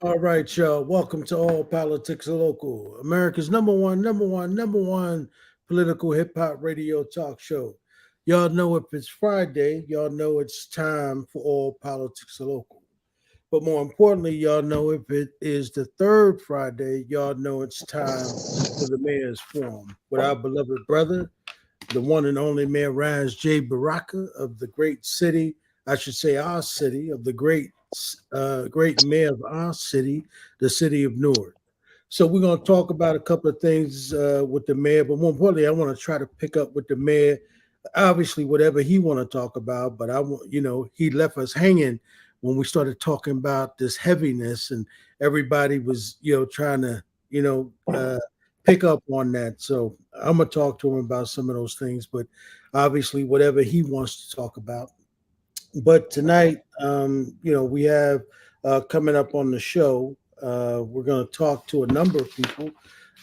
All right, y'all. Welcome to All Politics Are Local, America's number one political hip hop radio talk show. Y'all know if it's Friday, y'all know it's time for All Politics Are Local. But more importantly, y'all know if it is the third Friday, y'all know it's time for the Mayor's Forum with our beloved brother, the one and only Mayor Raz J. Baraka of the great city, I should say our city, of the great mayor of our city, the city of Newark. So we're going to talk about a couple of things with the mayor, but more importantly, I want to try to pick up with the mayor. Obviously, whatever he want to talk about, but I want he left us hanging when we started talking about this heaviness, and everybody was trying to pick up on that. So I'm gonna talk to him about some of those things, but obviously, whatever he wants to talk about. But tonight, we have coming up on the show. We're going to talk to a number of people.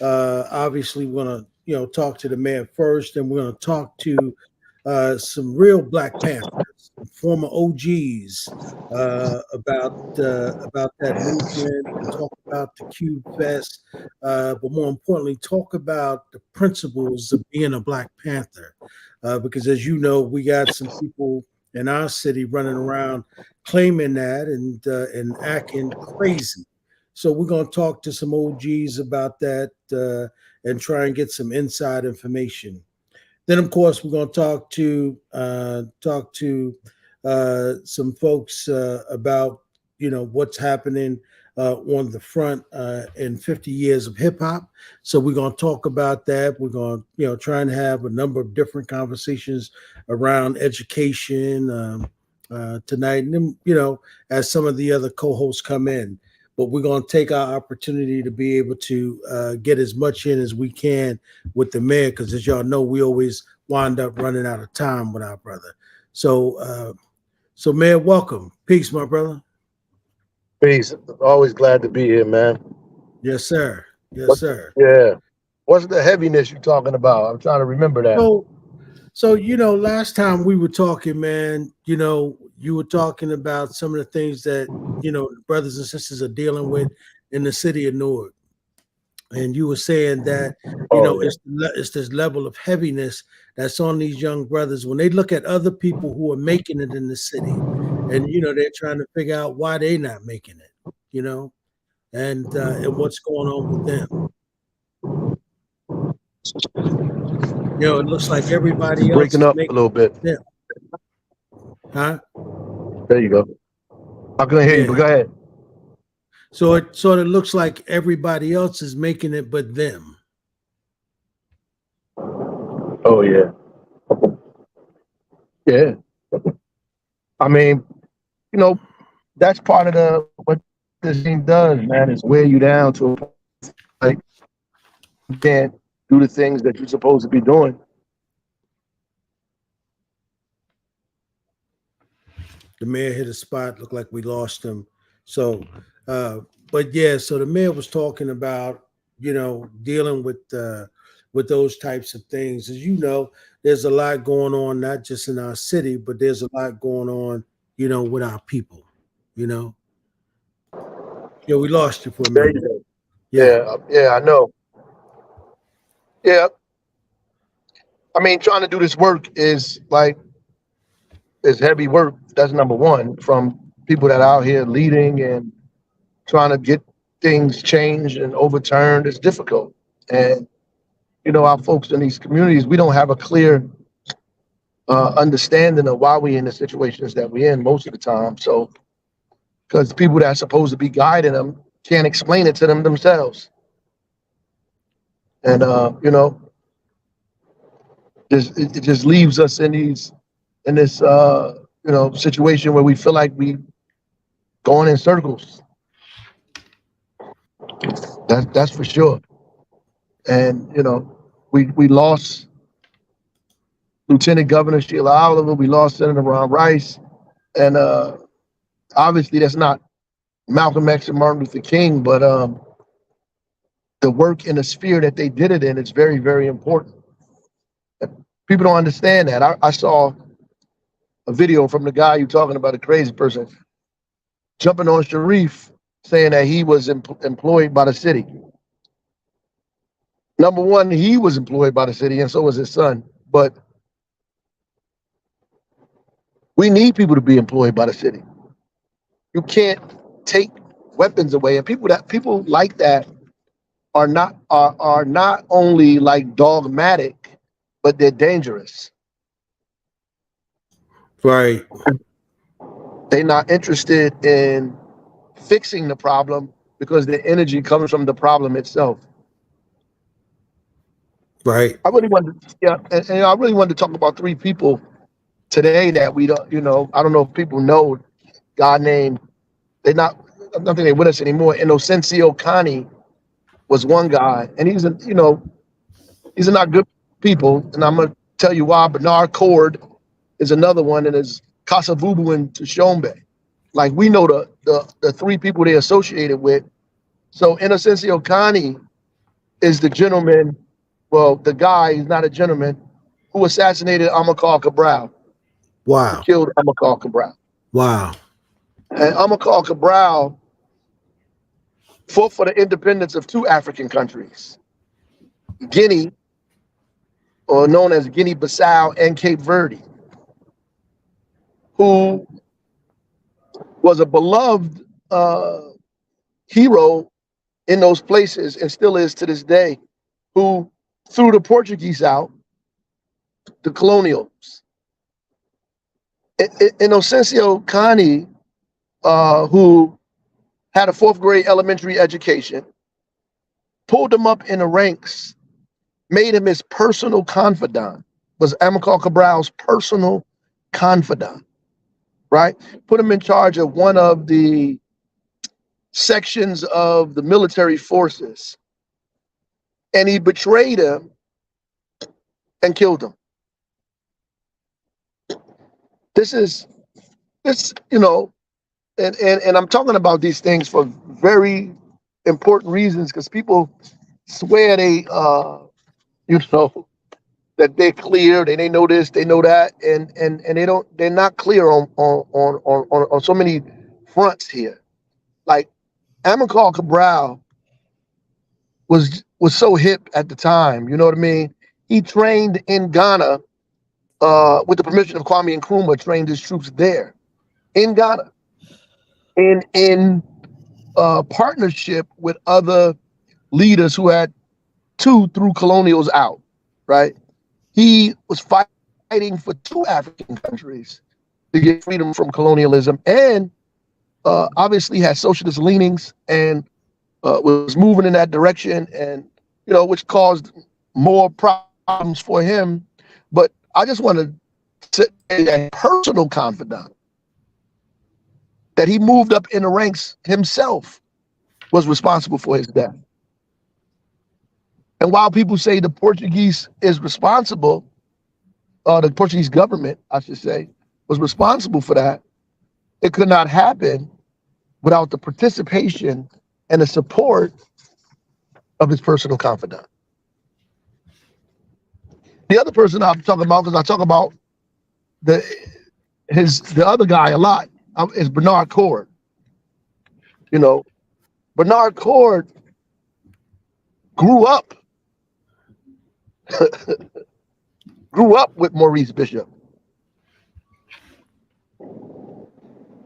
Obviously, we're going to talk to the mayor first, and we're going to talk to some real Black Panthers, former OGs, about that movement, and talk about the Cube Fest, but more importantly, talk about the principles of being a Black Panther, because as you know, we got some people in our city running around claiming that and acting crazy. So we're going to talk to some OGs about that and try and get some inside information. Then, of course, we're going to talk to some folks about what's happening on the front in 50 years of hip hop. So we're going to talk about that. We're going to try and have a number of different conversations around education tonight, and then as some of the other co-hosts come in. But we're going to take our opportunity to be able to get as much in as we can with the mayor, because as y'all know, we always wind up running out of time with our brother. So mayor, welcome. Peace, my brother. Peace. Always glad to be here, man. Yes, sir. Yes, What? sir. Yeah. What's the heaviness you talking about? I'm trying to remember that. So, so last time we were talking, man, you were talking about some of the things that brothers and sisters are dealing with in the city of Newark, and you were saying that Oh yeah. it's this level of heaviness that's on these young brothers when they look at other people who are making it in the city, and they're trying to figure out why they're not making it, you know, and what's going on with them. It looks like It's everybody else breaking is up a making little bit. it them, huh? There you go. I couldn't hear you, but Yeah. go ahead. So it sort of looks like everybody else is making it but them. Oh yeah. Yeah. I mean, you know, that's part of the what this thing does, man, is wear you down to a point like you can't do the things that you're supposed to be doing. The mayor hit a spot. Looked like we lost him. So, uh, but yeah. So the mayor was talking about dealing with those types of things. As you know, there's a lot going on, not just in our city, but there's a lot going on, with our people. You know, yeah, we lost you for a There minute. you go. Yeah, Yeah, I know. Yeah. I mean, trying to do this work is heavy work. That's number one. From people that are out here leading and trying to get things changed and overturned is difficult. And our folks in these communities, we don't have a clear understanding of why we in the situations that we in most of the time. So, because people that's supposed to be guiding them can't explain it to them themselves, and it just leaves us in this situation where we feel like we going in circles. That's for sure. And we lost Lieutenant Governor Sheila Oliver. We lost Senator Ron Rice, and obviously that's not Malcolm X and Martin Luther King, but the work in the sphere that they did it in is very, very important. People don't understand that. I saw a video from the guy you talking about, a crazy person, jumping on Sharif. saying that he was employed by the city. Number one, he was employed by the city, and so was his son. But we need people to be employed by the city. You can't take weapons away, and people like that are not only like dogmatic, but they're dangerous. Right. They're not interested in fixing the problem because their energy comes from the problem itself. Right. I really wanted, yeah, and I really wanted to talk about three people today that we don't, I don't know if people know. God named, they're not, I don't think they're with us anymore. Inocencio Cani was one guy, and these are not good people, and I'm gonna tell you why. Bernard Cord is another one, and is Kasavubu and Tshombe. Like, we know the three people they associated with. So Inocencio Cani is the gentleman, well, the guy, he's not a gentleman, who assassinated Amilcar Cabral, who Wow. killed Amilcar Cabral. Wow. And Amilcar Cabral fought for the independence of two African countries, Guinea, or known as Guinea-Bissau, and Cape Verde, who was a beloved hero in those places and still is to this day, who threw the Portuguese out, the colonials. Inocencio Cani, who had a fourth grade elementary education, pulled him up in the ranks, made him his personal confidant, was Amilcar Cabral's personal confidant, right? Put him in charge of one of the sections of the military forces. And he betrayed him and killed him. This, and I'm talking about these things for very important reasons, because people swear that they're clear, they know this, they know that, and they're not clear on so many fronts here. Like, Amilcar Cabral was so hip at the time, you know what I mean? He trained in Ghana, with the permission of Kwame Nkrumah, trained his troops there in Ghana, in partnership with other leaders who had threw colonials out, right? He was fighting for two African countries to get freedom from colonialism, and obviously had socialist leanings, and was moving in that direction, and which caused more problems for him. But I just want to say that personal confidant, that he moved up in the ranks himself, was responsible for his death. And while people say the Portuguese is responsible, the Portuguese government, I should say, was responsible for that, it could not happen without the participation and the support of his personal confidant. The other person I'm talking about, because I talk about the other guy a lot, is Bernard Cord. Bernard Cord grew up with Maurice Bishop,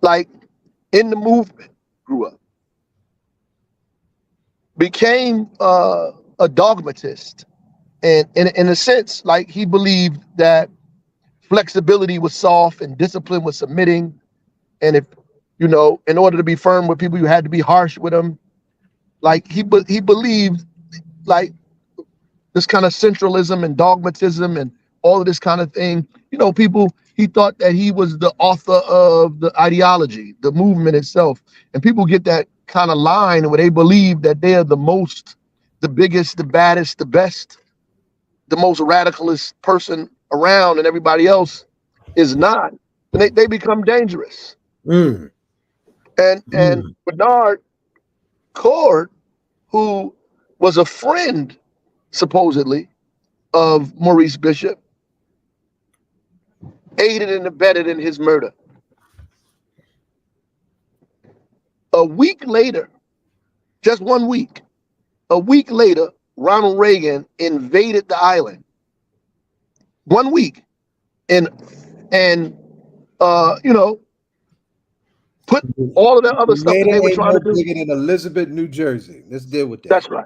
like, in the movement, grew up, became a dogmatist, and in a sense, like, he believed that flexibility was soft and discipline was submitting, and if in order to be firm with people, you had to be harsh with them. Like, he believed, like, this kind of centralism and dogmatism and all of this kind of thing. He thought that he was the author of the ideology, the movement itself. And people get that kind of line where they believe that they're the most, the biggest, the baddest, the best, the most radicalist person around, and everybody else is not. And they become dangerous. Mm. And Bernard Cord, who was a friend, supposedly, of Maurice Bishop, aided and abetted in his murder. A week later, just 1 week, a week later, Ronald Reagan invaded the island. 1 week, and put all of that other stuff that they were trying to do. Bigger than Elizabeth, New Jersey. Let's deal with that. That's right.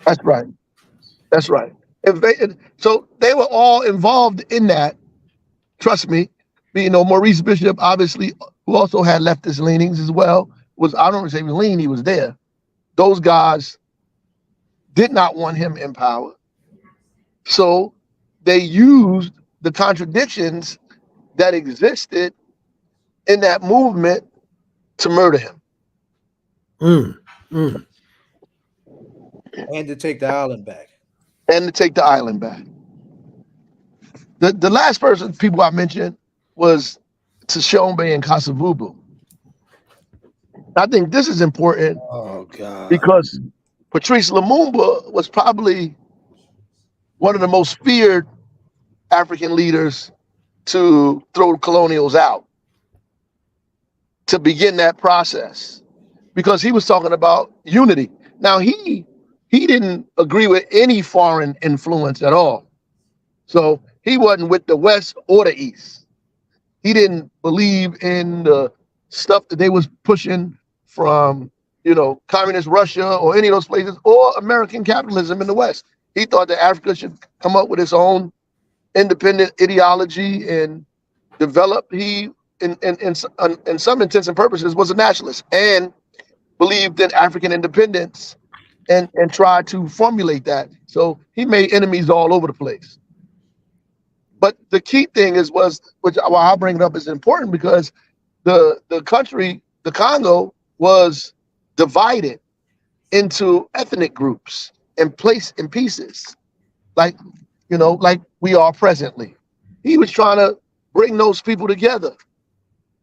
That's right. That's right. So they were all involved in that. Trust me. Maurice Bishop, obviously, who also had leftist leanings as well, I don't say he was lean, he was there. Those guys did not want him in power. So they used the contradictions that existed in that movement to murder him. And to take the island back. The last people I mentioned was Tshombe and Kasavubu. I think this is important because Patrice Lumumba was probably one of the most feared African leaders to throw colonials out, to begin that process, because he was talking about unity. Now, he didn't agree with any foreign influence at all. So he wasn't with the West or the East. He didn't believe in the stuff that they was pushing from, communist Russia or any of those places, or American capitalism in the West. He thought that Africa should come up with its own independent ideology and develop. He, in some intents and purposes, was a nationalist and believed in African independence and tried to formulate that. So he made enemies all over the place. But the key thing which I'll bring it up, is important because the country, the Congo, was divided into ethnic groups and placed in pieces, like we are presently. He was trying to bring those people together,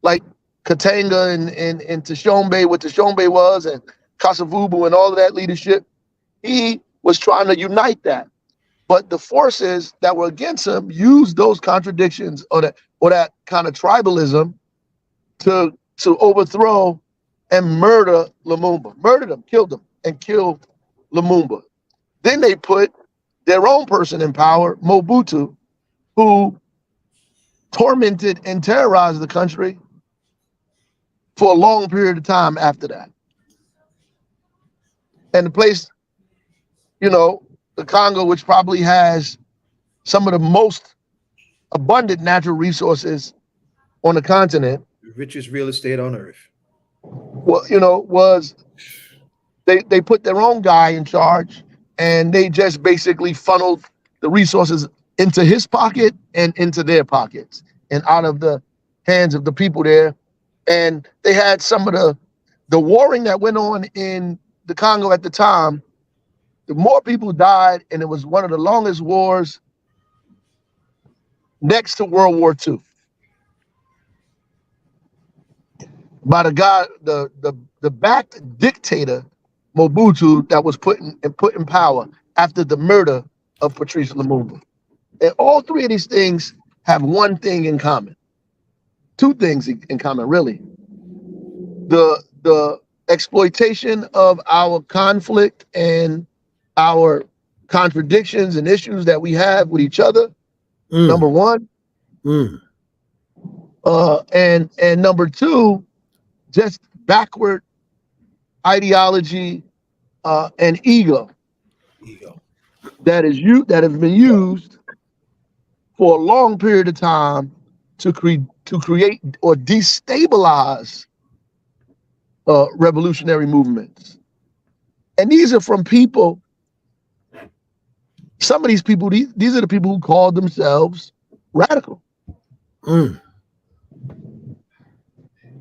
like Katanga and Tshombe, what Tshombe was, and Kasavubu and all of that leadership. He was trying to unite that. But the forces that were against him used those contradictions or that kind of tribalism to overthrow and murder Lumumba. Murdered him, killed him, and killed Lumumba. Then they put their own person in power, Mobutu, who tormented and terrorized the country for a long period of time after that. And the place, the Congo, which probably has some of the most abundant natural resources on the continent. The richest real estate on earth. Well, was they put their own guy in charge, and they just basically funneled the resources into his pocket and into their pockets and out of the hands of the people there. And they had some of the warring that went on in the Congo at the time. The more people died, and it was one of the longest wars next to World War II. By the guy, the backed dictator, Mobutu, that was put in power after the murder of Patrice Lumumba. And all three of these things have one thing in common. Two things in common, really. The exploitation of our conflict and our contradictions and issues that we have with each other, number one. And number two, just backward ideology and ego that has been used for a long period of time to create or destabilize revolutionary movements. And these are from people. Some of these people, these are the people who called themselves radical.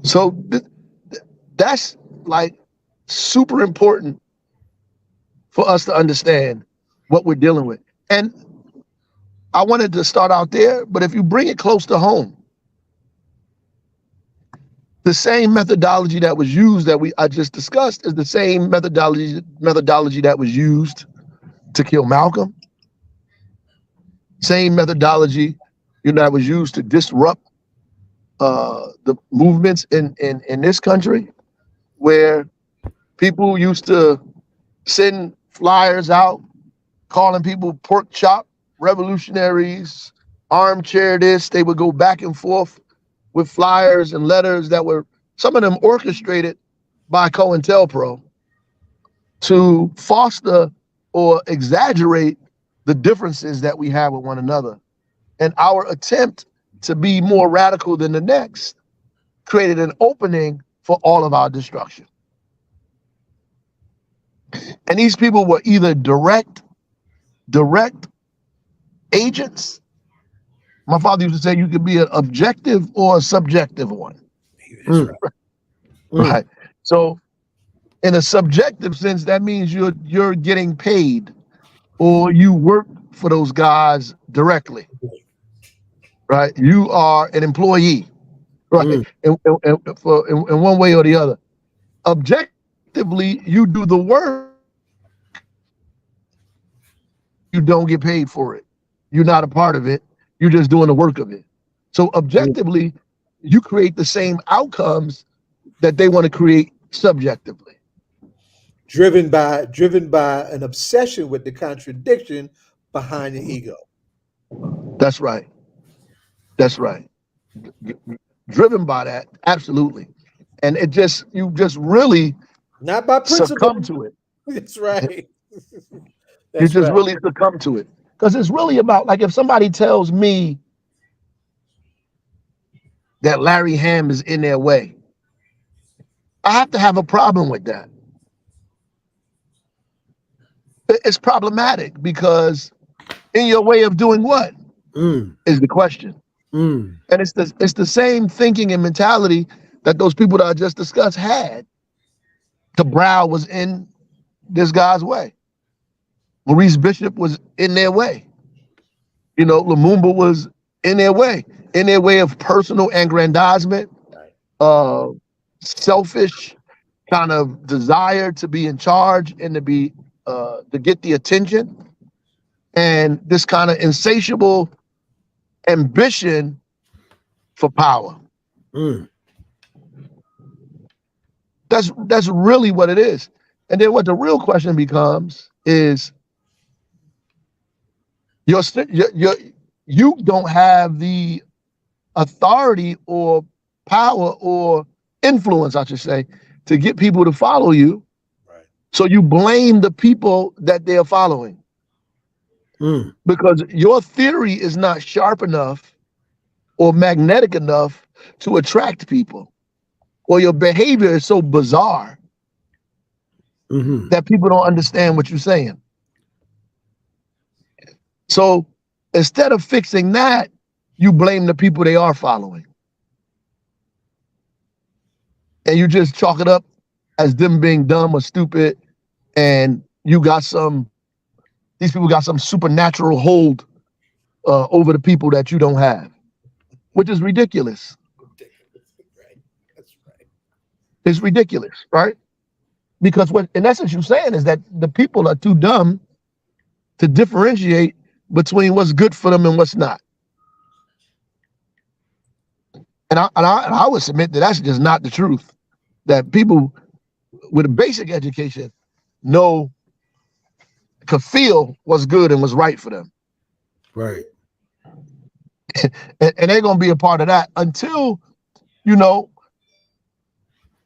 So that's like super important for us to understand what we're dealing with. And I wanted to start out there, but if you bring it close to home, the same methodology that was used I just discussed is the same methodology that was used to kill Malcolm. Same methodology, that was used to disrupt the movements in this country. where people used to send flyers out calling people pork chop revolutionaries, armchair this. They would go back and forth with flyers and letters that were, some of them orchestrated by COINTELPRO to foster or exaggerate the differences that we have with one another. And our attempt to be more radical than the next created an opening for all of our destruction. And these people were either direct agents. My father used to say you could be an objective or a subjective one. That's right. Right. So in a subjective sense, that means you're getting paid or you work for those guys directly. Right. You are an employee. Right. In one way or the other. Objectively, you do the work. You don't get paid for it. You're not a part of it. You're just doing the work of it. So objectively, you create the same outcomes that they want to create subjectively. Driven by an obsession with the contradiction behind the ego. That's right. That's right. Driven by that, absolutely. And you just really not by principle succumb to it. That's right. You just really succumb to it. Because it's really about, like, if somebody tells me that Larry Ham is in their way, I have to have a problem with that. It's problematic because in your way of doing what is the question. And it's the same thinking and mentality that those people that I just discussed had. Cabral was in this guy's way. Maurice Bishop was in their way. You know, Lumumba was in their way of personal aggrandizement, selfish kind of desire to be in charge and to get the attention, and this kind of insatiable ambition for power. That's really what it is. And then what the real question becomes is, you don't have the authority or power or influence, I should say, to get people to follow you. Right. So you blame the people that they're following. Because your theory is not sharp enough or magnetic enough to attract people, or your behavior is so bizarre that people don't understand what you're saying. So instead of fixing that, you blame the people they are following. And you just chalk it up as them being dumb or stupid, and these people got some supernatural hold over the people that you don't have, which is ridiculous. Right. That's right. It's ridiculous, right? Because what in essence you're saying is that the people are too dumb to differentiate between what's good for them and what's not. And I would submit that that's just not the truth. That people with a basic education could feel what's good and what's right for them. Right. And they're going to be a part of that until,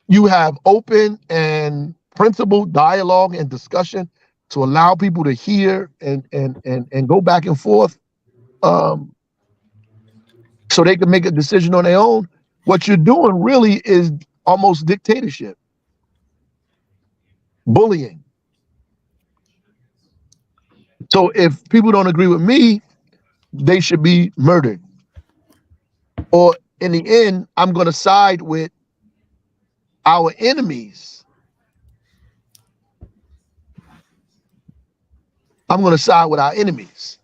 you have open and principled dialogue and discussion to allow people to hear and go back and forth, so they can make a decision on their own. What you're doing really is almost dictatorship, bullying. So if people don't agree with me, they should be murdered. Or in the end, I'm going to side with our enemies. I'm going to side with our enemies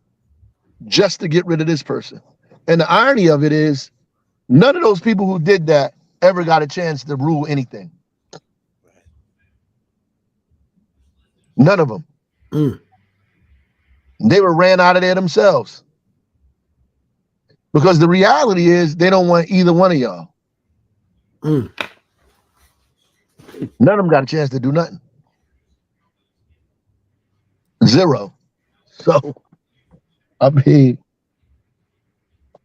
just to get rid of this person. And the irony of it is, none of those people who did that ever got a chance to rule anything. None of them. They were ran out of there themselves. Because the reality is they don't want either one of y'all. None of them got a chance to do nothing. Zero. So I mean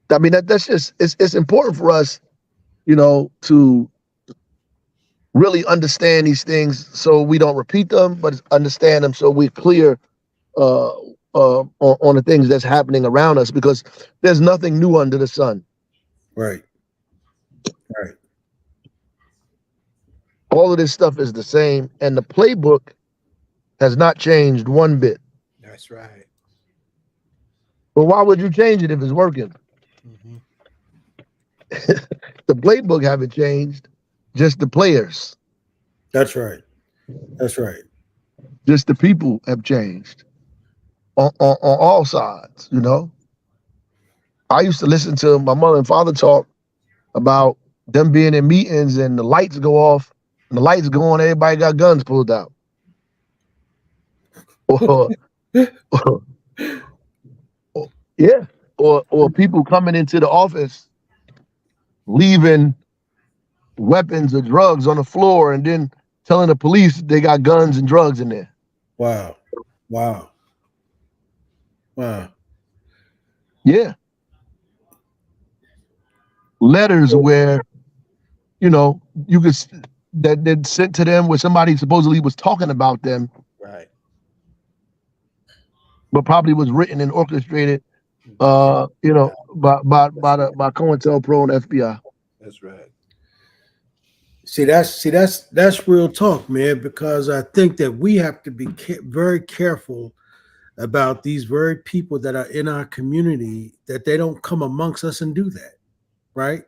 that's just it's important for us, to really understand these things so we don't repeat them, but understand them so we're clear on the things that's happening around us, because there's nothing new under the sun. Right. All of this stuff is the same, and the playbook has not changed one bit. That's right. But why would you change it if it's working? Mm-hmm. The playbook haven't changed, just the players. That's right. Just the people have changed on all sides, I used to listen to my mother and father talk about them being in meetings and the lights go off and the lights go on, everybody got guns pulled out. Or yeah. Or people coming into the office leaving weapons or drugs on the floor and then telling the police they got guns and drugs in there. Wow. Yeah. Letters where, you could that they'd sent to them where somebody supposedly was talking about them. Right. But probably was written and orchestrated, by COINTELPRO and FBI. That's right. See, that's real talk, man. Because I think that we have to be very careful about these very people that are in our community, that they don't come amongst us and do that, right?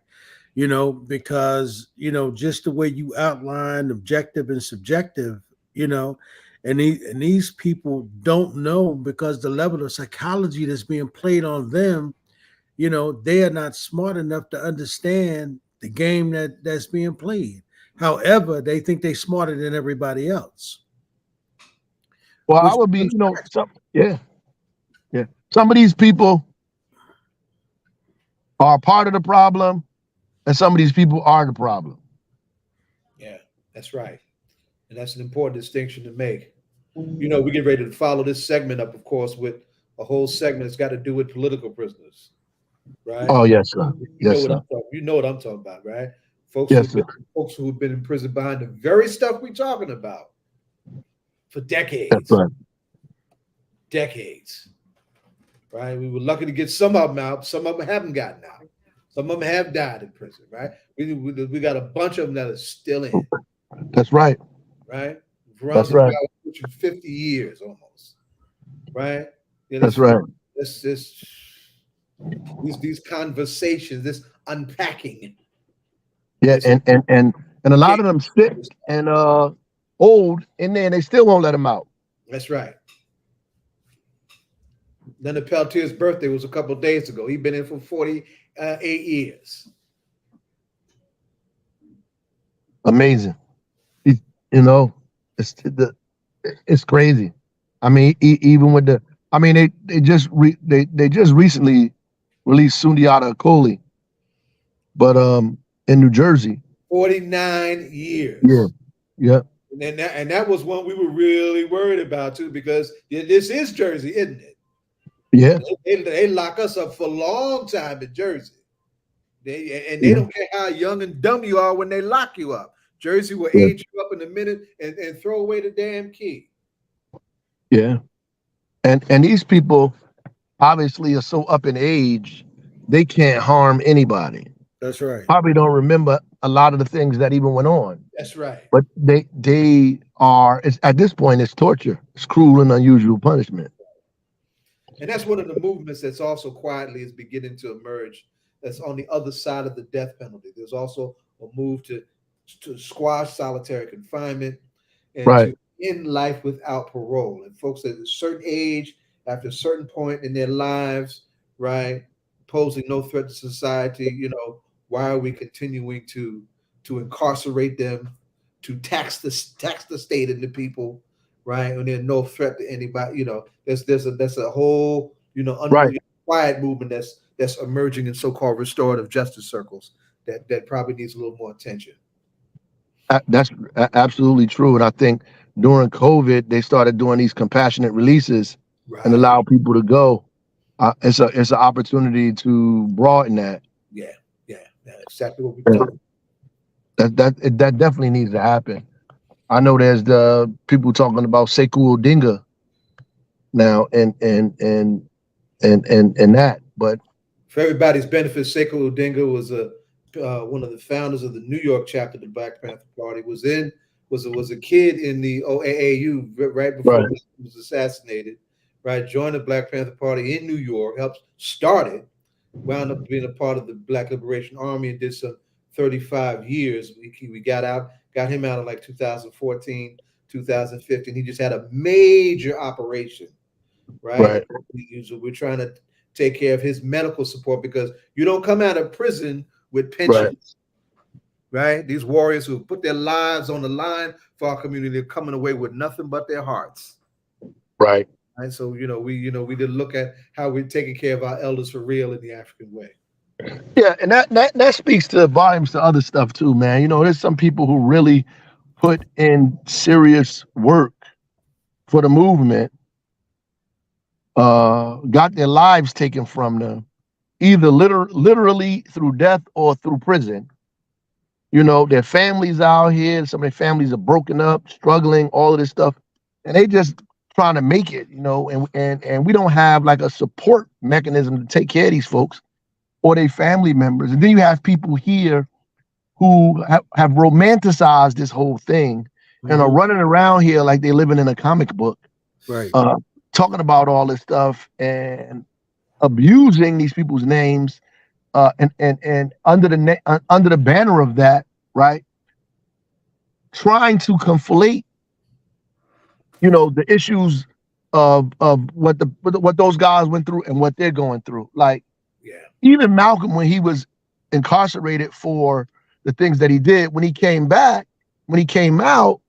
Because just the way you outline objective and subjective, and these people don't know, because the level of psychology that's being played on them, they are not smart enough to understand the game that's being played. However, they think they're smarter than everybody else. Well, I would be, some of these people are part of the problem, and some of these people are the problem. Yeah, that's right. And that's an important distinction to make. We get ready to follow this segment up, of course, with a whole segment that's got to do with political prisoners, right? Oh, yes, sir. You know what I'm talking about, right? Folks who have been in prison behind the very stuff we're talking about for decades. That's right. Decades. Right? We were lucky to get some of them out. Some of them haven't gotten out. Some of them have died in prison, right? We got a bunch of them that are still in. That's right. Right? That's right. 50 years almost. Right? Yeah, that's right. These conversations, this unpacking. Yeah, and a lot of them sick and old in there, and they still won't let them out. That's right. Leonard Peltier's birthday was a couple of days ago. He's been in for 48 years. Amazing. It's crazy. I mean, even with they just recently released Sundiata Acoli, but in New Jersey. 49 years. Yeah. And that was one we were really worried about too, because this is Jersey, isn't it? Yeah. They lock us up for a long time in Jersey. They don't care how young and dumb you are when they lock you up. Jersey will age you up in a minute and throw away the damn key. Yeah. And these people obviously are so up in age, they can't harm anybody. That's right. Probably don't remember a lot of the things that even went on. That's right. But they are, at this point, it's torture. It's cruel and unusual punishment. And that's one of the movements that's also quietly is beginning to emerge. That's on the other side of the death penalty. There's also a move to squash solitary confinement and to end life without parole. And folks at a certain age, after a certain point in their lives, right, posing no threat to society, why are we continuing to incarcerate them, to tax the state and the people, right? When there's no threat to anybody, that's a whole, quiet movement that's emerging in so-called restorative justice circles that probably needs a little more attention. That's absolutely true. And I think during COVID, they started doing these compassionate releases and Right. allow people to go. It's an opportunity to broaden that. Yeah. That's exactly what we're talking. That definitely needs to happen. I know there's the people talking about Sekou Odinga now and that, but For everybody's benefit, Sekou Odinga was one of the founders of the New York chapter of the Black Panther Party. Was a kid in the OAAU right before he was assassinated. Right, joined the Black Panther Party in New York, helped start it, wound up being a part of the Black Liberation Army, and did some 35 years. We got him out in like 2014, 2015. He just had a major operation, right? We're trying to take care of his medical support because you don't come out of prison with pensions, right? These warriors who put their lives on the line for our community are coming away with nothing but their hearts, right. And so, we did look at how we're taking care of our elders for real in the African way. Yeah, and that speaks to volumes to other stuff too, man. There's some people who really put in serious work for the movement, got their lives taken from them, either literally through death or through prison. Their families out here, some of their families are broken up, struggling, all of this stuff, and they just trying to make it, and we don't have like a support mechanism to take care of these folks or their family members. And then you have people here who have romanticized this whole thing and are running around here like they're living in a comic book, right? Talking about all this stuff and abusing these people's names, and under the banner of that, right? Trying to conflate, the issues of what those guys went through and what they're going through. Like, even Malcolm, when he was incarcerated for the things that he did, when he came out,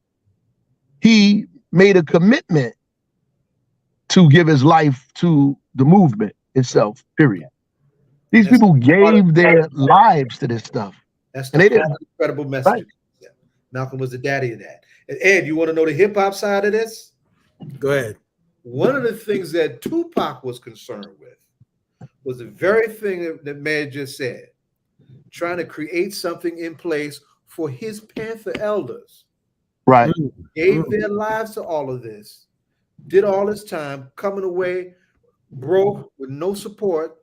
he made a commitment to give his life to the movement itself, period. These people gave their lives to this stuff. That's the incredible message. Right. Yeah. Malcolm was the daddy of that. And Ed, you want to know the hip hop side of this? Go ahead. One of the things that Tupac was concerned with was the very thing that man just said, trying to create something in place for his Panther elders. Right. Gave their lives to all of this, did all this time, coming away broke with no support.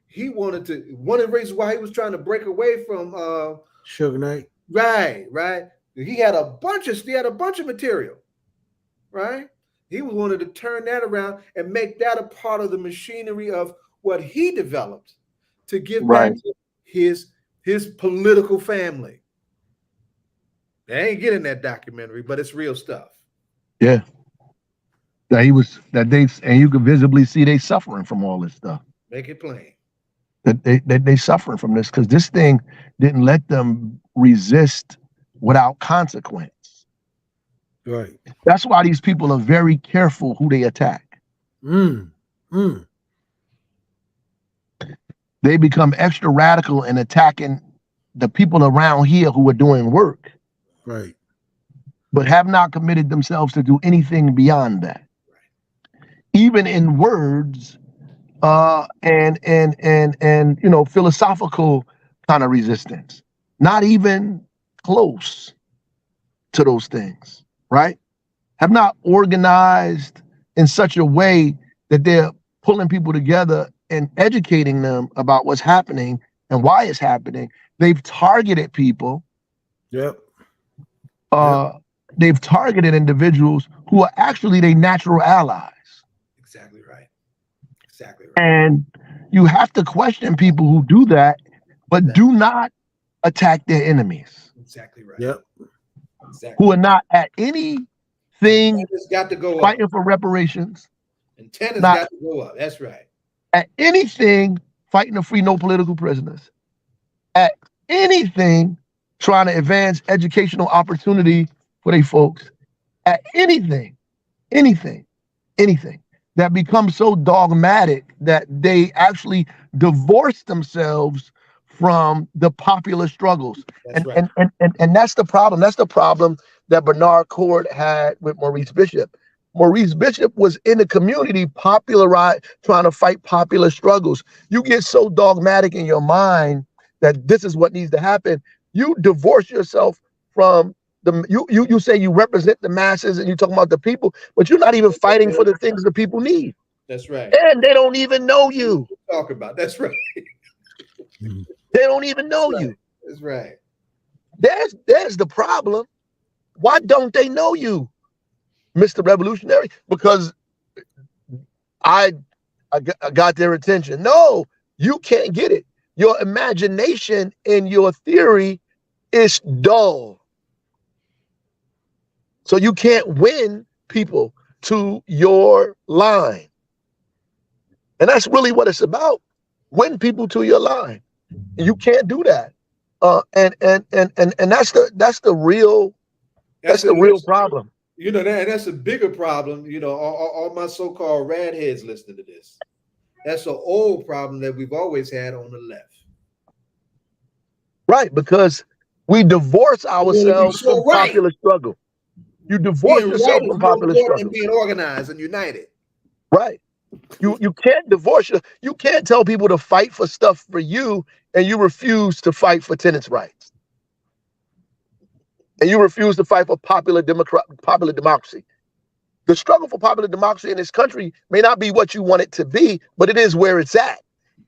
He one of the reasons why he was trying to break away from Suge Knight. Right. He had a bunch of material, right? He wanted to turn that around and make that a part of the machinery of what he developed to give back to his political family. They ain't getting that documentary, but it's real stuff. Yeah. And you could visibly see they suffering from all this stuff. Make it plain. That they suffering from this because this thing didn't let them resist without consequence. Right. That's why these people are very careful who they attack. They become extra radical in attacking the people around here who are doing work. Right. But have not committed themselves to do anything beyond that. Even in words, and philosophical kind of resistance. Not even close to those things, right? Have not organized in such a way that they're pulling people together and educating them about what's happening and why it's happening. They've targeted people. Yep. They've targeted individuals who are actually their natural allies. Exactly right. And you have to question people who do that, but do not attack their enemies. Exactly right. Yep. Who are not at anything got to go fighting up. For reparations. Antennas got to go up. That's right. At anything fighting to free no political prisoners. At anything trying to advance educational opportunity for their folks. At anything that becomes so dogmatic that they actually divorce themselves from the popular struggles. That's And, right. and that's the problem. That's the problem that Bernard Cord had with Maurice Bishop. Maurice Bishop was in the community trying to fight popular struggles. You get so dogmatic in your mind that this is what needs to happen. You divorce yourself from you say you represent the masses and you're talking about the people, but you're not even fighting for the things the people need. That's right. And they don't even know you. Talk about that's right. They don't even know you. That's right. There's the problem. Why don't they know you, Mr. Revolutionary? Because I got their attention. No, you can't get it. Your imagination and your theory is dull. So you can't win people to your line. And that's really what it's about. Win people to your line. And you can't do that. And that's the real problem. You know, that's a bigger problem. You know, all my so-called radheads listening to this. That's an old problem that we've always had on the left. Right, because we divorce ourselves from popular struggle. You divorce yourself from popular struggle. And being organized and united. Right. You can't divorce you can't tell people to fight for stuff for you and you refuse to fight for tenants' rights. And you refuse to fight for popular democracy. The struggle for popular democracy in this country may not be what you want it to be, but it is where it's at.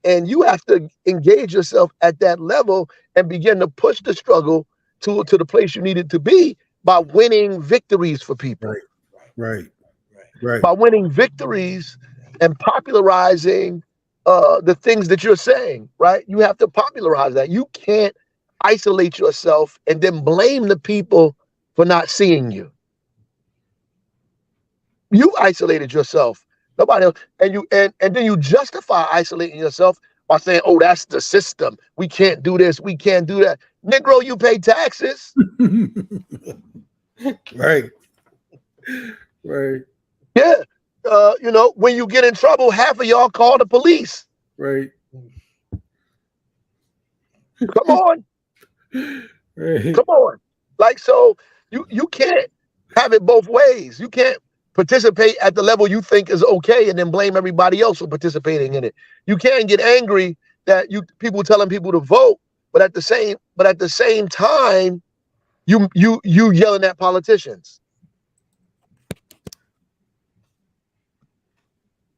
And you have to engage yourself at that level and begin to push the struggle to the place you need it to be by winning victories for people. Right. By winning victories and popularizing the things that you're saying, right? You have to popularize that. You can't isolate yourself and then blame the people for not seeing you. You isolated yourself. Nobody else. And then you justify isolating yourself by saying, oh, that's the system. We can't do this. We can't do that. Negro, you pay taxes. Right. Yeah. You know, when you get in trouble, half of y'all call the police. Right. Come on. Right. Come on. Like, so you can't have it both ways. You can't participate at the level you think is okay and then blame everybody else for participating in it. You can't get angry that people telling people to vote, but at the same time, you yelling at politicians.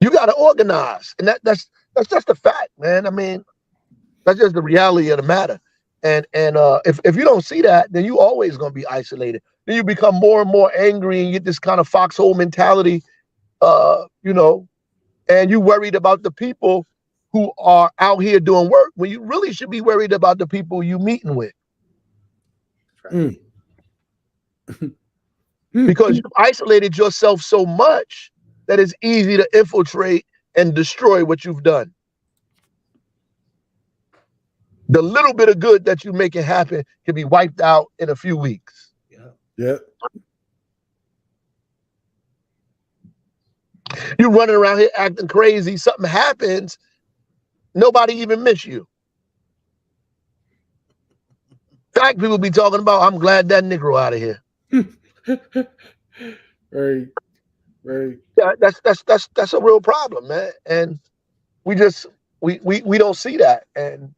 You got to organize, and that's just a fact, man. I mean, that's just the reality of the matter. And if you don't see that, then you always gonna be isolated. Then you become more and more angry and get this kind of foxhole mentality, you know, and you worried about the people who are out here doing work when you really should be worried about the people you meeting with. Right. Because you've isolated yourself so much that it's easy to infiltrate and destroy what you've done. The little bit of good that you make it happen can be wiped out in a few weeks. Yeah. You're running around here acting crazy. Something happens. Nobody even miss you. Fact people be talking about, I'm glad that Negro out of here. Right. Yeah, that's a real problem, man. And we don't see that. And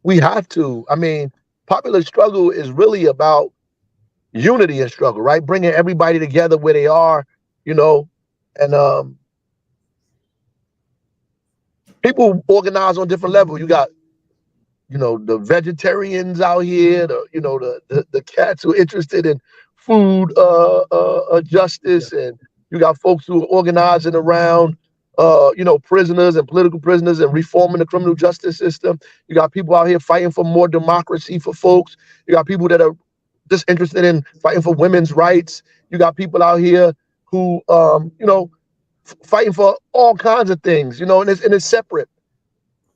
we have to. I mean, popular struggle is really about unity and struggle, right? Bringing everybody together where they are, you know, and people organize on different levels. You got, you know, the vegetarians out here, the cats who are interested in food justice, and you got folks who are organizing around prisoners and political prisoners and reforming the criminal justice system. You got people out here fighting for more democracy for folks. You got people that are just interested in fighting for women's rights. You got people out here who, fighting for all kinds of things, and it's separate.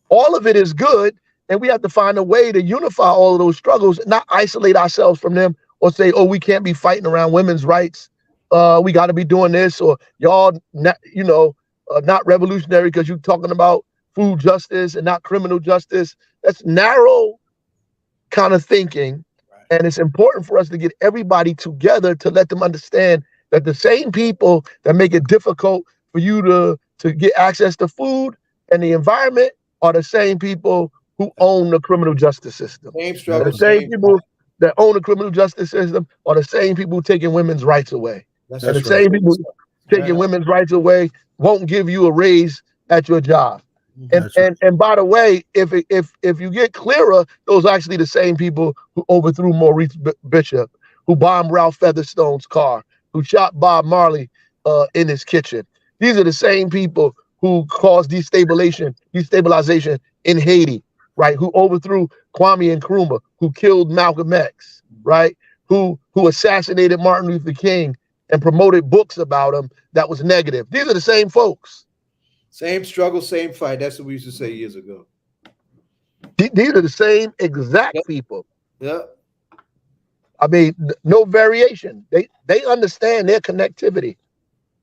All of it is good, and we have to find a way to unify all of those struggles, not isolate ourselves from them or say, oh, we can't be fighting around women's rights. We got to be doing this, or y'all, not revolutionary because you're talking about food justice and not criminal justice. That's narrow kind of thinking. And it's important for us to get everybody together to let them understand that the same people that make it difficult for you to get access to food and the environment are the same people who own the criminal justice system. Same struggle, And the same same people fight. that own the criminal justice system are the same people taking women's rights away. That's And the right. same people taking women's rights away won't give you a raise at your job. And by the way, if you get clearer, those are actually the same people who overthrew Maurice Bishop, who bombed Ralph Featherstone's car, who shot Bob Marley in his kitchen. These are the same people who caused destabilization in Haiti, right? Who overthrew Kwame Nkrumah, who killed Malcolm X, right? Who assassinated Martin Luther King and promoted books about him that was negative. These are the same folks. Same struggle, same fight. That's what we used to say years ago. These are the same exact people. Yeah. I mean, no variation. They understand their connectivity.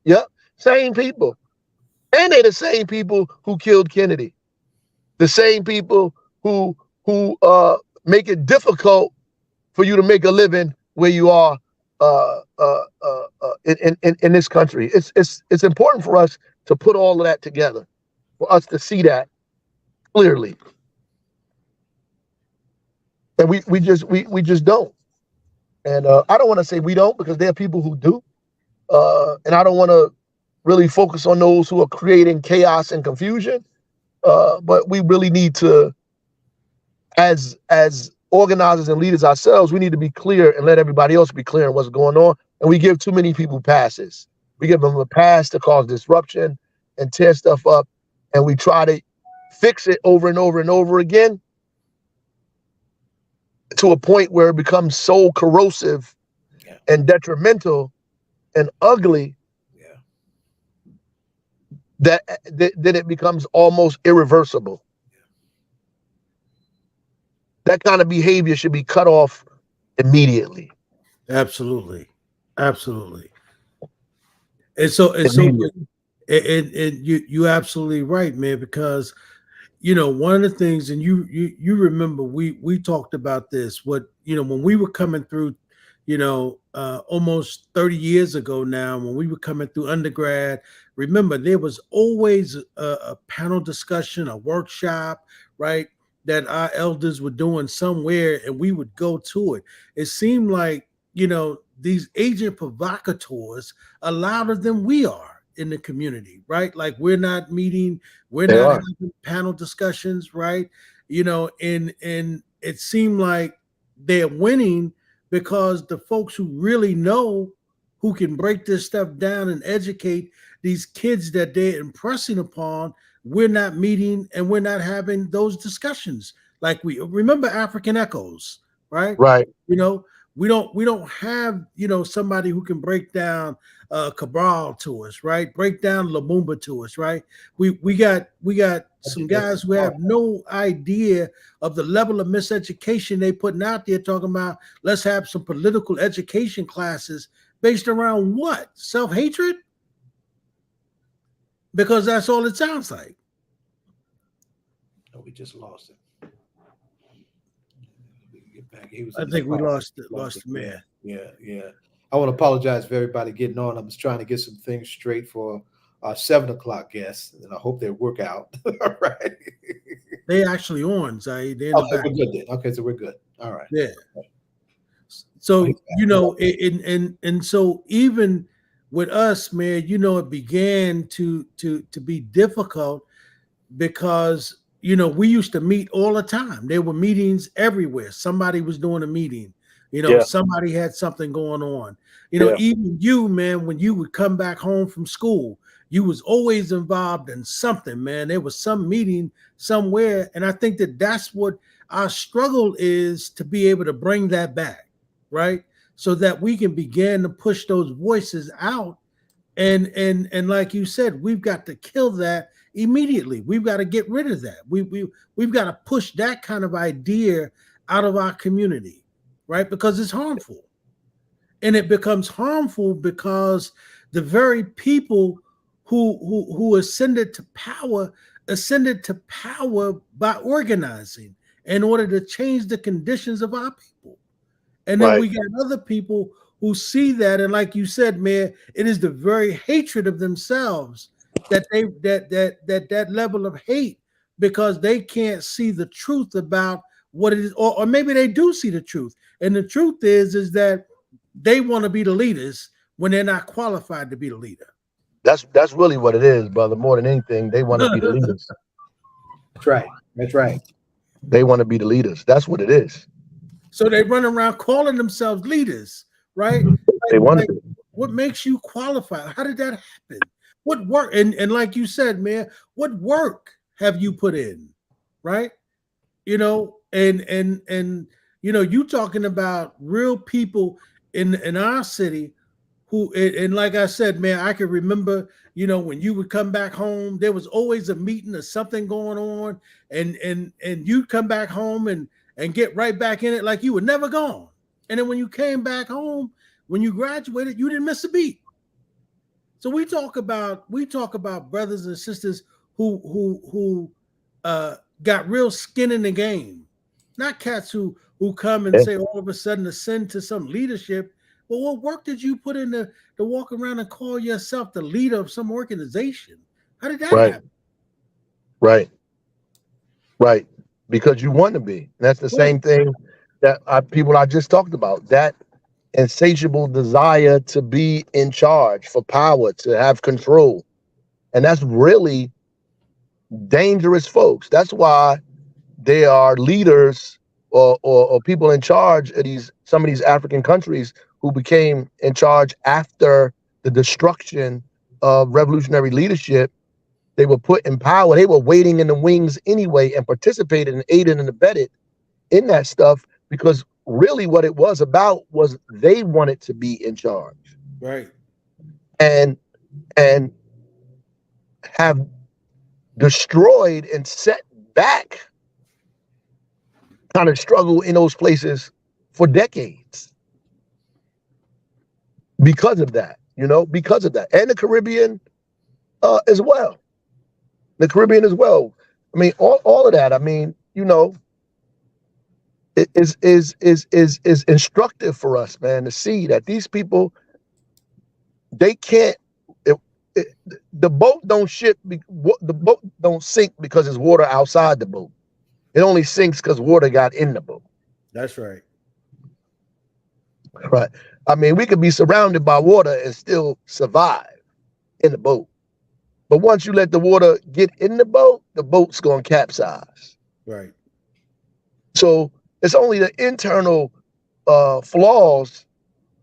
Yep. Same people. And they're the same people who killed Kennedy. The same people who make it difficult for you to make a living where you are in this country. It's important for us to put all of that together, for us to see that clearly. And we just don't. And I don't want to say we don't, because there are people who do. And I don't want to really focus on those who are creating chaos and confusion. But we really need to, as organizers and leaders ourselves, we need to be clear and let everybody else be clear on what's going on. And we give too many people passes. We give them a pass to cause disruption and tear stuff up. And we try to fix it over and over and over again, to a point where it becomes so corrosive and detrimental and ugly that it becomes almost irreversible. That kind of behavior should be cut off immediately. Absolutely. And so you're absolutely right, man, because one of the things, and you remember we talked about this, when we were coming through, almost 30 years ago now, when we were coming through undergrad, remember there was always a panel discussion, a workshop, right, that our elders were doing somewhere, and we would go to it. It seemed like, these agent provocateurs are louder than we are in the community, right? Like we're not meeting, we're not having panel discussions, right? And it seemed like they're winning because the folks who really know, who can break this stuff down and educate these kids that they're impressing upon, we're not meeting and we're not having those discussions. Like we remember African Echoes, right? Right. We don't have, somebody who can break down Cabral to us, right? Break down Lumumba to us, right? We got some guys who have no idea of the level of miseducation they putting out there, talking about let's have some political education classes based around what? Self-hatred? Because that's all it sounds like. No, we just lost it. I think we lost the man. Yeah. I want to apologize for everybody getting on. I'm just trying to get some things straight for our 7 o'clock guests, and I hope they work out. All right. They actually on, Zaid. They're in Okay, the back. we're good then. Okay, so we're good. All right. Yeah. So, and so even with us, man, it began to be difficult because we used to meet all the time. There were meetings everywhere. Somebody was doing a meeting. Somebody had something going on. Even you, man, when you would come back home from school, you was always involved in something, man. There was some meeting somewhere. And I think that's what our struggle is, to be able to bring that back, right? So that we can begin to push those voices out. And like you said, we've got to kill that immediately. We've got to get rid of that. We've got to push that kind of idea out of our community, right? Because it's harmful. And it becomes harmful because the very people who ascended to power ascended to power by organizing in order to change the conditions of our people. And then we got other people who see that, and like you said, man, it is the very hatred of themselves that that level of hate, because they can't see the truth about what it is, or maybe they do see the truth. And the truth is that they want to be the leaders when they're not qualified to be the leader. That's really what it is, brother. More than anything, they want to be the leaders. That's right. That's right. They want to be the leaders. That's what it is. So they run around calling themselves leaders, right? They want like, what makes you qualified? How did that happen? What work? And like you said, man, what work have you put in, right? You know, and you know, you talking about real people in our city who, and like I said, man, I can remember, you know, when you would come back home, there was always a meeting or something going on, and you'd come back home and get right back in it like you were never gone. And then when you came back home, when you graduated, you didn't miss a beat. So we talk about brothers and sisters who got real skin in the game, not cats who come and say all of a sudden ascend to some leadership. Well, what work did you put in to walk around and call yourself the leader of some organization? How did that happen? Right. Because you want to be. That's the same thing that people I just talked about. That insatiable desire to be in charge, for power, to have control. And that's really dangerous, folks. That's why they are leaders or people in charge of some of these African countries who became in charge after the destruction of revolutionary leadership. They were put in power. They were waiting in the wings anyway and participated and aided and abetted in that stuff, because really what it was about was they wanted to be in charge. Right. And have destroyed and set back kind of struggle in those places for decades because of that, because of that. And the Caribbean as well. The Caribbean as well. I mean, all of that. I mean, it is instructive for us, man, to see that these people, they can't. The boat don't ship. The boat don't sink because there's water outside the boat. It only sinks because water got in the boat. That's right. Right. I mean, we could be surrounded by water and still survive in the boat. But once you let the water get in the boat's going to capsize. Right. So it's only the internal flaws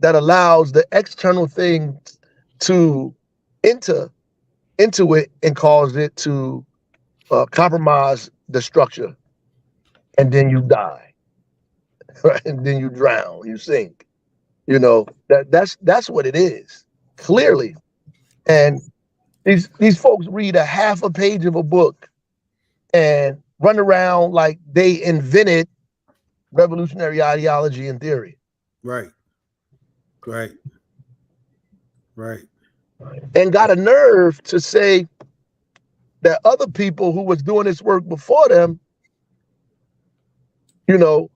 that allows the external things to enter into it and cause it to compromise the structure. And then you die. Right? And then you drown, you sink. That's what it is, clearly. And these folks read a half a page of a book and run around like they invented revolutionary ideology and theory. Right. And got a nerve to say that other people who was doing this work before them, to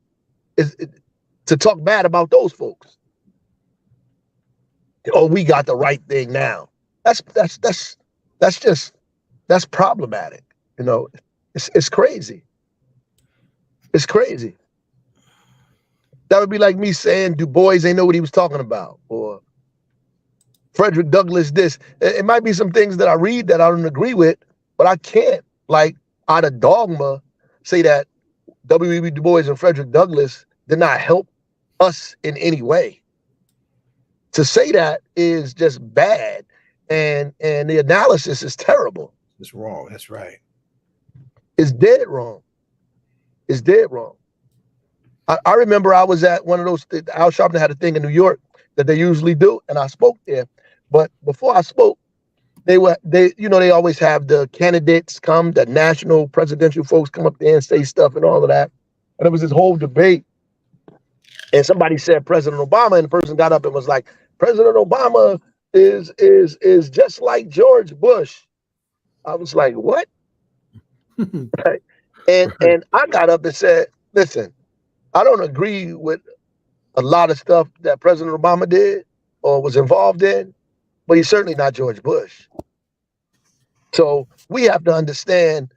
talk bad about those folks. Oh, we got the right thing now. That's problematic. It's crazy. It's crazy. That would be like me saying Du Bois ain't know what he was talking about, or Frederick Douglass this. It might be some things that I read that I don't agree with, but I can't, like, out of dogma, say that W.E.B. Du Bois and Frederick Douglass did not help us in any way. To say that is just bad, and the analysis is terrible. It's wrong. That's right. It's dead wrong. It's dead wrong. I remember I was at one of those, Al Sharpton had a thing in New York that they usually do, and I spoke there. But before I spoke, they always have the candidates come, the national presidential folks come up there and say stuff and all of that. And there was this whole debate. And somebody said President Obama, and the person got up and was like, President Obama is just like George Bush. I was like, what? Right? And I got up and said, listen, I don't agree with a lot of stuff that President Obama did or was involved in, but he's certainly not George Bush. So we have to understand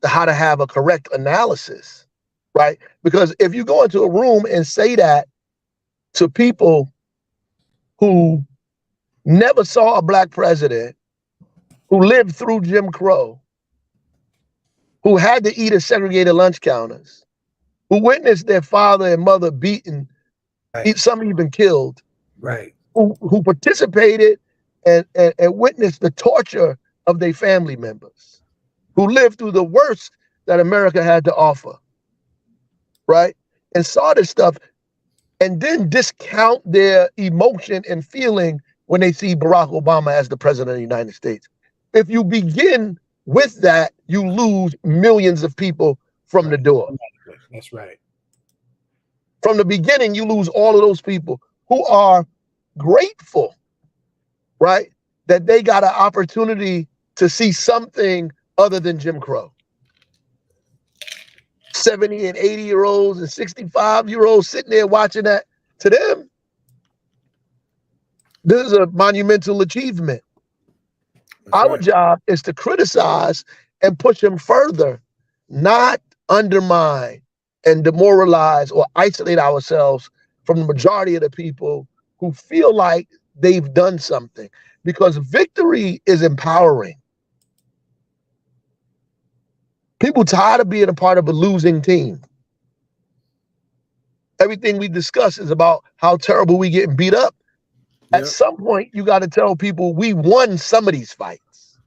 how to have a correct analysis, right? Because if you go into a room and say that to people who never saw a black president, who lived through Jim Crow, who had to eat at segregated lunch counters, who witnessed their father and mother beaten, some even killed, Right. who participated and witnessed the torture of their family members, who lived through the worst that America had to offer, right? And saw this stuff and then discount their emotion and feeling when they see Barack Obama as the president of the United States. If you begin with that, you lose millions of people from the door. That's right. From the beginning, you lose all of those people who are grateful, right, that they got an opportunity to see something other than Jim Crow. 70 and 80-year-olds and 65-year-olds sitting there watching that. To them, this is a monumental achievement. Our job is to criticize and push them further, not undermine and demoralize or isolate ourselves from the majority of the people who feel like they've done something, because victory is empowering. People tired of being a part of a losing team. Everything we discuss is about how terrible we getting beat up. At some point, you got to tell people we won some of these fights.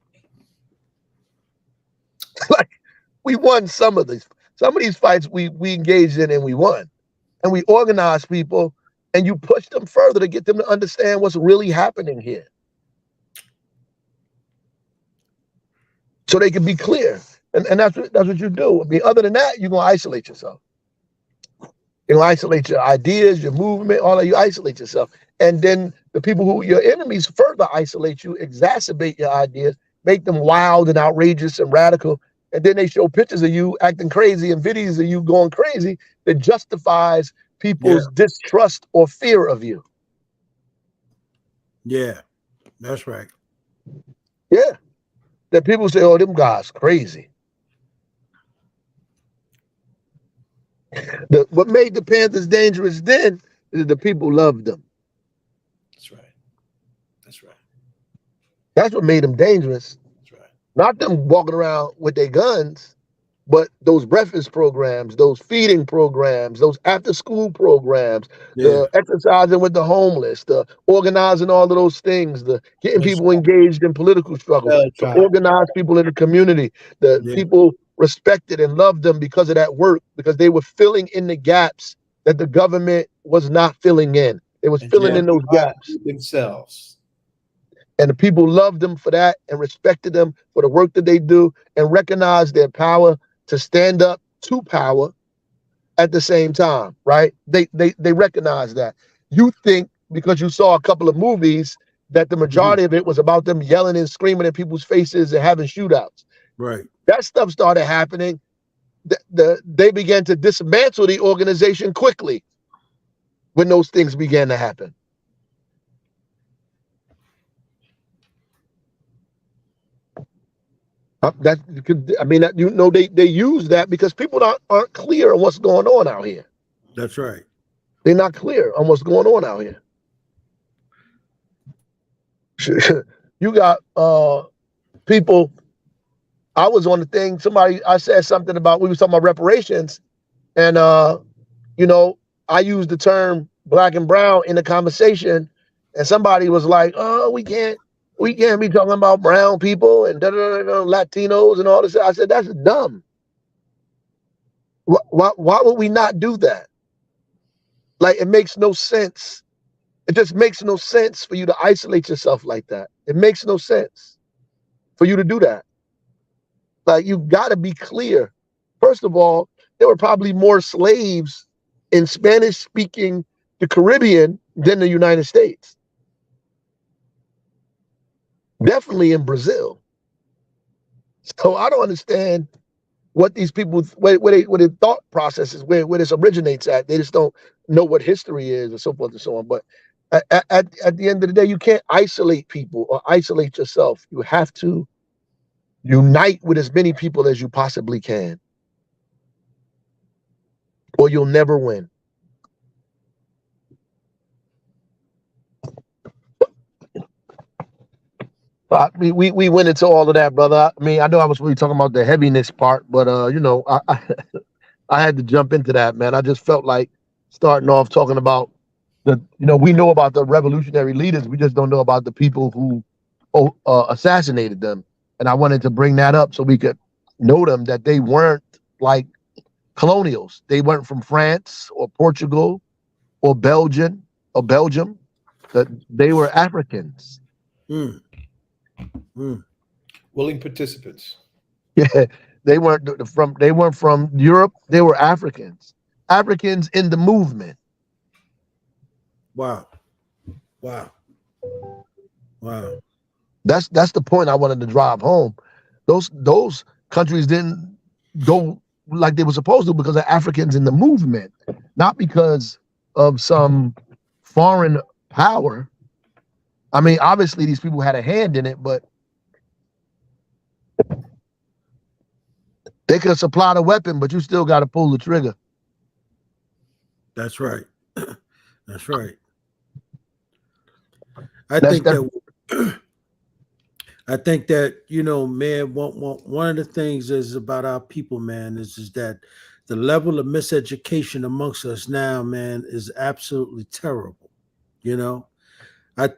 Like, we won some of these fights we engaged in and we won. And we organized people and you push them further to get them to understand what's really happening here. So they can be clear. And that's what you do. I mean, other than that, you're going to isolate yourself. You're going to isolate your ideas, your movement, all that. You isolate yourself. And then the people who your enemies further isolate you, exacerbate your ideas, make them wild and outrageous and radical. And then they show pictures of you acting crazy and videos of you going crazy that justifies people's distrust or fear of you. Yeah, that's right. Yeah. That people say, oh, them guys crazy. What made the Panthers dangerous then is the people loved them. That's right. That's right. That's what made them dangerous. That's right. Not them walking around with their guns, but those breakfast programs, those feeding programs, those after-school programs, the exercising with the homeless, the organizing all of those things, the getting people engaged in political struggle, to organize people in the community. The people respected and loved them because of that work, because they were filling in the gaps that the government was not filling in. It was filling in those gaps themselves. And the people loved them for that and respected them for the work that they do and recognized their power to stand up to power at the same time, right? They recognize that. You think because you saw a couple of movies that the majority of it was about them yelling and screaming in people's faces and having shootouts. Right. That stuff started happening. They began to dismantle the organization quickly when those things began to happen. They use that because people aren't clear on what's going on out here. That's right. They're not clear on what's going on out here. You got people. I was on the thing. I said something about, we were talking about reparations, and I used the term black and brown in the conversation, and somebody was like, "Oh, we can't be talking about brown people and Latinos and all this." I said, that's dumb. Why would we not do that? Like, it makes no sense. It just makes no sense for you to isolate yourself like that. It makes no sense for you to do that. Like, you got to be clear. First of all, there were probably more slaves in Spanish-speaking the Caribbean than the United States. Definitely in Brazil. So I don't understand what these people, where their thought process is, where this originates at. They just don't know what history is, and so forth and so on. But at the end of the day, you can't isolate people or isolate yourself. You have to unite with as many people as you possibly can, or you'll never win. We went into all of that, brother. I mean, I know I was really talking about the heaviness part, but you know, I had to jump into that, man. I just felt like starting off talking about we know about the revolutionary leaders, we just don't know about the people who assassinated them. And I wanted to bring that up so we could know them, that they weren't like colonials. They weren't from France or Portugal or Belgium, that they were Africans. Mm. Mm. Willing participants. Yeah, they weren't from Europe. They were Africans in the movement. Wow. That's the point I wanted to drive home. Those countries didn't go like they were supposed to because of Africans in the movement, not because of some foreign power. I mean, obviously these people had a hand in it, but they could supply the weapon, but you still got to pull the trigger. That's right. That's right. I think that, you know, man, one of the things is about our people, man, is that the level of miseducation amongst us now, man, is absolutely terrible. You know, I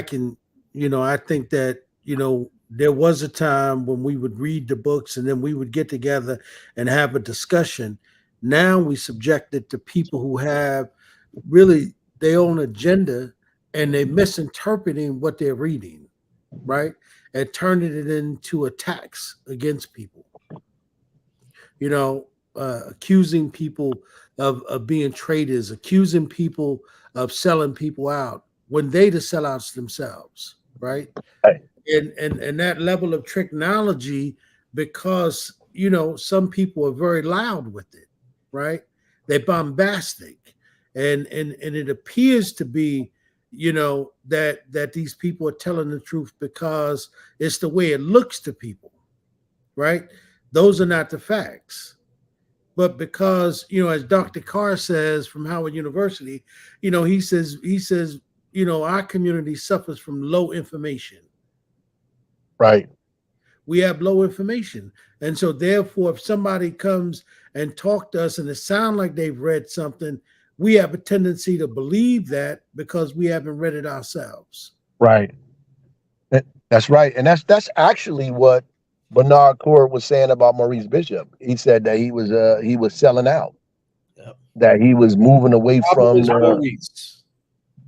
can, you know, I think that, you know, there was a time when we would read the books and then we would get together and have a discussion. Now we subject it to people who have really their own agenda and they're misinterpreting what they're reading, right? And turning it into attacks against people. You know, accusing people of being traitors, accusing people of selling people out when they the sellouts themselves, right? Right. And that level of technology, because you know some people are very loud with it, right? They're bombastic, and it appears to be, you know, that these people are telling the truth because it's the way it looks to people, right? Those are not the facts. But because, you know, as Dr. Carr says from Howard University, you know, he says, you know, our community suffers from low information. Right. We have low information. And so therefore, if somebody comes and talk to us and it sounds like they've read something, we have a tendency to believe that because we haven't read it ourselves. Right. That's right. And that's actually what Bernard Court was saying about Maurice Bishop. He said that he was selling out. Yep. That he was moving away from Maurice.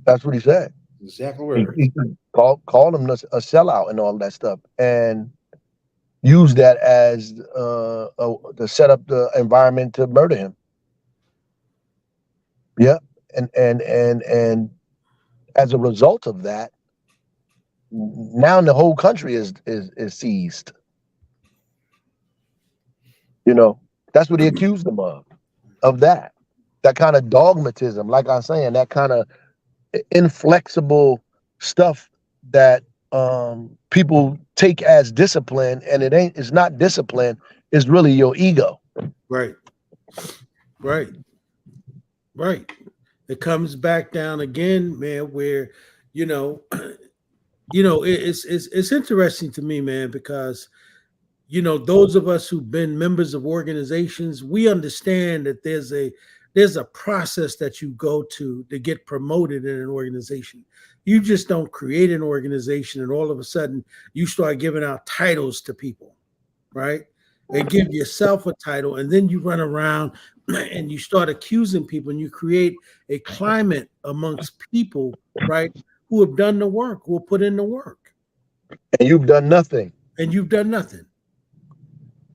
That's what he said. Exactly where he called him a sellout and all that stuff, and used that as to set up the environment to murder him. Yeah. And as a result of that, now the whole country is seized. You know, that's what he accused them of that kind of dogmatism, like I'm saying, that kind of inflexible stuff that people take as discipline, and it's not discipline, it's really your ego. Right. It comes back down again, man, where, you know, it's interesting to me, man, because, you know, those of us who've been members of organizations, we understand that there's a process that you go to get promoted in an organization. You just don't create an organization and all of a sudden you start giving out titles to people, right? And give yourself a title, and then you run around and you start accusing people, and you create a climate amongst people, right, who have done the work, who have put in the work. And you've done nothing.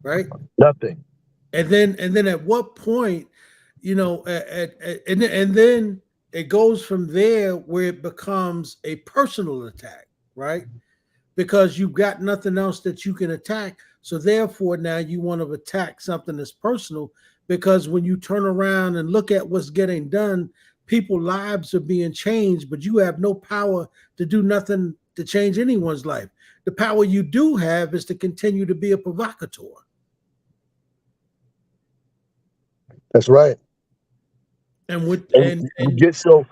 Right? Nothing. And then at what point, you know, and then it goes from there where it becomes a personal attack, right? Because you've got nothing else that you can attack. So therefore, now you want to attack something that's personal, because when you turn around and look at what's getting done, people's lives are being changed, but you have no power to do nothing to change anyone's life. The power you do have is to continue to be a provocateur. That's right. And with And you get so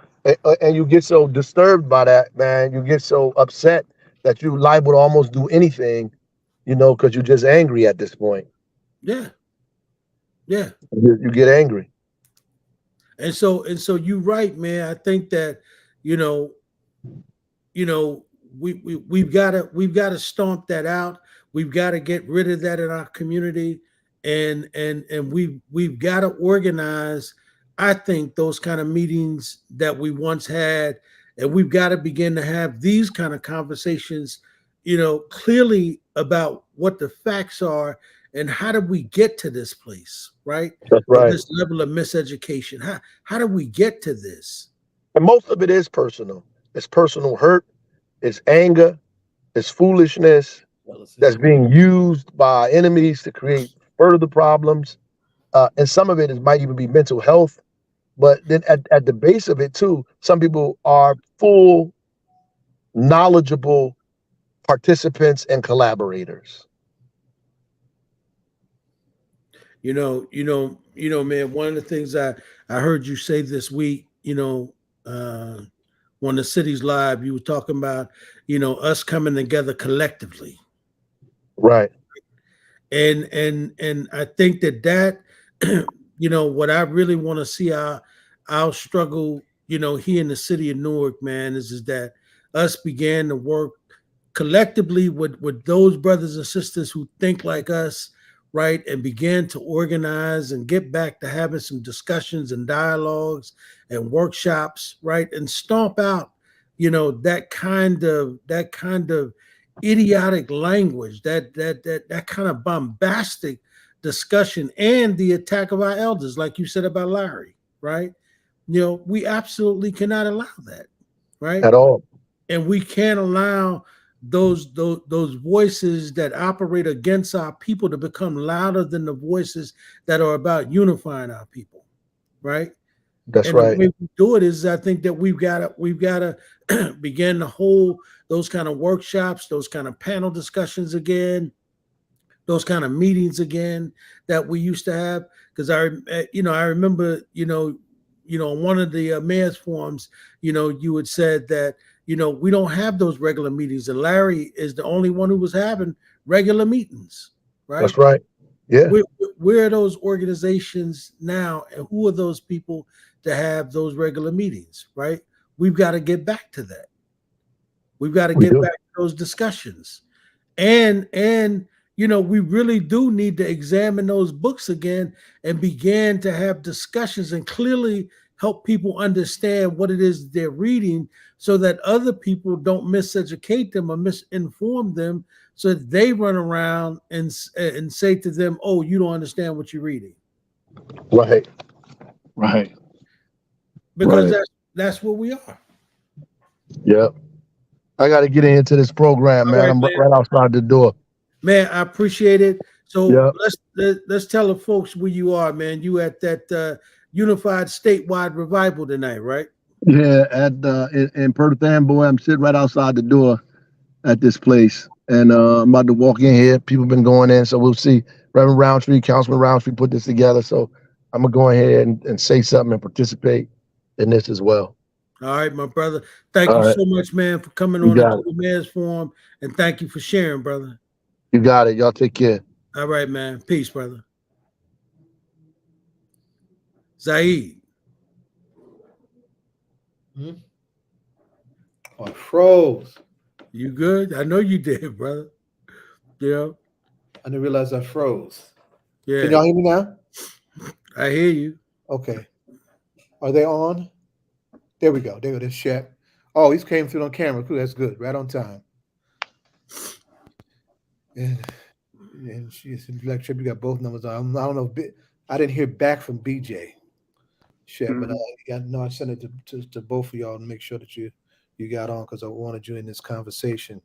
and you get so disturbed by that, man. You get so upset that you liable to almost do anything, because you're just angry at this point. yeah, yeah. You get angry. And so you're right, man. I think that, you know, we've got to stomp that out. We've got to get rid of that in our community, and we've got to organize. I think those kind of meetings that we once had, and we've got to begin to have these kind of conversations, clearly about what the facts are and how did we get to this place, right? That's Of right. this level of miseducation. How do we get to this? And most of it is personal. It's personal hurt. It's anger. It's foolishness that's being used by enemies to create further problems. And some of it might even be mental health. But then at the base of it too, some people are full, knowledgeable participants and collaborators. Man, one of the things I heard you say this week, on the city's live, you were talking about, us coming together collectively. Right. And I think that what I really want to see our struggle, here in the city of Newark, man, is that us began to work collectively with those brothers and sisters who think like us, right, and began to organize and get back to having some discussions and dialogues and workshops, right, and stomp out, that kind of idiotic language, that kind of bombastic discussion, and the attack of our elders, like you said about Larry, right? We absolutely cannot allow that, right? At all. And we can't allow those voices that operate against our people to become louder than the voices that are about unifying our people, right? That's And the right. way we do it is, I think that we've got to begin to hold those kind of workshops, those kind of panel discussions again, those kind of meetings again that we used to have. Because I remember, on one of the mayor's forums, you had said that, we don't have those regular meetings, and Larry is the only one who was having regular meetings, right? That's right. Yeah. Where are those organizations now, and who are those people to have those regular meetings, right? We've got to get back to that. We've got to We get do. back to those discussions. And we really do need to examine those books again and begin to have discussions and clearly help people understand what it is they're reading, so that other people don't miseducate them or misinform them, so that they run around and say to them, "Oh, you don't understand what you're reading," Right. Right. because Right. that's what we are. Yep. I got to get into this program, All man. right, I'm man. right outside the door. Man, I appreciate it. So Yep. let's tell the folks where you are, man. You at that unified statewide revival tonight, right? Yeah. In Perth Amboy, I'm sitting right outside the door at this place, and I'm about to walk in here. People been going in, so we'll see. Reverend Roundtree, Councilman Roundtree put this together, so I'm gonna go ahead and say something and participate in this as well. All right, my brother. Thank All you right. so much, man, for coming You on got into it. the Mayor's Forum, and thank you for sharing, brother. You got it. Y'all take care. All right, man. Peace, brother. Zaid. I froze. You good? I know you did, brother. Yeah. I didn't realize I froze. Yeah. Can y'all hear me now? I hear you. Okay. Are they on? There we go. There go. This Shep. Oh, he's came through on camera. Cool. That's good. Right on time. And she's like, Shep, you got both numbers on. I don't know. I didn't hear back from BJ, Shep, but I sent it to both of y'all to make sure that you got on, because I wanted you in this conversation.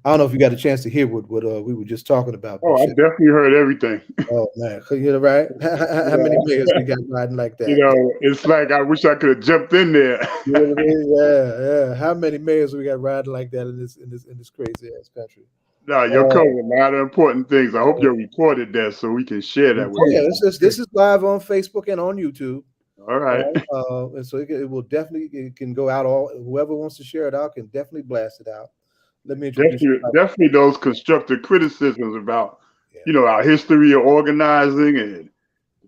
I don't know if you got a chance to hear what we were just talking about. Oh, I definitely heard everything. Oh man, you know, right? How many mayors we got riding like that? You know, it's like I wish I could have jumped in there. You know what I mean? Yeah. How many mayors we got riding like that in this crazy ass country? No, you're covering a lot of important things. I hope you recorded that so we can share that with you. This is live on Facebook and on YouTube. All right. And so it will definitely, it can go out. Whoever wants to share it out can definitely blast it out. Let me introduce definitely those constructive criticisms about, you know, our history of organizing and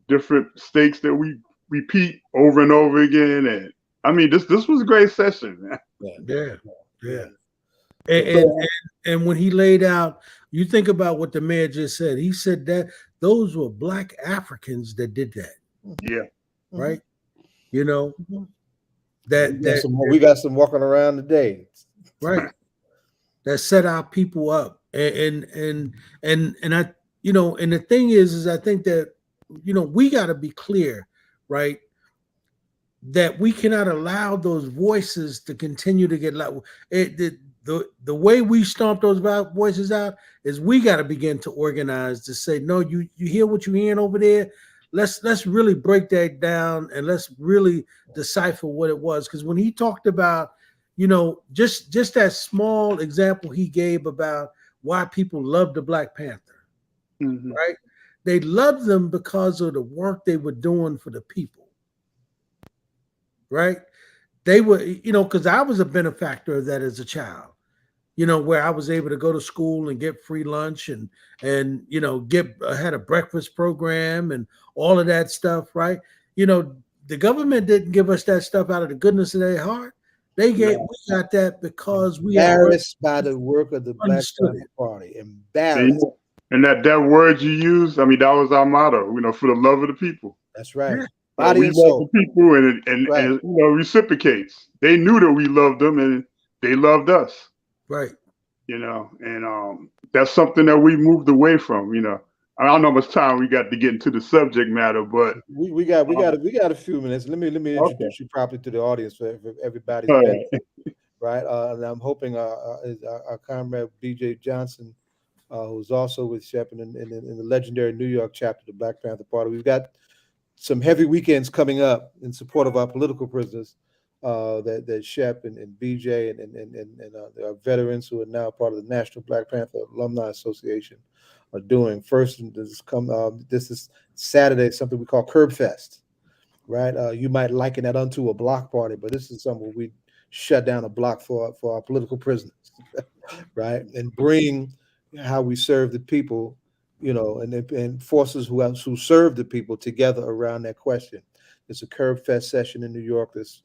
different mistakes that we repeat over and over again. And I mean, this was a great session, man. Yeah. And when he laid out, you think about what the mayor just said. He said that those were Black Africans that did that. Yeah. Right. You know, we got some walking around today. Right. That set our people up. And I, you know, and the thing is I think that, you know, we got to be clear, right, that we cannot allow those voices to continue to get loud. The way we stomp those voices out is we got to begin to organize to say, no, you hear what you're hearing over there. Let's really break that down and let's really decipher what it was. Because when he talked about, you know, just that small example he gave about why people love the Black Panther, right? They loved them because of the work they were doing for the people, right? They were, you know, because I was a benefactor of that as a child, you know, where I was able to go to school and get free lunch and you know, had a breakfast program and all of that stuff, right? You know, the government didn't give us that stuff out of the goodness of their heart. We got that because we embarrassed by the work of the Black Panther Party. Embarrassed. And that word you use, I mean, that was our motto, you know, for the love of the people. That's right. We love the people and you know, reciprocates. They knew that we loved them and they loved us. Right. You know, and that's something that we moved away from, you know. I don't know how much time we got to get into the subject matter, but we got a few minutes. Let me introduce you properly to the audience for everybody's benefit, right? And I'm hoping our comrade BJ Johnson, who's also with Shep in the legendary New York chapter of the Black Panther Party. We've got some heavy weekends coming up in support of our political prisoners. That Shep and BJ and our veterans who are now part of the National Black Panther Alumni Association are doing. First, this is Saturday, something we call Curb Fest, right? You might liken that unto a block party, but this is something where we shut down a block for our political prisoners, right? And bring how we serve the people, you know, and forces who serve the people together around that question. It's a Curb Fest session in New York this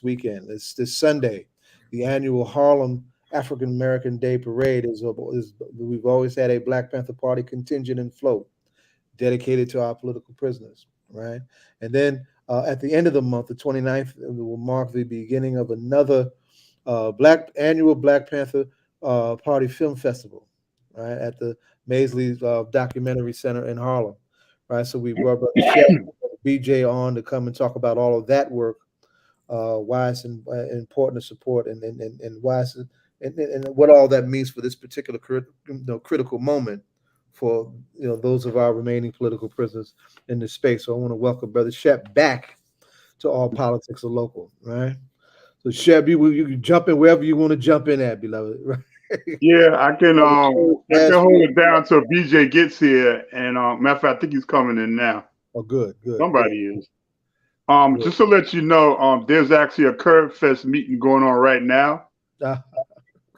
weekend. It's this Sunday. The annual Harlem African American Day Parade is we've always had a Black Panther Party contingent and float dedicated to our political prisoners, right? And then at the end of the month, the 29th, will mark the beginning of another annual Black Panther Party Film Festival, right, at the Maisley Documentary Center in Harlem, right? So we brought Shep, BJ on to come and talk about all of that work, why it's important to support, and why it's and what all that means for this particular critical moment for those of our remaining political prisoners in this space. So I want to welcome Brother Shep back to All Politics Are Local, right? So Shep, you can jump in wherever you want to jump in at, beloved. Right? Yeah, I can hold it down till BJ gets here. And matter of fact, I think he's coming in now. Oh, good. Somebody is. Just to let you know, there's actually a Curb Fest meeting going on right now.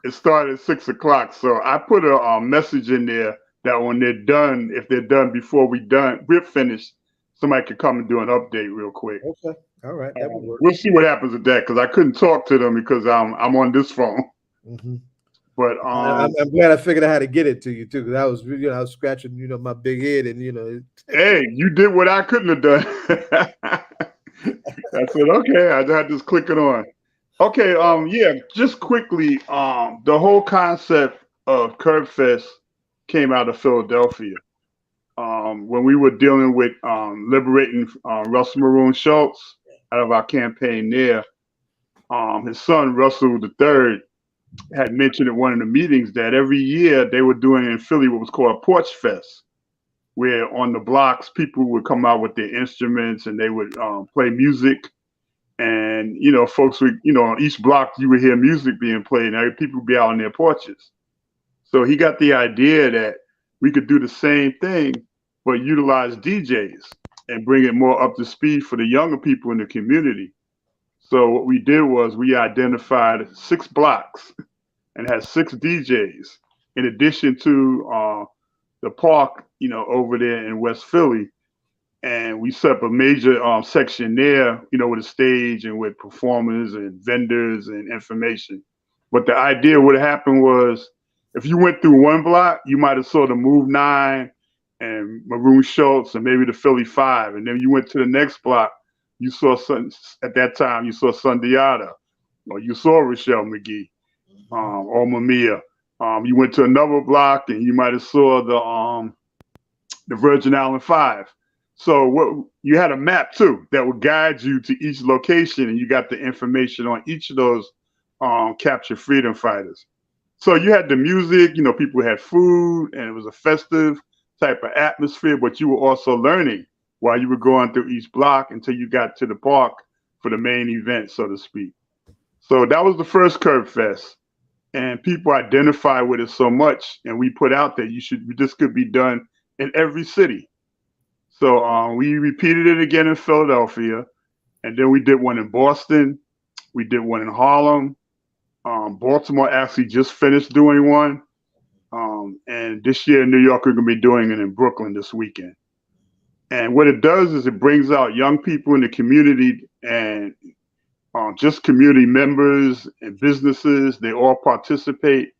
It started at 6 o'clock. So I put a message in there that when they're done, if they're done before we're finished, somebody could come and do an update real quick. Okay. All right. That would work. We'll see what happens with that because I couldn't talk to them because I'm on this phone. Mm-hmm. But I'm glad I figured out how to get it to you too, because I was scratching my big head and Hey, you did what I couldn't have done. I said, okay, I had to just click it on. Okay, yeah, just quickly, the whole concept of Curb Fest came out of Philadelphia. When we were dealing with liberating Russell Maroon Schultz out of our campaign there, his son Russell III had mentioned at one of the meetings that every year they were doing in Philly what was called a Porch Fest, where on the blocks people would come out with their instruments and they would play music. And, you know, folks would, you know, on each block you would hear music being played and people would be out on their porches. So he got the idea that we could do the same thing, but utilize DJs and bring it more up to speed for the younger people in the community. So what we did was we identified 6 blocks and had 6 DJs in addition to the park, you know, over there in West Philly. And we set up a major section there, you know, with a stage and with performers and vendors and information. But the idea what happened was if you went through one block, you might have saw the Move 9 and Maroon Schultz and maybe the Philly 5. And then you went to the next block, you saw at that time, you saw Sundiata, or you saw Rochelle McGee, or Mamiya. You went to another block and you might have saw the Virgin Island 5. So what you had a map too that would guide you to each location, and you got the information on each of those captured freedom fighters. So you had the music, you know, people had food, and it was a festive type of atmosphere, but you were also learning while you were going through each block until you got to the park for the main event, so to speak. So that was the first Curb Fest, and people identify with it so much, and we put out that this could be done in every city. So we repeated it again in Philadelphia, and then we did one in Boston. We did one in Harlem. Baltimore actually just finished doing one. And this year in New York, we're going to be doing it in Brooklyn this weekend. And what it does is it brings out young people in the community and just community members and businesses. They all participate.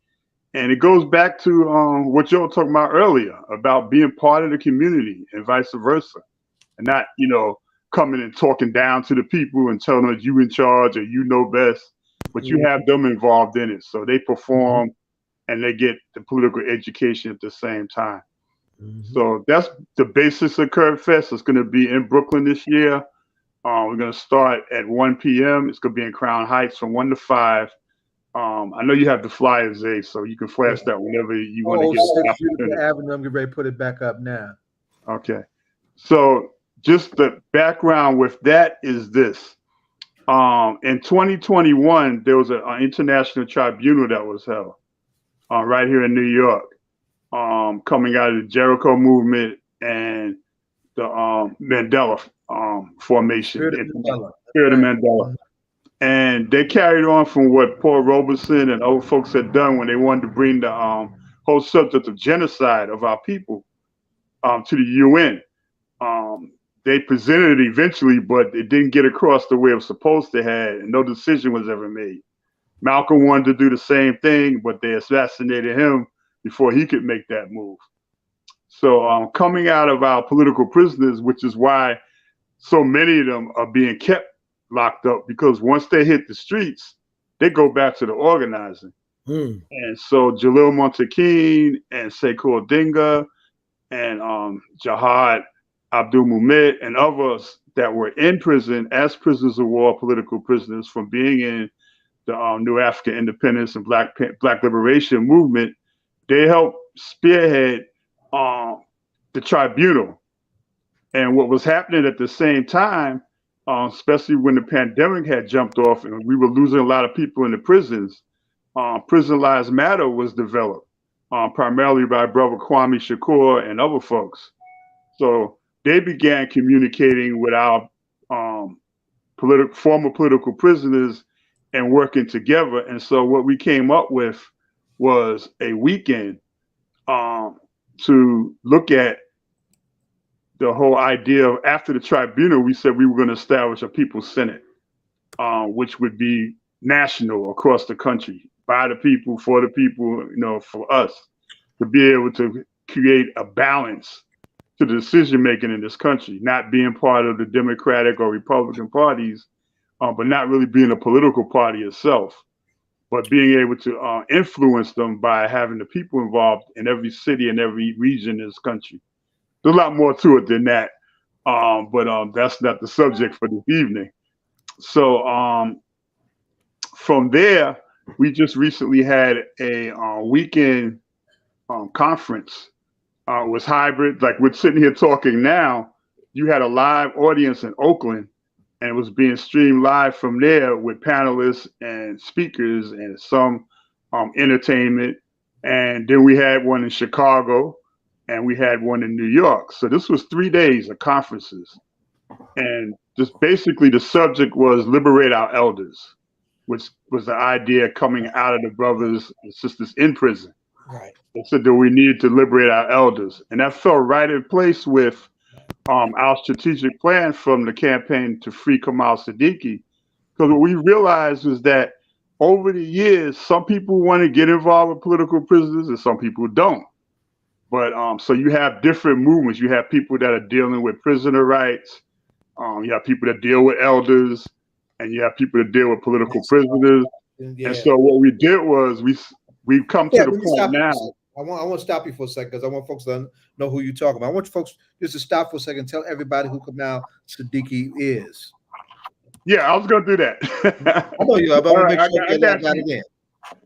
And it goes back to what you were talking about earlier about being part of the community and vice versa. And not, you know, coming and talking down to the people and telling them that you in charge or you know best, but you have them involved in it. So they perform and they get the political education at the same time. So that's the basis of Curb Fest. It's going to be in Brooklyn this year. We're going to start at 1 p.m. It's going to be in Crown Heights from 1 to 5. I know you have the flyers, Zay, so you can flash that whenever you want to get it. Avenue. I'm getting ready to put it back up now. Okay. So just the background with that is this. In 2021, there was an international tribunal that was held right here in New York, coming out of the Jericho movement and the Mandela formation. Spirit of Mandela. And they carried on from what Paul Robeson and other folks had done when they wanted to bring the whole subject of genocide of our people to the UN. They presented it eventually, but it didn't get across the way it was supposed to have, and no decision was ever made. Malcolm wanted to do the same thing, but they assassinated him before he could make that move. So coming out of our political prisoners, which is why so many of them are being kept locked up, because once they hit the streets, they go back to the organizing. And so Jalil Montekin and Sekou Odinga and Jihad Abdul Muhammad and others that were in prison as prisoners of war, political prisoners from being in the New African Independence and Black Liberation movement, they helped spearhead the tribunal. And what was happening at the same time, especially when the pandemic had jumped off and we were losing a lot of people in the prisons, Prison Lives Matter was developed, primarily by Brother Kwame Shakur and other folks. So they began communicating with our former political prisoners and working together. And so what we came up with was a weekend to look at the whole idea of, after the tribunal, we said we were going to establish a People's Senate, which would be national across the country, by the people, for the people, you know, for us, to be able to create a balance to the decision making in this country, not being part of the Democratic or Republican parties, but not really being a political party itself, but being able to influence them by having the people involved in every city and every region in this country. There's a lot more to it than that, but that's not the subject for this evening. So from there, we just recently had a weekend conference. It was hybrid. Like we're sitting here talking now, you had a live audience in Oakland, and it was being streamed live from there with panelists and speakers and some entertainment. And then we had one in Chicago, and we had one in New York. So this was 3 days of conferences. And just basically the subject was liberate our elders, which was the idea coming out of the brothers and sisters in prison. Right. They said that we needed to liberate our elders. And that fell right in place with our strategic plan from the campaign to free Kamal Siddiqui. Because what we realized was that over the years, some people want to get involved with political prisoners and some people don't. But so you have different movements. You have people that are dealing with prisoner rights. You have people that deal with elders, and you have people that deal with political prisoners. Yeah. And so what we did was we've come to the point now. I want to stop you for a second because I want folks to know who you're talking about. I want you folks just to stop for a second and tell everybody who Kamal Siddiqui is. Yeah, I was going to do that. I know you are, but I want to make sure you got it in.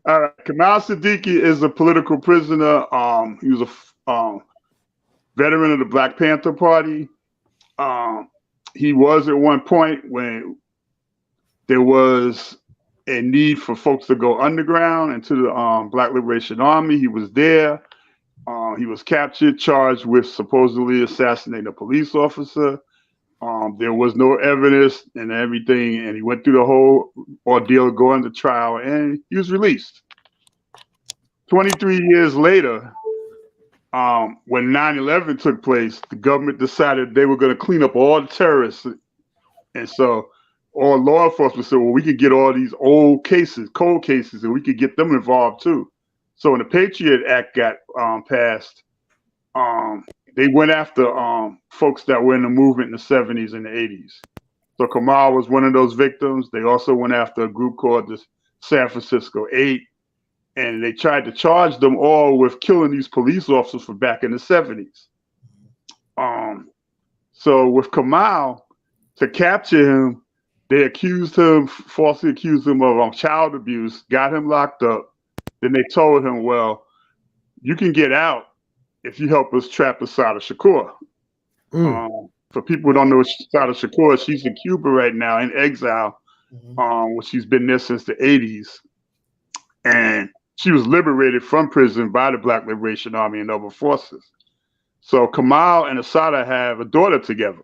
All right. Kamal Siddiqui is a political prisoner. He was a veteran of the Black Panther Party. He was at one point when there was a need for folks to go underground into the Black Liberation Army. He was there. He was captured, charged with supposedly assassinating a police officer. There was no evidence and everything, and he went through the whole ordeal going to trial, and he was released. 23 years later, when 9/11 took place, the government decided they were going to clean up all the terrorists. And so all law enforcement said, well, we could get all these old cases, cold cases, and we could get them involved too. So when the Patriot Act got passed, they went after folks that were in the movement in the 70s and the 80s. So Kamal was one of those victims. They also went after a group called the San Francisco 8. And they tried to charge them all with killing these police officers from back in the 70s. So with Kamal, to capture him, they falsely accused him of child abuse, got him locked up. Then they told him, well, you can get out if you help us trap Assata Shakur. For people who don't know Assata Shakur, she's in Cuba right now in exile, where she's been there since the 80s. And she was liberated from prison by the Black Liberation Army and other forces. So Kamal and Assata have a daughter together.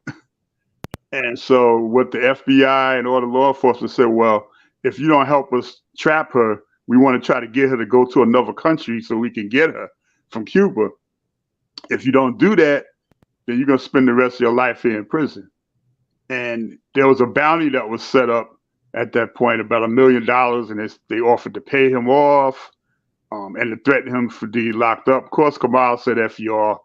And so what the FBI and all the law enforcement said, well, if you don't help us trap her, we want to try to get her to go to another country so we can get her from Cuba. If you don't do that, then you're going to spend the rest of your life here in prison. And there was a bounty that was set up at that point, about $1 million, and they offered to pay him off and to threaten him for being locked up. Of course, Kamal said F y'all,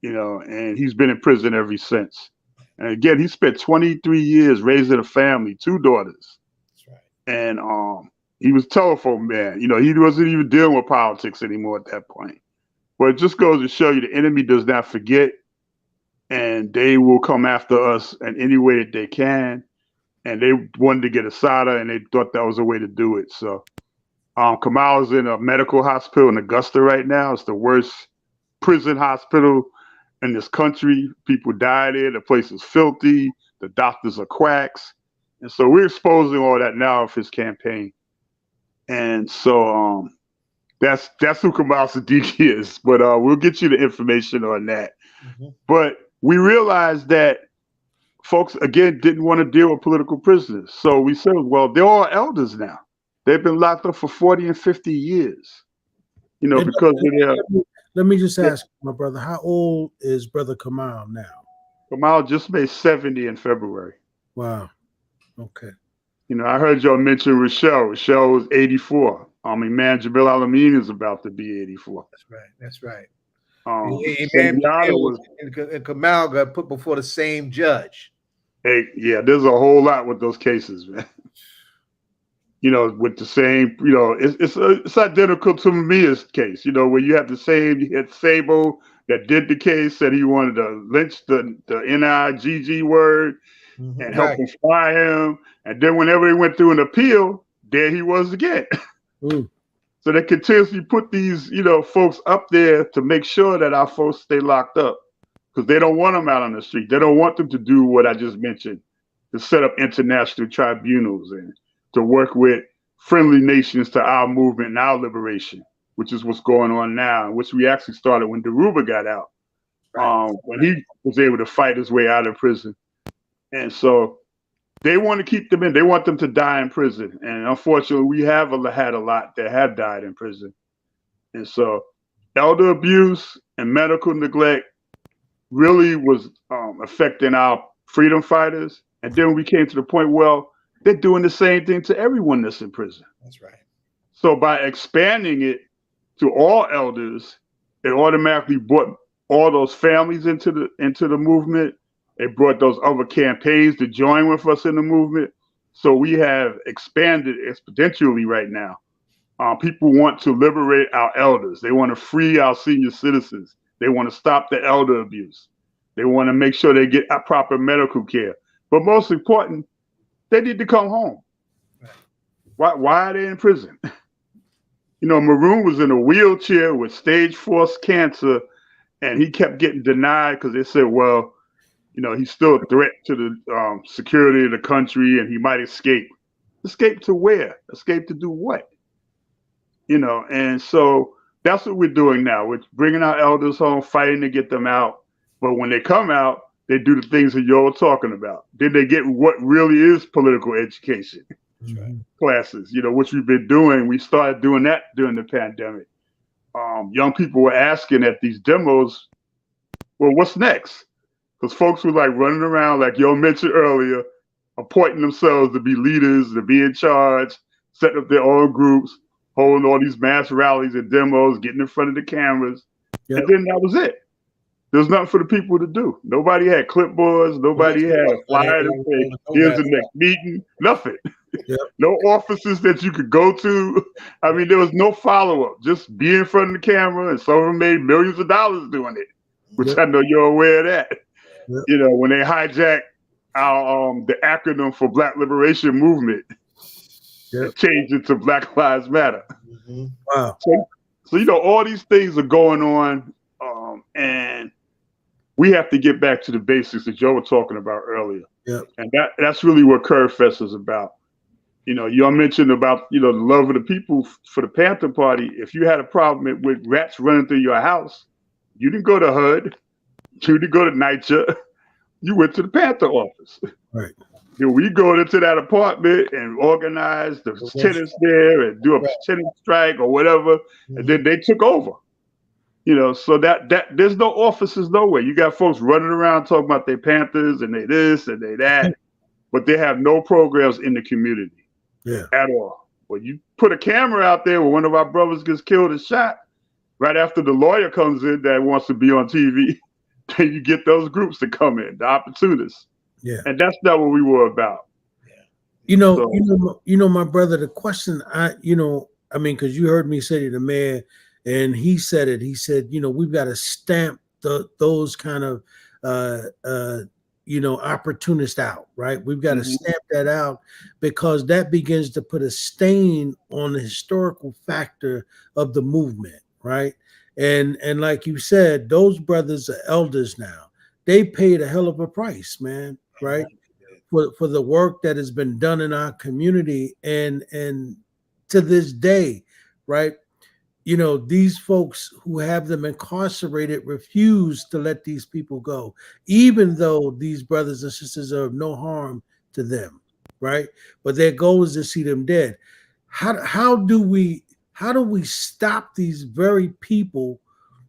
and he's been in prison ever since. And again, he spent 23 years raising a family, 2 daughters. That's right. And he was a telephone man. He wasn't even dealing with politics anymore at that point. But it just goes to show you the enemy does not forget, and they will come after us in any way that they can. And they wanted to get Assata, and they thought that was a way to do it. So Kamal is in a medical hospital in Augusta right now. It's the worst prison hospital in this country. People die there. The place is filthy. The doctors are quacks. And so we're exposing all that now of his campaign. And so that's who Kamal Siddiqui is. But we'll get you the information on that. But we realized that folks, again, didn't want to deal with political prisoners. So we said, well, they're all elders now. They've been locked up for 40 and 50 years, because of their... Let me just ask my brother, how old is Brother Kamal now? Kamal just made 70 in February. Wow. Okay. I heard y'all mention Rochelle. Rochelle was 84. Man, Jamil Alameen is about to be 84. That's right. And Kamal got put before the same judge. Hey, yeah, there's a whole lot with those cases, man. With the same, it's identical to Mia's case, where you have the same, you had Sabo that did the case, said he wanted to lynch the NIGG word and help him fly him. And then whenever they went through an appeal, there he was again. Mm. So they continuously put these, folks up there to make sure that our folks stay locked up because they don't want them out on the street. They don't want them to do what I just mentioned, to set up international tribunals and to work with friendly nations to our movement and our liberation, which is what's going on now, which we actually started when Deruba got out, when he was able to fight his way out of prison. And so they want to keep them in. They want them to die in prison. And unfortunately, we have had a lot that have died in prison. And so elder abuse and medical neglect really was affecting our freedom fighters. And then we came to the point, well, they're doing the same thing to everyone that's in prison. That's right. So by expanding it to all elders, it automatically brought all those families into the movement. It brought those other campaigns to join with us in the movement. So we have expanded exponentially right now. People want to liberate our elders. They want to free our senior citizens. They want to stop the elder abuse. They want to make sure they get proper medical care. But most important, they need to come home. Why are they in prison? Maroon was in a wheelchair with stage 4 cancer, and he kept getting denied because they said, well, he's still a threat to the security of the country and he might escape. Escape to where? Escape to do what? And so that's what we're doing now. We're bringing our elders home, fighting to get them out. But when they come out, they do the things that you're talking about. Then they get what really is political education classes, which we've been doing. We started doing that during the pandemic. Young people were asking at these demos, well, what's next? Because folks were like running around, like y'all mentioned earlier, appointing themselves to be leaders, to be in charge, setting up their own groups, holding all these mass rallies and demos, getting in front of the cameras. Yep. And then that was it. There's nothing for the people to do. Nobody had clipboards. Nobody had a flyer to say, here's the next meeting. Nothing. Yep. No offices that you could go to. I mean, there was no follow-up. Just be in front of the camera, and some of them made millions of dollars doing it, which I know you're aware of that. Yep. When they hijacked our the acronym for Black Liberation Movement, and changed it to Black Lives Matter. Mm-hmm. Wow. So all these things are going on, and we have to get back to the basics that Joe was talking about earlier. Yep. And that's really what Curve Fest is about. Y'all mentioned about, the love of the people for the Panther Party. If you had a problem with rats running through your house, you didn't go to HUD, you didn't go to NYCHA, you went to the Panther office. Right. We go into that apartment and organize the tenants there and do a tenant strike or whatever, and then they took over. So that there's no offices nowhere. You got folks running around talking about their Panthers and they this and they that, but they have no programs in the community at all. When you put a camera out there where one of our brothers gets killed and shot, right after the lawyer comes in that wants to be on TV, then you get those groups to come in, the opportunists. Yeah. And that's not what we were about. My brother, the question because you heard me say to the mayor, and he said it. He said, we've got to stamp those kind of opportunists out, right? We've got to stamp that out because that begins to put a stain on the historical factor of the movement, right? And like you said, those brothers are elders now. They paid a hell of a price, man, right? For the work that has been done in our community, and to this day, right? These folks who have them incarcerated refuse to let these people go, even though these brothers and sisters are of no harm to them, right? But their goal is to see them dead. How do we stop these very people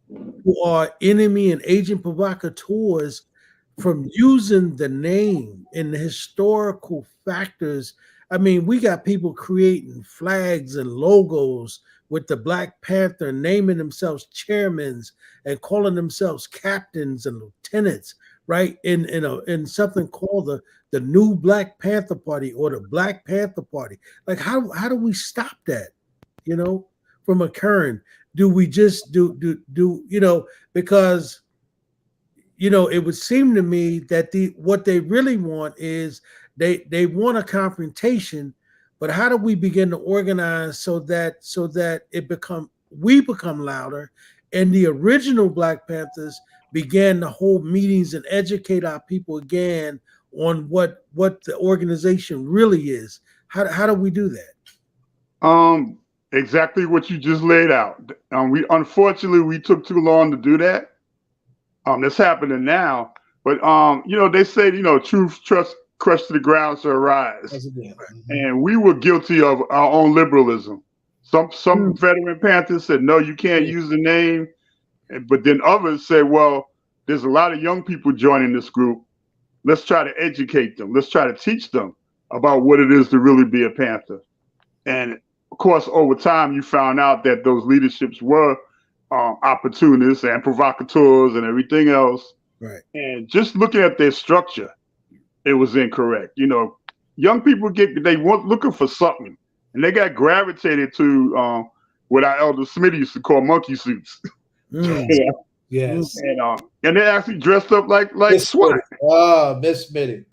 who are enemy and agent provocateurs from using the name and the historical factors? I mean, we got people creating flags and logos with the Black Panther, naming themselves chairmen and calling themselves captains and lieutenants, right? In something called the New Black Panther Party or the Black Panther Party. Like, how do we stop that, from occurring? Do we just do because it would seem to me that what they really want is they want a confrontation, but how do we begin to organize so that we become louder, and the original Black Panthers began to hold meetings and educate our people again on what the organization really is? How do we do that? Exactly what you just laid out. We unfortunately we took too long to do that. That's happening now. But they say, truth, trust, crush to the ground shall rise. And we were guilty of our own liberalism. Some veteran Panthers said, no, you can't use the name. But then others said, well, there's a lot of young people joining this group. Let's try to educate them. Let's try to teach them about what it is to really be a Panther. And of course, over time, you found out that those leaderships were opportunists and provocateurs and everything else. Right. And just looking at their structure, it was incorrect. Young people they want looking for something, and they got gravitated to what our elder Smitty used to call monkey suits. Yes. And they actually dressed up like SWAT. Miss Smitty.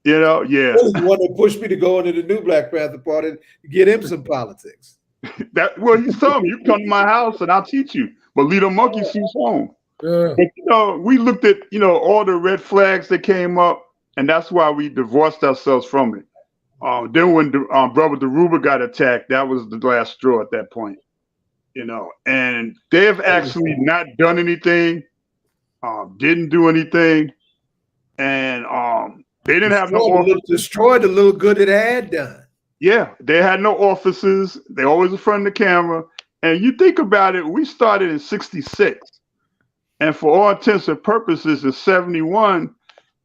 Yeah. He's the one that pushed me to go into the new Black Panther Party and get him some politics. He's telling me, you come to my house and I'll teach you, but leave the monkey suits home. Yeah. But, we looked at, all the red flags that came up, and that's why we divorced ourselves from it. Then when Brother Deruba got attacked, that was the last straw at that point. And they have actually not done anything, didn't do anything, and they didn't have no offices. Destroyed the little good it had done. Yeah, they had no offices. They always in front of the camera. And you think about it, we started in 66. And for all intents and purposes, in 71,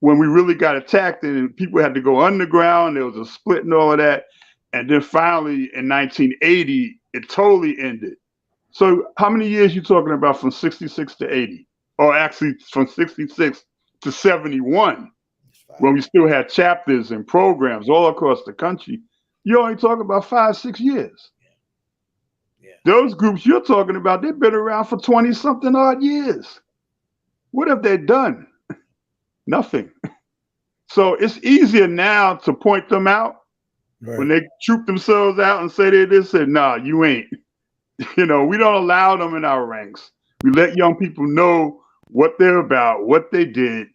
when we really got attacked and people had to go underground, there was a split and all of that. And then finally, in 1980, it totally ended. So how many years you talking about from 66 to 80? Or actually from 66 to 71, when we still had chapters and programs all across the country. You only talking about 5-6 years. Yeah. Those groups you're talking about, they've been around for 20-something odd years. What have they done? Nothing. So it's easier now to point them out. Right. When they troop themselves out and say they said, nah, you ain't. We don't allow them in our ranks. We let young people know what they're about, what they did,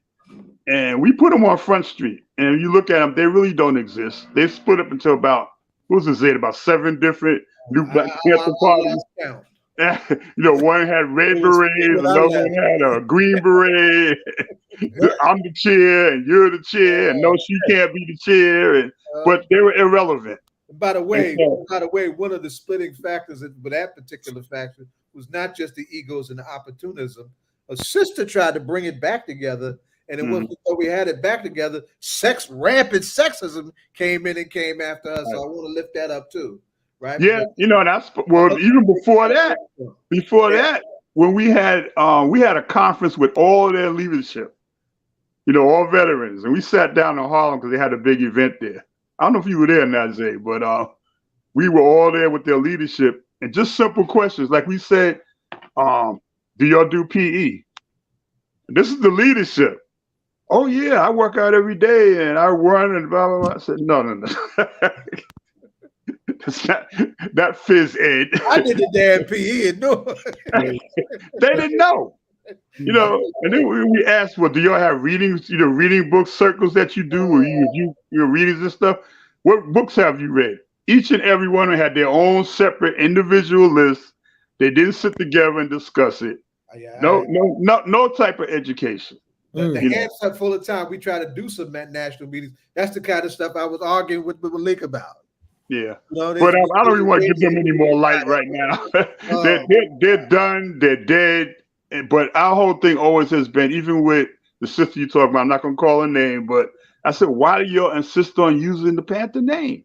and we put them on Front Street. And you look at them, they really don't exist. They split up into about 7 different new Black Panther parties. One had red berets, another one had a green beret. I'm the chair, and you're the chair, and no, she can't be the chair. But they were irrelevant. By the way, one of the splitting factors for that particular faction was not just the egos and the opportunism. A sister tried to bring it back together, and it wasn't until we had it back together. Rampant sexism came in and came after us. So I want to lift that up too, right? Yeah, that's even before that. That, when we had a conference with all their leadership, all veterans, and we sat down in Harlem because they had a big event there. I don't know if you were there, Najee, but we were all there with their leadership, and just simple questions like we said, do y'all do PE? And this is the leadership. Oh yeah, I work out every day and I run and blah blah blah. I said, no. It's not phys ed. I did the damn PE and no. They didn't know. And then we asked, well, do y'all have readings, reading book circles that you do, or your readings and stuff? What books have you read? Each and every one had their own separate individual list. They didn't sit together and discuss it. No type of education. The hands up full of time. We try to do some national meetings. That's the kind of stuff I was arguing with Malik about. Yeah, but I don't even want to give them any more light right now. They're done. They're dead. But our whole thing always has been, even with the sister you talk about, I'm not going to call her name, but I said, why do y'all insist on using the Panther name?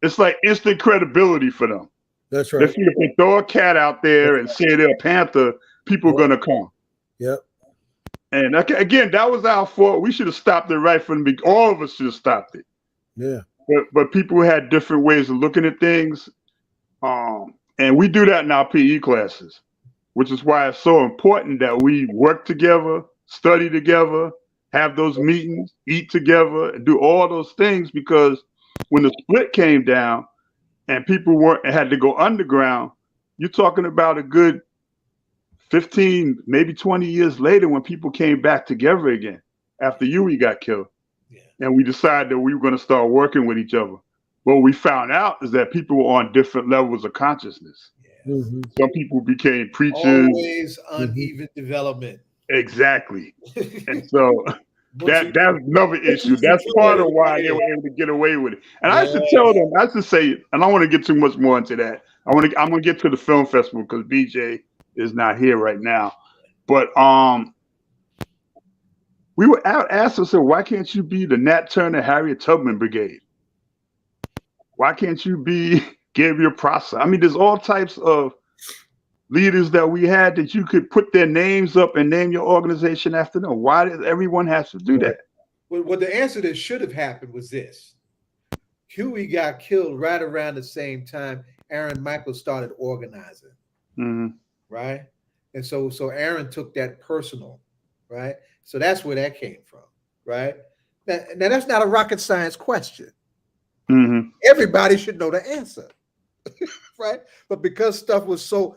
It's like instant credibility for them. That's right. If they throw a cat out there and say they're a Panther, people are going to come. Yep. And again, that was our fault. We should have stopped it right from the beginning. All of us should have stopped it. Yeah. But people had different ways of looking at things. And we do that in our PE classes, which is why it's so important that we work together, study together, have those meetings, eat together, and do all those things, because when the split came down and people had to go underground, you're talking about a good 15, maybe 20 years later when people came back together again after Huey got killed. Yeah. And we decided that we were going to start working with each other. What we found out is that people were on different levels of consciousness. Yeah. Mm-hmm. Some people became preachers. Always uneven development. Exactly. And so that's another issue. That's part of why they were able to get away with it. And I used to tell them, I used to say, and I don't want to get too much more into that. I'm gonna get to the film festival because BJ is not here right now. But we were asked us, why can't you be the Nat Turner, Harriet Tubman Brigade? Why can't you be Gabriel Prosser? I mean, there's all types of leaders that we had that you could put their names up and name your organization after them. Why does everyone have to do that? Well, the answer that should have happened was this. Huey got killed right around the same time Aaron Michael started organizing, right? And so Aaron took that personal, right? So that's where that came from, right? Now that's not a rocket science question. Everybody should know the answer, right? But because stuff was so,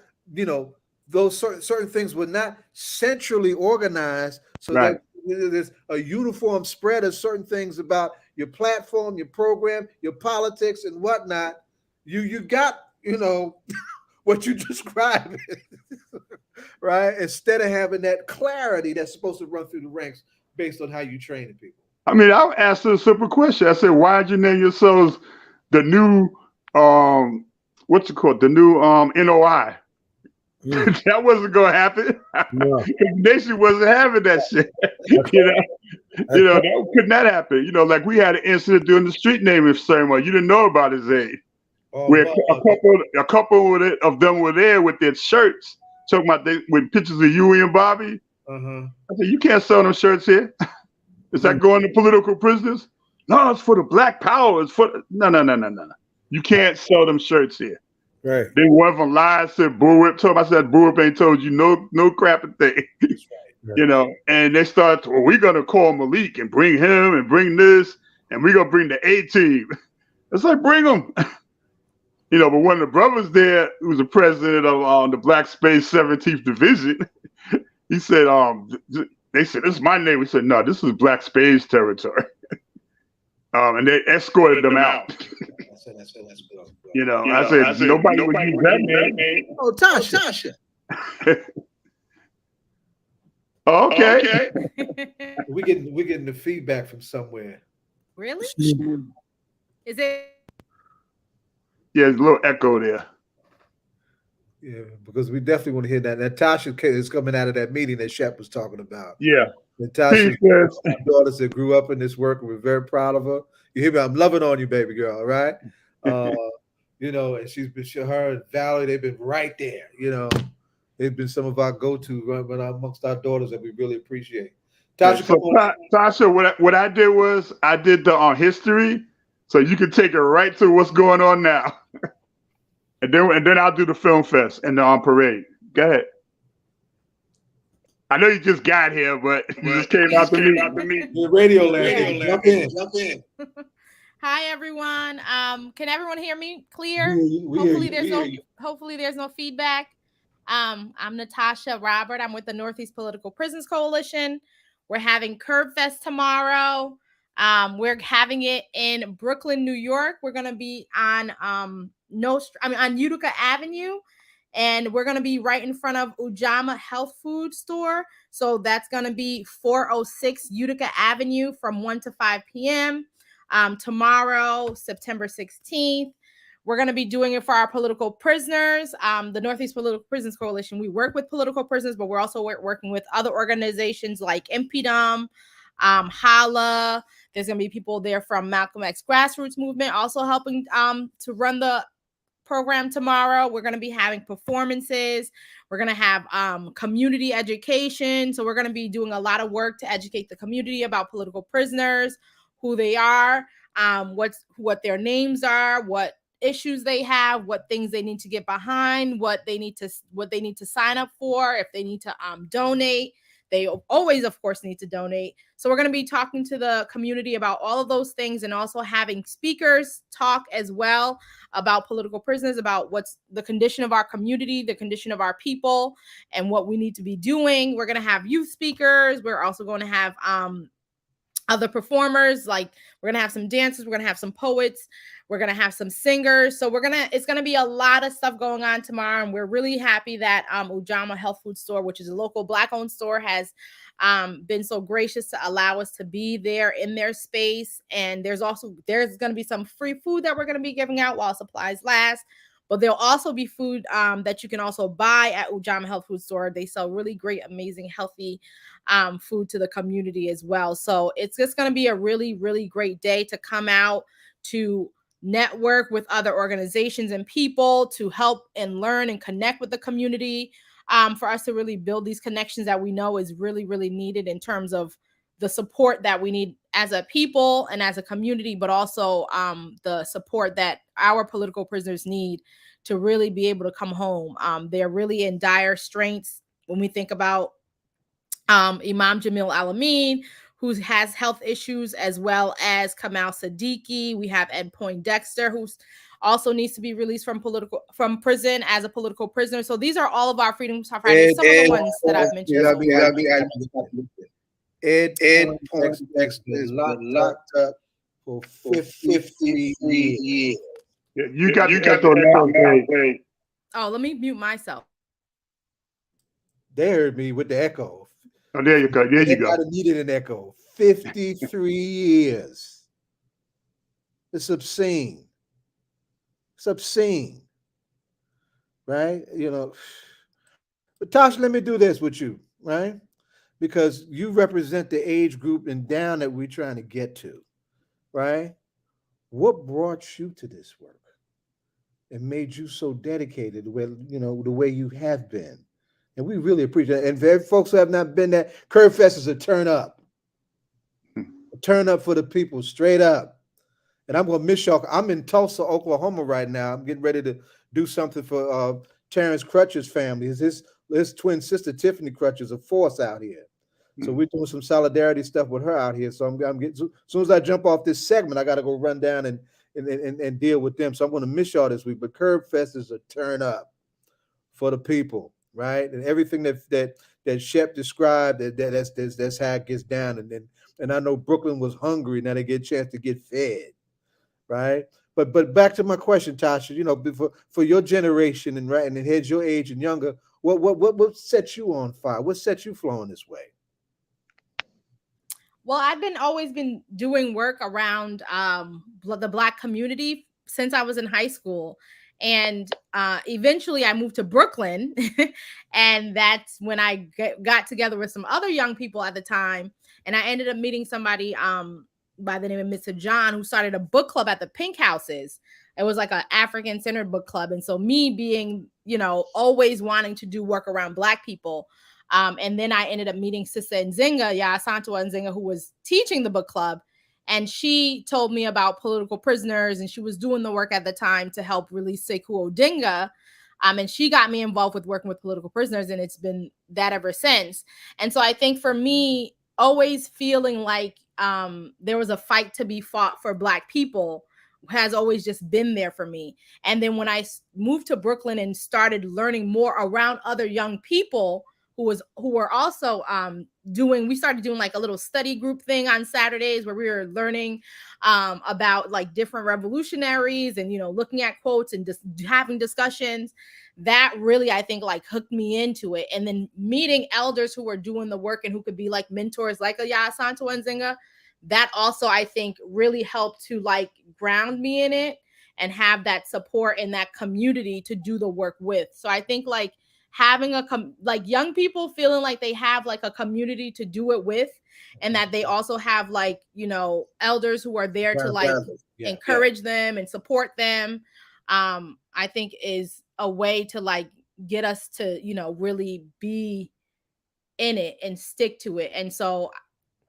those certain things were not centrally organized, so that there's a uniform spread of certain things about your platform, your program, your politics, and whatnot. You got, what you described, right? Instead of having that clarity that's supposed to run through the ranks based on how you train the people. I mean, I asked a simple question. I said, why'd you name yourselves the new, what's it called? The new NOI. That wasn't going to happen. No. The nation wasn't having that shit. That could not happen. Like we had an incident during the street naming ceremony. You didn't know about his age. Where a couple of them were there with their shirts, talking about with pictures of Huey and Bobby. I said, you can't sell them shirts here. Is that going to political prisoners? No, it's for the Black Power. It's for no. You can't sell them shirts here. Right. Then one of them lied, said Bullwhip told him. I said Bullwhip ain't told you no crapping thing. Right. And they started, well, we're gonna call Malik and bring him and bring this, and we're gonna bring the A-team. It's like, bring them. But one of the brothers there, who was the president of the Black Space 17th Division, he said, they said, this is my name. We said, no, this is Black Space territory. And they escorted them out. I said, nobody would use that name. Oh, Tasha. Okay. We're getting the feedback from somewhere. Really? Is it? Yeah, there's a little echo there. Yeah, because we definitely want to hear that. Natasha is coming out of that meeting that Shep was talking about. Yeah. Natasha, my daughters that grew up in this work, and we're very proud of her. You hear me? I'm loving on you, baby girl. All right. And she's been, her and Valerie, they've been right there. They've been some of our go-to amongst our daughters that we really appreciate. Tasha, what I did was I did the history, so you can take it right to what's going on now, and then I'll do the film fest and the parade. Go ahead. I know you just got here, but you just came out to meet. The radio land. Jump in. Hi everyone. Can everyone hear me clear? Hopefully there's no feedback. I'm Natasha Robert. I'm with the Northeast Political Prisons Coalition. We're having Curb Fest tomorrow. We're having it in Brooklyn, New York. We're gonna be on Utica Avenue. And we're going to be right in front of Ujamaa Health Food Store. So that's going to be 406 Utica Avenue from 1 to 5 p.m. Tomorrow, September 16th. We're going to be doing it for our political prisoners. The Northeast Political Prisons Coalition, we work with political prisoners, but we're also working with other organizations like MPDM, HALA. There's going to be people there from Malcolm X Grassroots Movement also helping to run the program tomorrow. We're going to be having performances. We're going to have community education. So we're going to be doing a lot of work to educate the community about political prisoners, who they are, what their names are, what issues they have, what things they need to get behind, what they need to sign up for, if they need to donate. they always, of course, need to donate. So we're going to be talking to the community about all of those things, and also having speakers talk as well about political prisoners, about what's the condition of our community, the condition of our people, and what we need to be doing. We're going to have youth speakers. We're also going to have other performers, like we're gonna have some dancers, we're gonna have some poets, we're gonna have some singers. So it's gonna be a lot of stuff going on tomorrow, and we're really happy that Ujamaa Health Food Store, which is a local Black-owned store, has been so gracious to allow us to be there in their space. And there's gonna be some free food that we're gonna be giving out while supplies last. But there'll also be food that you can also buy at Ujamaa Health Food Store. They sell really great, amazing, healthy food to the community as well. So it's just going to be a really, really great day to come out to network with other organizations and people, to help and learn and connect with the community, for us to really build these connections that we know is really, really needed in terms of the support that we need as a people and as a community, but also the support that our political prisoners need to really be able to come home. They're really in dire straits when we think about Imam Jamil Al-Amin, who has health issues, as well as Kamal Siddiqui. We have Ed Poindexter, who also needs to be released from prison as a political prisoner. So these are all of our Freedom Fighters, some of the ones that I've mentioned. Ed Poindexter is locked up for 53 years. Yeah, you got the echo now, Dave. Oh, let me mute myself. They heard me with the echo. Oh, there you go. There you go. I needed an echo. 53 years. It's obscene. It's obscene. Right? You know. But Tasha, let me do this with you, right? Because you represent the age group and down that we're trying to get to, right? What brought you to this work and made you so dedicated, the way you have been? And we really appreciate it. And for folks who have not been there, Curve Fest is a turn up. A turn up for the people, straight up. And I'm going to miss y'all. I'm in Tulsa, Oklahoma right now. I'm getting ready to do something for Terrence Crutch's family. His twin sister, Tiffany Crutch, is a force out here. So we're doing some solidarity stuff with her out here. So I'm getting, as soon as I jump off this segment, I got to go run down and deal with them. So I'm going to miss y'all this week. But Curb Fest is a turn up for the people, right? And everything that Shep described, that's how it gets down. And I know Brooklyn was hungry. Now they get a chance to get fed, right? But back to my question, Tasha. For your generation and heads your age and younger, what set you on fire? What set you flowing this way? Well, I've always been doing work around the Black community since I was in high school. And eventually I moved to Brooklyn. And that's when I got together with some other young people at the time. And I ended up meeting somebody by the name of Mr. John, who started a book club at the Pink Houses. It was like an African-centered book club. And so me being, always wanting to do work around Black people, and then I ended up meeting Sister Nzinga, Santua Nzinga, who was teaching the book club. And she told me about political prisoners, and she was doing the work at the time to help release Sekou Odinga. And she got me involved with working with political prisoners, and it's been that ever since. And so I think for me, always feeling like there was a fight to be fought for Black people has always just been there for me. And then when I moved to Brooklyn and started learning more around other young people who were also we started doing like a little study group thing on Saturdays where we were learning about like different revolutionaries and, looking at quotes and just having discussions. That really, I think, like hooked me into it. And then meeting elders who were doing the work and who could be like mentors like a Santua Nzinga, that also, I think, really helped to like ground me in it and have that support in that community to do the work with. So I think like having young people feeling like they have like a community to do it with, and that they also have like, elders who are there to like encourage them and support them, I think is a way to like get us to, really be in it and stick to it. And so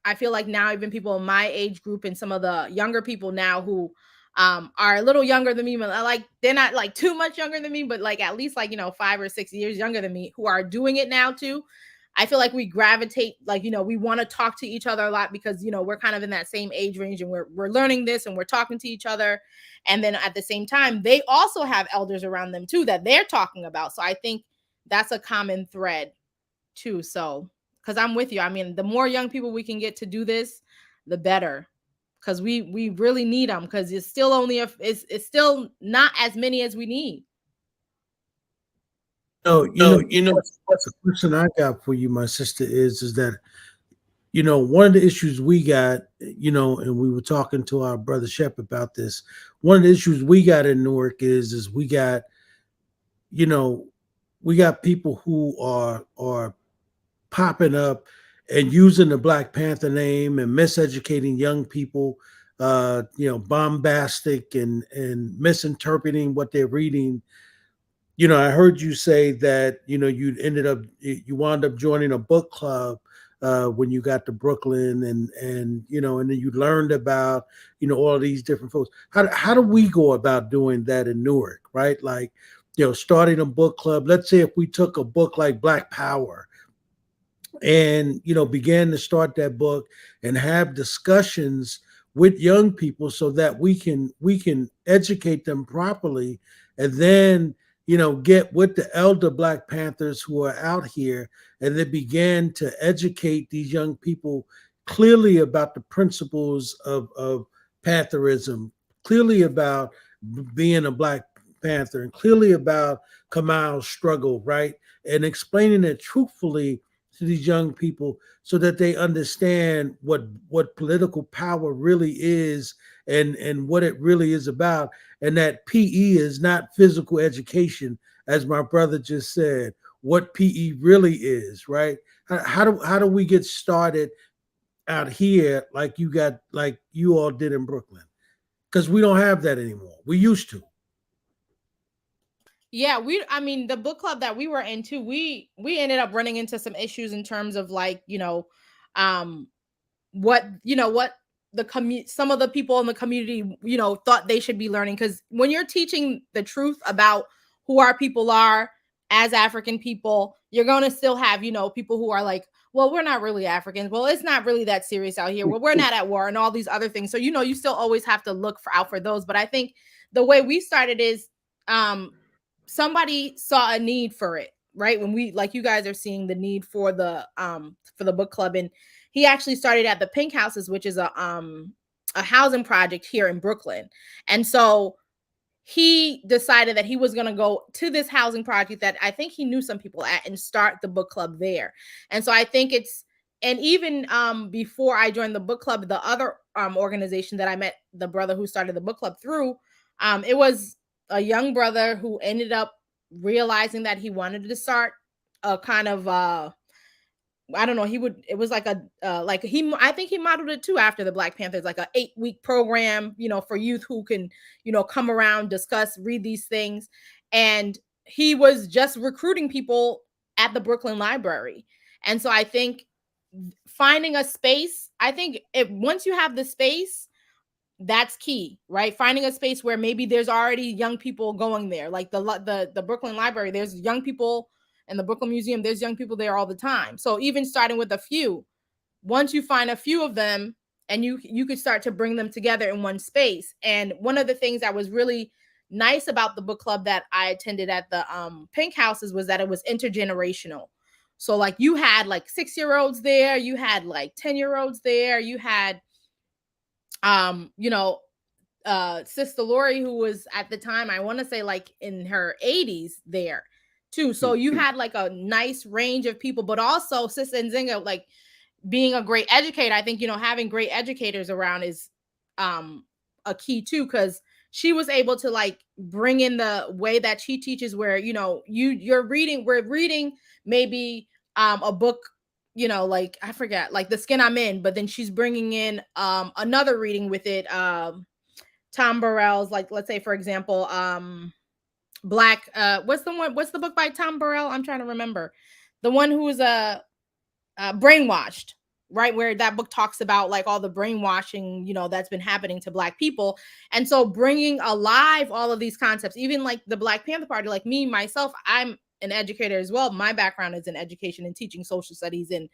I feel like now even people in my age group and some of the younger people now who are a little younger than me, but like they're not like too much younger than me, but like at least like 5 or 6 years younger than me, who are doing it now too. I feel like we gravitate, like, you know, we want to talk to each other a lot because, you know, we're kind of in that same age range and we're learning this and we're talking to each other. And then at the same time, they also have elders around them too that they're talking about. So I think that's a common thread too. So, because I'm with you. I mean, the more young people we can get to do this, the better. Because we really need them, because it's still only it's still not as many as we need. No, the question I got for you, my sister, is that, you know, one of the issues we got, you know, and we were talking to our brother Shep about this. One of the issues we got in Newark is we got, you know, we got people who are popping up and using the Black Panther name and miseducating young people, you know, bombastic and misinterpreting what they're reading. You know, I heard you say that, you know, you wound up joining a book club when you got to Brooklyn, and you know, and then you learned about, you know, all of these different folks. How do we go about doing that in Newark, right? Like, you know, starting a book club. Let's say if we took a book like Black Power and, you know, began to start that book and have discussions with young people so that we can educate them properly, and then, you know, get with the elder Black Panthers who are out here, and then began to educate these young people clearly about the principles of Pantherism, clearly about being a Black Panther, and clearly about Kamal's struggle, right? And explaining it truthfully to these young people so that they understand what political power really is, and what it really is about, and that PE is not physical education, as my brother just said. What PE really is, right? How do we get started out here like you all did in Brooklyn? Because we don't have that anymore. We used to. Yeah, I mean, the book club that we were into, we ended up running into some issues in terms of, like, you know, what some of the people in the community, you know, thought they should be learning. Because when you're teaching the truth about who our people are as African people, you're going to still have, you know, people who are like, well, we're not really Africans. Well, it's not really that serious out here. Well, we're not at war and all these other things. So, you know, you still always have to look out for those. But I think the way we started is, somebody saw a need for it, right? When we, like, you guys are seeing the need for the book club, and he actually started at the Pink Houses, which is a housing project here in Brooklyn. And so he decided that he was going to go to this housing project that I think he knew some people at, and start the book club there. And so I think and even before I joined the book club, the other organization that I met the brother who started the book club through, it was a young brother who ended up realizing that he wanted to start a kind of I don't know, it was like I think he modeled it too after the Black Panthers, like a 8-week program, you know, for youth who can, you know, come around, discuss, read these things. And he was just recruiting people at the Brooklyn Library. And so I think finding a space, I think once you have the space, that's key, right? Finding a space where maybe there's already young people going there, like the Brooklyn Library. There's young people in the Brooklyn Museum. There's young people there all the time. So even starting with a few, once you find a few of them, and you could start to bring them together in one space. And one of the things that was really nice about the book club that I attended at the Pink Houses was that it was intergenerational. So like you had like 6-year-olds there, you had like 10-year-olds there, you had you know, Sister Lori, who was at the time, I want to say like in her 80s there too. So you had like a nice range of people, but also Sister Nzinga, like being a great educator. I think, you know, having great educators around is a key too, because she was able to like bring in the way that she teaches, where, you know, we're reading maybe a book, you know, like I forget, like The Skin I'm In, but then she's bringing in another reading with it, Tom Burrell's, like, let's say for example, Black, what's the book by Tom Burrell? I'm trying to remember. The one who is Brainwashed, right? Where that book talks about like all the brainwashing, you know, that's been happening to Black people. And so bringing alive all of these concepts, even like the Black Panther Party, like me, myself, I'm an educator as well. My background is in education and teaching social studies. And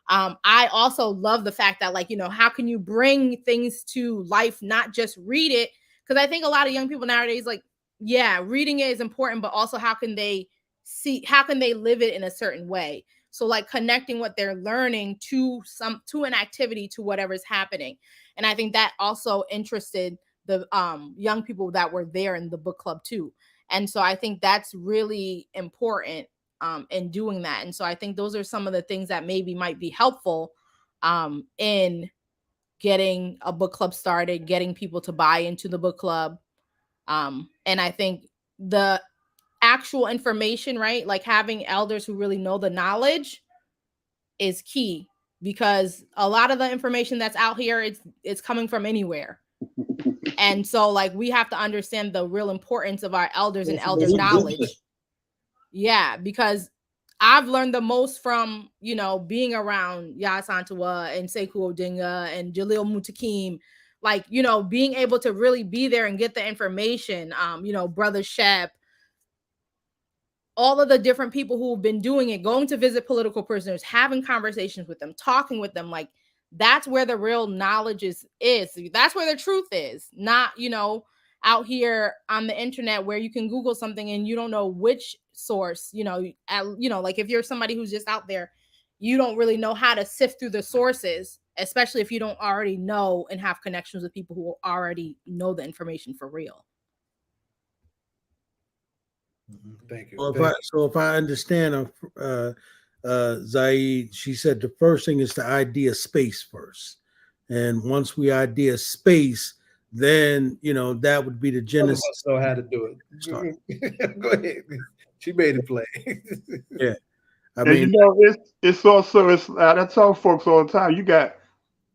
I also love the fact that, like, you know, how can you bring things to life, not just read it? Because I think a lot of young people nowadays, like, yeah, reading it is important, but also how can they live it in a certain way? So like connecting what they're learning to an activity, to whatever's happening. And I think that also interested the young people that were there in the book club too. And so I think that's really important in doing that. And so I think those are some of the things that maybe might be helpful in getting a book club started, getting people to buy into the book club. And I think the actual information, right? Like having elders who really know the knowledge is key, because a lot of the information that's out here, it's coming from anywhere. And so like we have to understand the real importance of our elders and elder knowledge. Yeah, because I've learned the most from, you know, being around Yas Antawa and Sekou Odinga and Jalil Mutakim, like, you know, being able to really be there and get the information, you know, Brother Shep, all of the different people who have been doing it, going to visit political prisoners, having conversations with them, talking with them, like that's where the real knowledge is. That's where the truth is, not, you know, out here on the internet where you can Google something and you don't know which source, you know, like if you're somebody who's just out there, you don't really know how to sift through the sources, especially if you don't already know and have connections with people who already know the information for real. Thank you. So if I understand, Zaid, she said the first thing is to idea space first, and once we idea space, then you know that would be the genesis. Know how to do it. Go ahead. She made it play. Yeah, I mean, you know, it's also I tell folks all the time.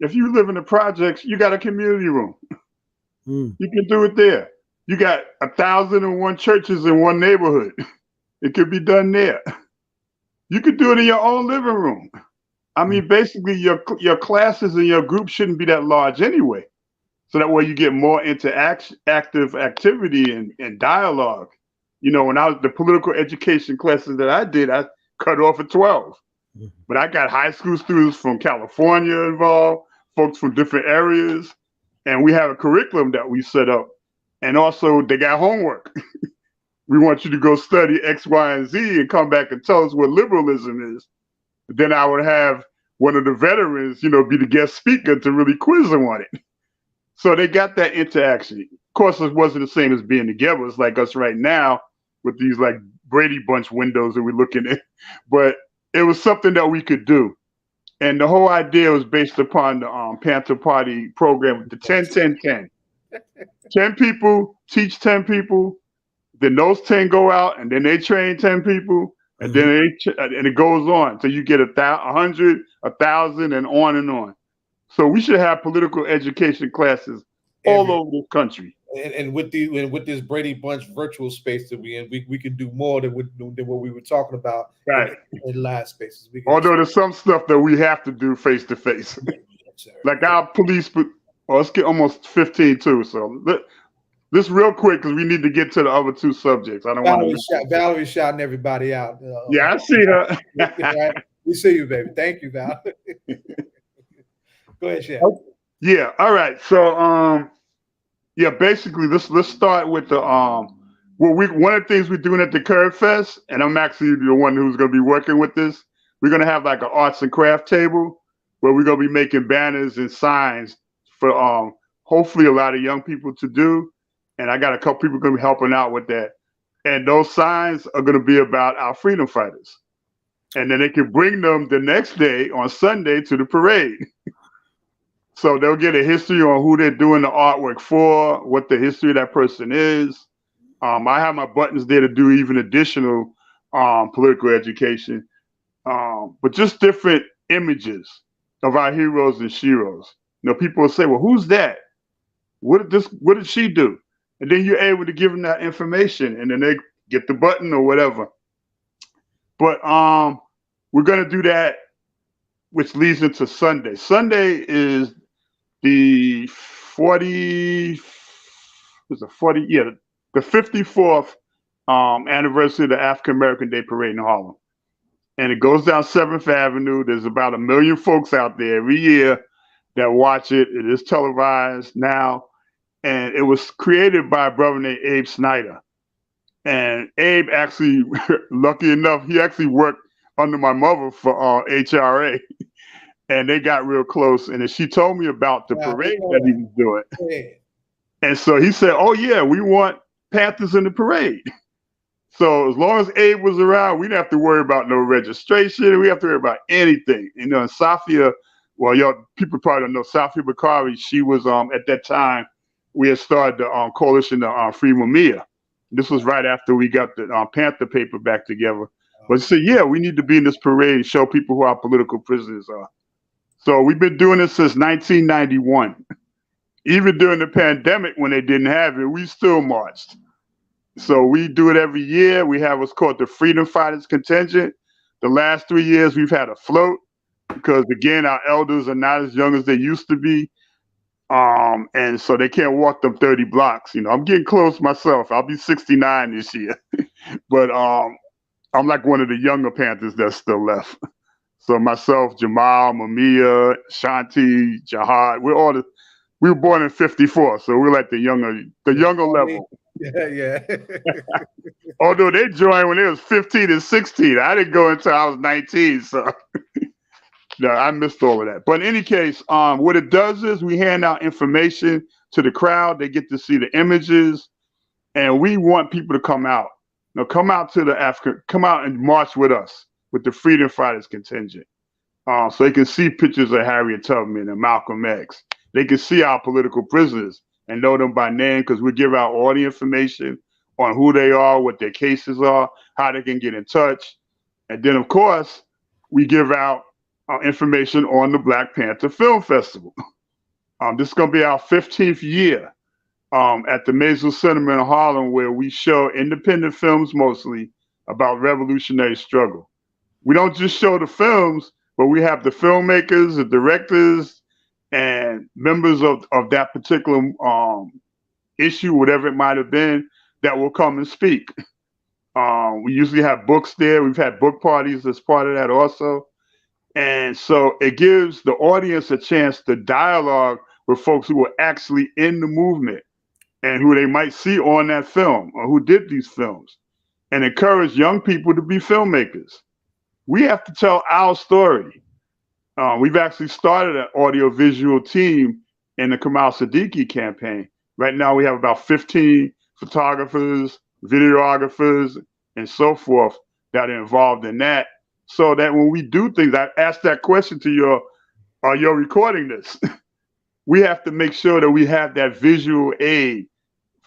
If you live in the projects, you got a community room. You can do it there. You got 1,001 churches in one neighborhood. It could be done there. You could do it in your own living room. I mean, basically, your classes and your group shouldn't be that large anyway. So that way you get more active activity and dialogue. You know, when I was the political education classes that I did, I cut off at 12. But I got high school students from California involved, folks from different areas, and we have a curriculum that we set up. And also, they got homework. We want you to go study X, Y, and Z and come back and tell us what liberalism is. Then I would have one of the veterans, you know, be the guest speaker to really quiz them on it. So they got that interaction. Of course, it wasn't the same as being together. It's like us right now with these like Brady Bunch windows that we're looking at. But it was something that we could do. And the whole idea was based upon the Panther Party program, the 10-10-10. 10 people teach 10 people, then those 10 go out and then they train 10 people, and then and it goes on. So you get 100, 1,000, and on and on. So we should have political education classes all over this country. And with this Brady Bunch virtual space that we in, we can do more than what we were talking about in live spaces. Although there's some stuff that we have to do face to face, like our police. Let's get almost 15 too. So this real quick because we need to get to the other two subjects. I don't want to. Valerie's shouting everybody out. Yeah, I see her. Right? We see you, baby. Thank you, Val. Go ahead, Shep. Yeah. All right. So yeah, basically let's start with the one of the things we're doing at the Curve Fest, and I'm actually the one who's going to be working with this. We're going to have like an arts and craft table where we're going to be making banners and signs for hopefully a lot of young people to do. And I got a couple people going to be helping out with that. And those signs are going to be about our freedom fighters. And then they can bring them the next day on Sunday to the parade. So they'll get a history on who they're doing the artwork for, what the history of that person is. I have my buttons there to do even additional political education, but just different images of our heroes and sheroes. You know, people will say, well, who's that? What did she do? And then you're able to give them that information, and then they get the button or whatever. But we're going to do that, which leads into Sunday. Sunday is the 54th anniversary of the African American Day Parade in Harlem. And it goes down 7th Avenue. There's about 1 million folks out there every year that watch it. It is televised now. And it was created by a brother named Abe Snyder. And Abe actually, lucky enough, he actually worked under my mother for HRA. And they got real close. And then she told me about the parade that he was doing. Yeah. And so he said, oh, yeah, we want Panthers in the parade. So as long as Abe was around, we didn't have to worry about no registration. We have to worry about anything. You know, and Safia, well, y'all people probably don't know Safia Bakari. She was at that time we had started the coalition to free Mumia. This was right after we got the Panther paper back together. But she said, yeah, we need to be in this parade and show people who our political prisoners are. So we've been doing this since 1991. Even during the pandemic when they didn't have it, we still marched. So we do it every year. We have what's called the Freedom Fighters Contingent. The last 3 years we've had a float because, again, our elders are not as young as they used to be. And so they can't walk them 30 blocks. You know, I'm getting close myself. I'll be 69 this year. But I'm like one of the younger Panthers that's still left. So myself, Jamal, Mamiya, Shanti, Jihad, we were born in 54, so we're like the younger level. Yeah. Although they joined when they was 15 and 16. I didn't go until I was 19, so no, I missed all of that. But in any case, what it does is we hand out information to the crowd. They get to see the images, and we want people to come out. Now, come out and march with us with the Freedom Fighters Contingent, so they can see pictures of Harriet Tubman and Malcolm X. They can see our political prisoners and know them by name because we give out all the information on who they are, what their cases are, how they can get in touch. And then, of course, we give out information on the Black Panther Film Festival. This is going to be our 15th year at the Maisel Cinema in Harlem, where we show independent films mostly about revolutionary struggle. We don't just show the films, but we have the filmmakers, the directors, and members of that particular issue, whatever it might have been, that will come and speak. We usually have books there. We've had book parties as part of that also. And so it gives the audience a chance to dialogue with folks who were actually in the movement and who they might see on that film or who did these films, and encourage young people to be filmmakers. We have to tell our story. We've actually started an audiovisual team in the Kamal Siddiqui campaign. Right now we have about 15 photographers, videographers, and so forth that are involved in that. So that when we do things, I asked that question to you, are you recording this? We have to make sure that we have that visual aid,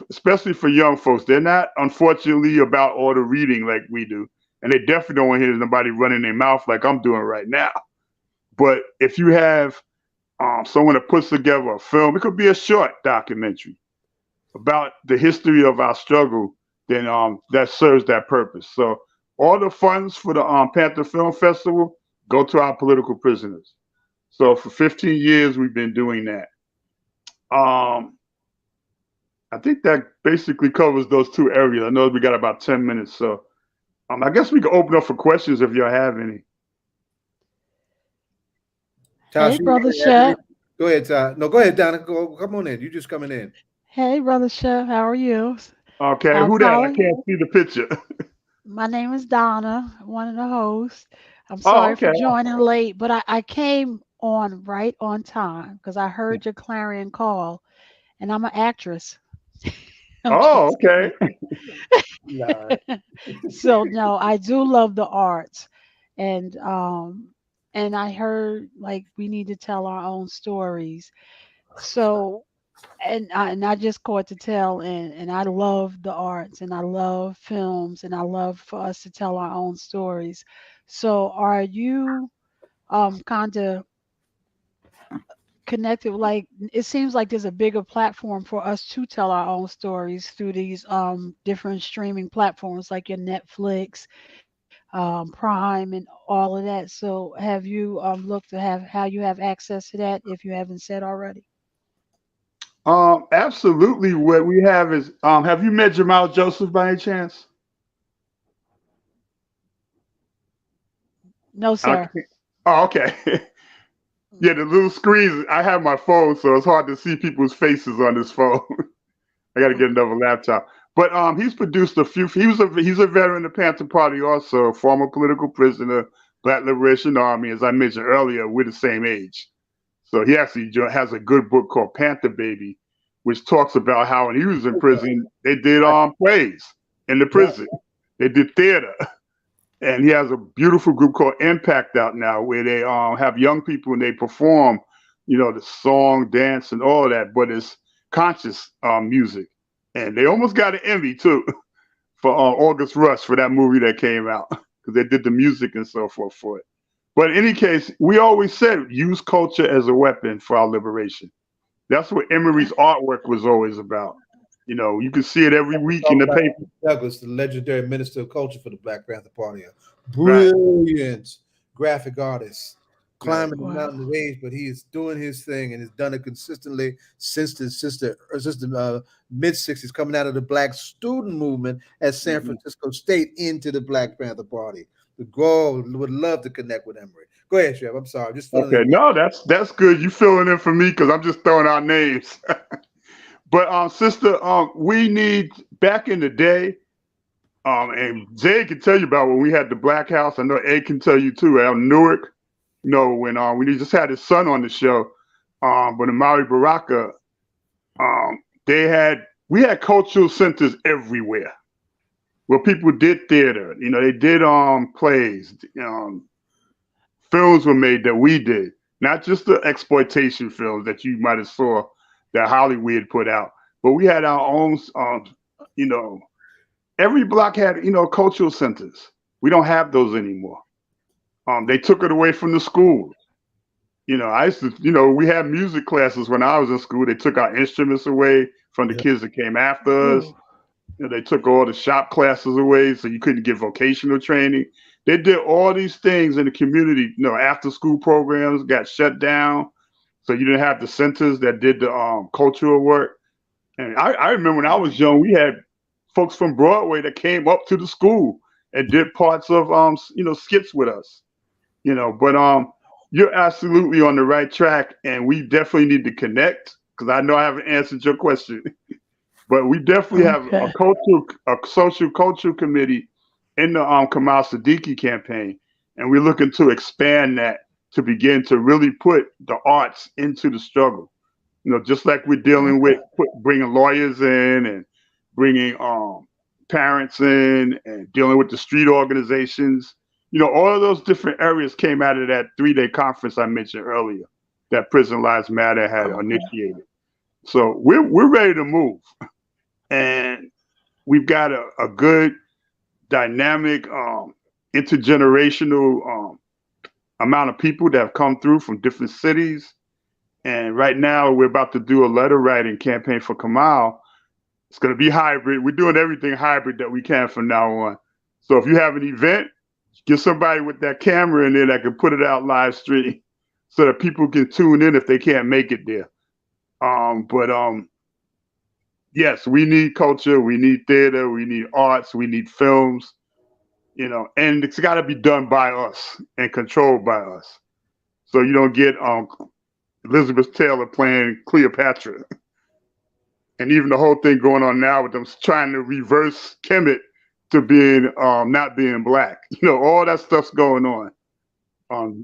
especially for young folks. They're not, unfortunately, about all the reading like we do. And they definitely don't want to hear nobody running their mouth like I'm doing right now. But if you have someone that puts together a film, it could be a short documentary about the history of our struggle, then that serves that purpose. So all the funds for the Panther Film Festival go to our political prisoners. So for 15 years, we've been doing that. I think that basically covers those two areas. I know we got about 10 minutes, so I guess we can open up for questions if y'all have any. Hey, Brother Shep. Go ahead, Todd. No, go ahead, Donna. Come on in. You just coming in. Hey, Brother Shep. How are you? Okay, who that? I can't see the picture. My name is Donna, one of the hosts. I'm sorry for joining late, but I came on right on time because I heard your clarion call, and I'm an actress. Okay. So no, I do love the arts, and I heard like we need to tell our own stories. So and I just caught to tell, and I love the arts, and I love films, and I love for us to tell our own stories. So are you kind of connected? Like it seems like there's a bigger platform for us to tell our own stories through these different streaming platforms like your Netflix, Prime, and all of that. So have you looked to have how you have access to that if you haven't said already? Absolutely. What we have is, have you met Jamal Joseph by any chance? No, sir. Oh, okay. Yeah, the little screens. I have my phone, so it's hard to see people's faces on this phone. I got to get another laptop. But he's produced a few. He's a veteran of the Panther Party, also former political prisoner, Black Liberation Army. As I mentioned earlier, we're the same age. So he actually has a good book called Panther Baby, which talks about how when he was in prison, they did plays in the prison. They did theater. And he has a beautiful group called Impact out now, where they have young people and they perform, the song, dance, and all that, but it's conscious music. And they almost got an Emmy too for August Rush for that movie that came out, because they did the music and so forth for it. But in any case, we always said use culture as a weapon for our liberation. That's what Emery's artwork was always about. You can see it every week in the paper. Douglas, the legendary minister of culture for the Black Panther Party, brilliant graphic artist, climbing the mountain of age, but he is doing his thing and has done it consistently since the mid '60s, coming out of the Black student movement at San Francisco State into the Black Panther Party. The goal would love to connect with Emery. Go ahead, Shep. I'm sorry. Just okay. No, that's good. You filling in for me because I'm just throwing out names. But sister, we need, back in the day, and Jay can tell you about when we had the Black House. I know Ed can tell you too. Out in Newark, when we just had his son on the show, but in Maui Baraka, we had cultural centers everywhere where people did theater. They did plays. Films were made that we did, not just the exploitation films that you might have saw that Hollywood put out, but we had our own. Every block had cultural centers. We don't have those anymore. They took it away from the schools. I used to, we had music classes when I was in school. They took our instruments away from the kids that came after us. They took all the shop classes away, so you couldn't get vocational training. They did all these things in the community. After school programs got shut down, so you didn't have the centers that did the cultural work. And I remember when I was young, we had folks from Broadway that came up to the school and did parts of skits with us. But you're absolutely on the right track, and we definitely need to connect, because I know I haven't answered your question. But we definitely have a social cultural committee in the Kamal Siddiqui campaign, and we're looking to expand that to begin to really put the arts into the struggle. Just like we're dealing with bringing lawyers in and bringing parents in and dealing with the street organizations. All of those different areas came out of that 3-day conference I mentioned earlier that Prison Lives Matter had initiated. So we're ready to move. And we've got a good, dynamic, intergenerational amount of people that have come through from different cities. And right now, we're about to do a letter writing campaign for Kamal. It's going to be hybrid. We're doing everything hybrid that we can from now on. So if you have an event, get somebody with that camera in there that can put it out live stream so that people can tune in if they can't make it there. Yes, we need culture, we need theater, we need arts, we need films, and it's got to be done by us and controlled by us. So you don't get Elizabeth Taylor playing Cleopatra. And even the whole thing going on now with them trying to reverse Kemet to being not being black. All that stuff's going on.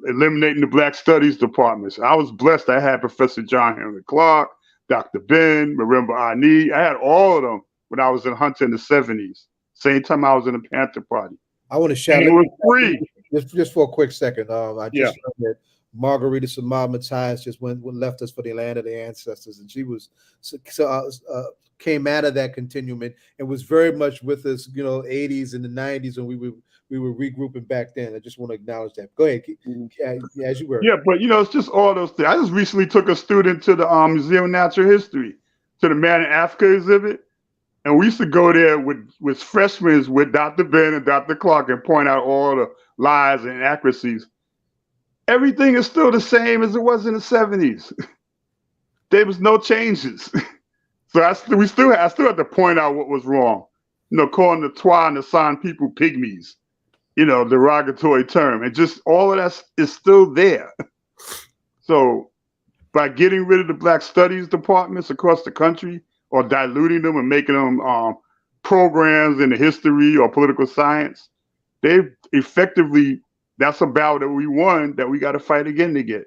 Eliminating the Black Studies departments. I was blessed. I had Professor John Henry Clark, Dr. Ben, Marimba Ani. I had all of them when I was in Hunter in the 70s. Same time I was in the Panther Party. I want to shout out. It was free. Just for a quick second. I just heard that Margarita Samad Matthias just left us for the land of the ancestors, and she was came out of that continuum and was very much with us, 80s and the 90s when we were regrouping back then. I just want to acknowledge that. Go ahead, as you were. Yeah, but it's just all those things. I just recently took a student to the Museum of Natural History, to the Man in Africa exhibit, and we used to go there with freshmen with Dr. Ben and Dr. Clark and point out all the lies and inaccuracies. Everything is still the same as it was in the 70s. There was no changes. So I still have to point out what was wrong. Calling the Twa and the San people pygmies. derogatory term, and just all of that is still there. So by getting rid of the Black Studies departments across the country, or diluting them and making them programs in the history or political science, they've effectively, that's a battle that we won that we got to fight again to get.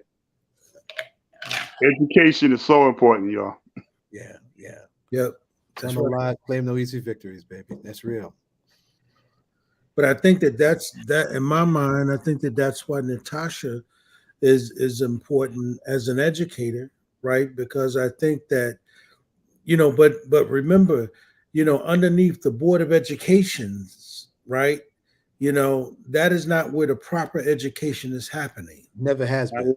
Education is so important, y'all. Yeah. Yep. Tell no lies, claim no easy victories, baby. That's real. But I think that in my mind, I think that's why Natasha is important as an educator, right? Because I think that, but remember, underneath the Board of Education, right? That is not where the proper education is happening. Never has been.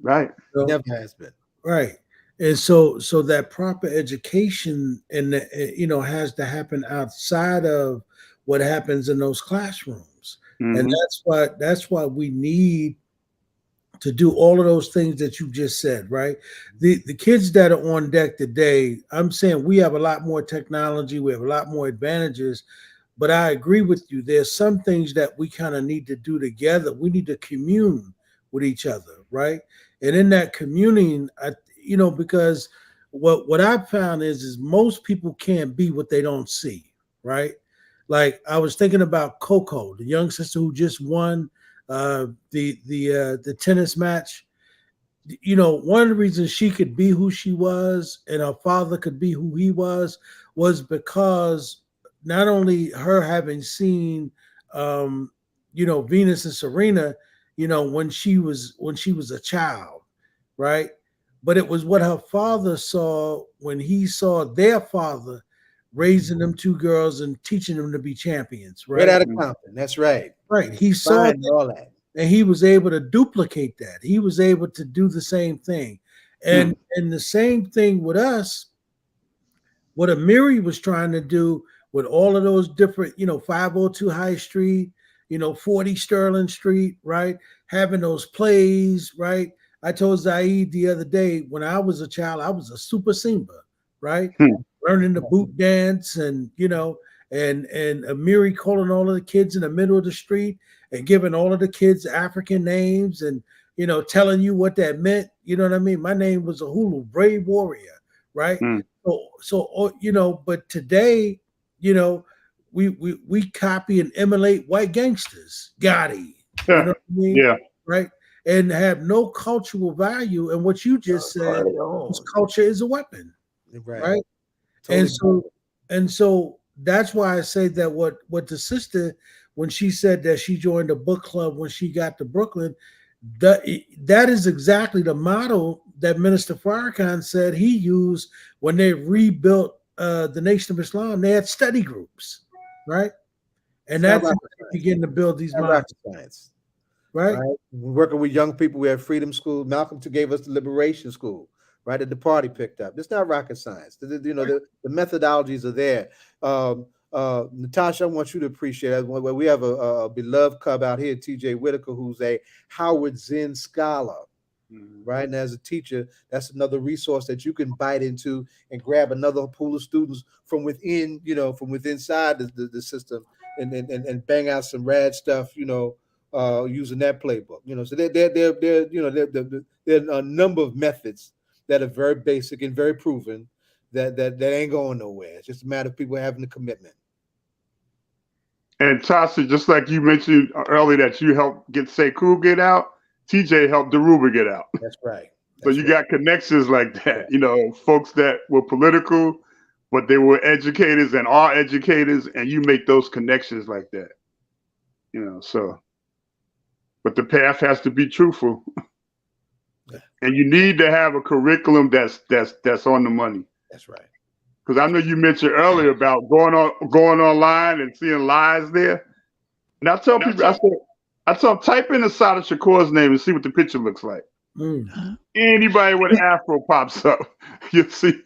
Right. Never has been. Right. And so that proper education has to happen outside of what happens in those classrooms. Mm-hmm. And that's why we need to do all of those things that you just said, right? The kids that are on deck today, I'm saying we have a lot more technology, we have a lot more advantages, but I agree with you. There's some things that we kind of need to do together. We need to commune with each other, right? And in that communing, because what I've found is most people can't be what they don't see, right? Like I was thinking about Coco, the young sister who just won the tennis match. One of the reasons she could be who she was and her father could be who he was because not only her having seen Venus and Serena, when she was a child, right? But it was what her father saw when he saw their father raising them two girls and teaching them to be champions, right? Right out of Compton. That's right. Right. He saw all that. And he was able to duplicate that. He was able to do the same thing. And the same thing with us, what Amiri was trying to do with all of those different, 502 High Street, 40 Sterling Street, right? Having those plays, right? I told Zaid the other day, when I was a child, I was a super Simba, right? Learning the boot dance and Amiri calling all of the kids in the middle of the street and giving all of the kids African names and, telling you what that meant. You know what I mean? My name was a Hulu, brave warrior, right? So but today, we copy and emulate white gangsters, Gotti, you know what I mean? Yeah. Right? And have no cultural value. And what you just said is culture is a weapon, right? Totally. And so that's why I say that what the sister, when she said that she joined a book club when she got to Brooklyn, that is exactly the model that Minister Farrakhan said he used when they rebuilt the Nation of Islam. They had study groups, right? And that's how they begin to build these models. Science. Right? Working with young people, we have Freedom School. Malcolm gave us the Liberation School, right? That the party picked up. It's not rocket science. The methodologies are there. Natasha, I want you to appreciate it. We have a beloved cub out here, TJ Whitaker, who's a Howard Zinn scholar, right? And as a teacher, that's another resource that you can bite into and grab another pool of students from within, from inside the system and bang out some rad stuff, using that playbook. So there are a number of methods that are very basic and very proven that ain't going nowhere. It's just a matter of people having the commitment. And Tasha, just like you mentioned earlier that you helped get Sekou get out, TJ helped Daruba get out. That's right. So you got connections like that, folks that were political, but they were educators and are educators, and you make those connections like that. So, but the path has to be truthful. And you need to have a curriculum that's on the money. That's right. Because I know you mentioned earlier about going online and seeing lies there. And I tell people, I tell them, type in Assata Shakur's name and see what the picture looks like. Anybody with Afro pops up. You see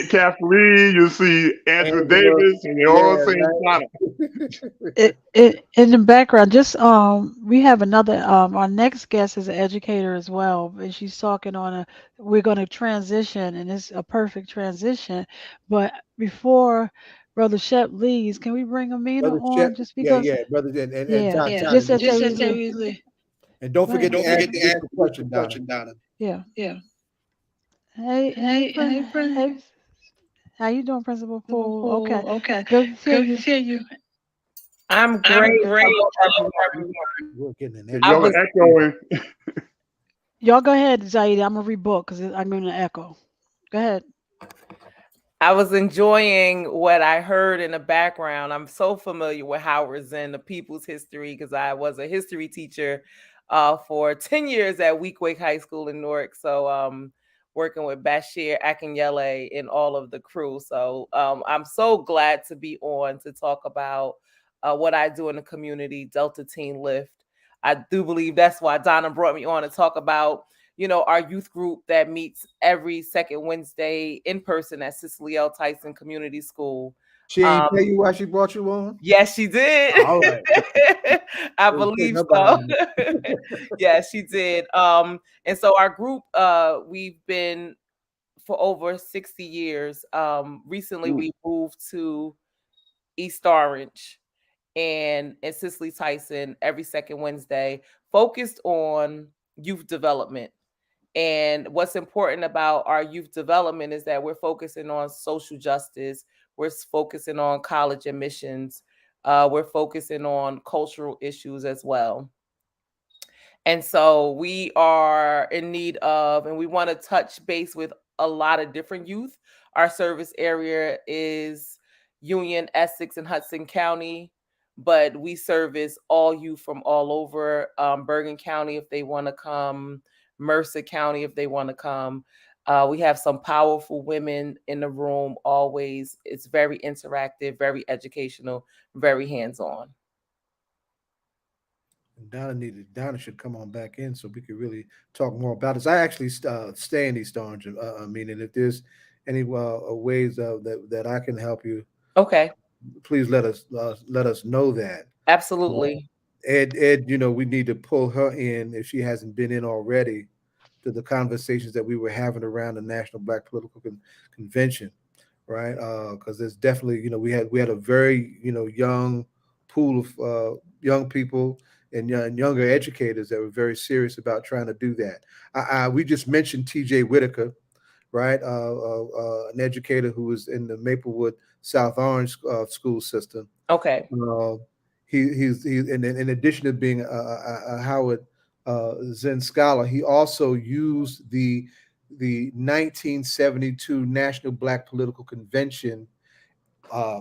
Kathleen, you see Andrew Davis, and they all say Assata. In the background, just we have another our next guest is an educator as well, and she's talking on we're going to transition, and it's a perfect transition. But before Brother Shep leaves. Can we bring Ameenah Brother on Shep, just yeah, because? brother, and Yeah, John, just as they leave. and don't Right. forget to ask the question, Donna. Yeah. Hey, hey, how you doing, Principal Poole? Okay, good to hear you. I'm great. Hello, everyone. We're getting an Y'all was- are echoing. Y'all go ahead, Zaidi. I'm gonna rebook because I'm gonna echo. Go ahead. I was enjoying what I heard in the background. I'm so familiar with Howard Zinn, the people's history, because I was a history teacher for 10 years at Weequahic High School in Newark. So working with Bashir Akinyele and all of the crew. So I'm so glad to be on to talk about what I do in the community, Delta Teen Lift. I do believe that's why Donna brought me on to talk about our youth group that meets every second Wednesday in person at Cicely L. Tyson Community School. She ain't tell you why she brought you on? Yes, she did. All right. I believe so. Yes, she did. And so our group, we've been for over 60 years. Recently we moved to East Orange and Cicely Tyson every second Wednesday, focused on youth development. And what's important about our youth development is that we're focusing on social justice. We're focusing on college admissions. We're focusing on cultural issues as well. And so we are in need of, and we want to touch base with a lot of different youth. Our service area is Union, Essex, and Hudson County, but we service all youth from all over. Bergen County, if they want to come, Mercer County, if they want to come. We have some powerful women in the room always. It's very interactive, very educational, very hands-on. Donna should come on back in so we could really talk more about this. I actually stay in East Orange. I mean, and if there's any ways that I can help you, okay, please let us know that. Absolutely. Ed, we need to pull her in if she hasn't been in already to the conversations that we were having around the National Black Political Convention, right? Because there's definitely, we had a very, young pool of young people and younger educators that were very serious about trying to do that. We just mentioned T.J. Whitaker, right? An educator who was in the Maplewood South Orange school system. Okay. He's in addition to being a Howard Zinn scholar, he also used the 1972 National Black Political Convention.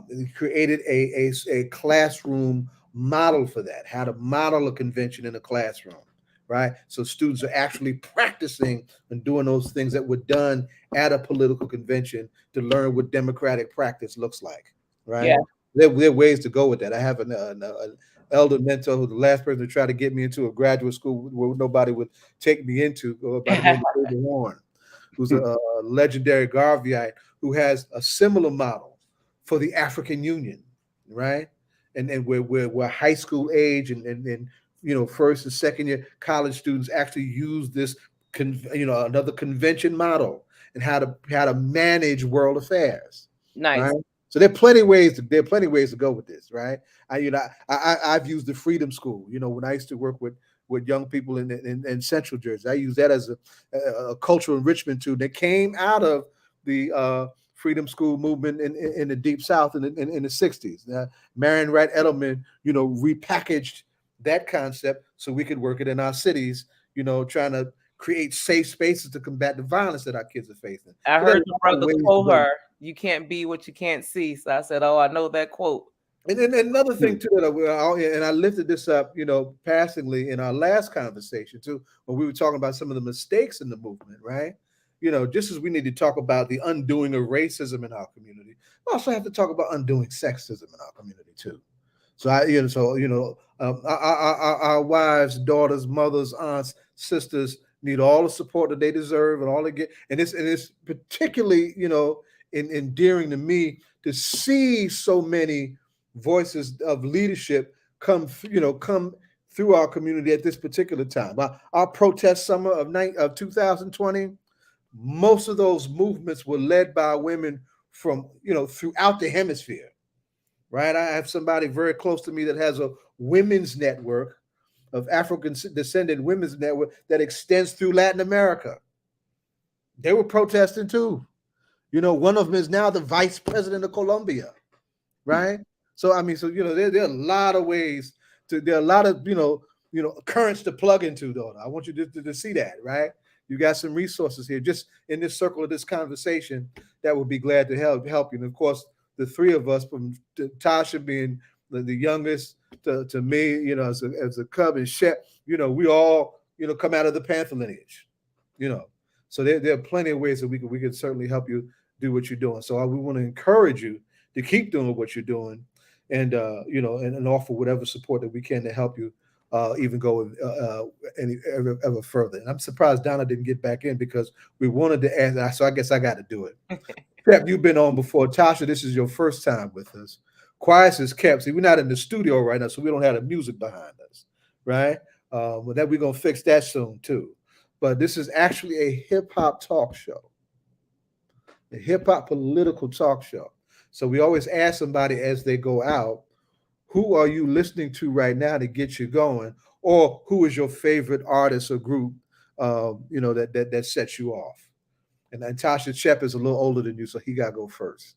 He created a classroom model for that, how to model a convention in a classroom, right? So students are actually practicing and doing those things that were done at a political convention to learn what democratic practice looks like, right? Yeah. There are ways to go with that. I have an elder mentor who the last person to try to get me into a graduate school where nobody would take me into, by the name of David Warren, who's a legendary Garveyite who has a similar model for the African Union, right? And we're high school age and first and second year college students actually use this another convention model and how to manage world affairs. Nice. Right? So there are plenty of ways to go with this, right? I've used the Freedom School. When I used to work with young people in Central Jersey, I use that as a cultural enrichment tool that came out of the Freedom School movement in the Deep South in the 60s. Marion Wright Edelman, repackaged that concept so we could work it in our cities, trying to create safe spaces to combat the violence that our kids are facing. I heard the brother quote her, "You can't be what you can't see." So I said, "Oh, I know that quote." And then another thing too and I lifted this up, passingly in our last conversation too, when we were talking about some of the mistakes in the movement, right? Just as we need to talk about the undoing of racism in our community, we also have to talk about undoing sexism in our community too. So our wives, daughters, mothers, aunts, sisters need all the support that they deserve and all they get. And it's particularly, endearing to me to see so many voices of leadership come through our community at this particular time. Our protest summer of 2020, most of those movements were led by women from throughout the hemisphere, right? I have somebody very close to me that has a women's network of African descended women's network that extends through Latin America. They were protesting too. You know, one of them is now the vice president of Colombia, right? So I mean, so you know, there are a lot of ways there are a lot of currents to plug into, though. I want you to see that, right? You got some resources here, just in this circle of this conversation, that would be glad to help you. And of course, the three of us, from Tasha being the youngest to me, you know, as a cub, and Shep, you know, we all, you know, come out of the Panther lineage, you know. So there are plenty of ways that we can certainly help you do what you're doing. So we want to encourage you to keep doing what you're doing, and you know, and offer whatever support that we can to help you even go ever further. And I'm surprised Donna didn't get back in, because we wanted to ask. So I guess I got to do it. Shep, you've been on before. Tasha, this is your first time with us. Quiet is kept. See, we're not in the studio right now, so we don't have the music behind us, right? But that we're gonna fix that soon too. But this is actually a hip hop talk show, a hip hop political talk show. So we always ask somebody as they go out, who are you listening to right now to get you going, or who is your favorite artist or group, you know, that sets you off? And Tasha, Shep is a little older than you, so he got to go first.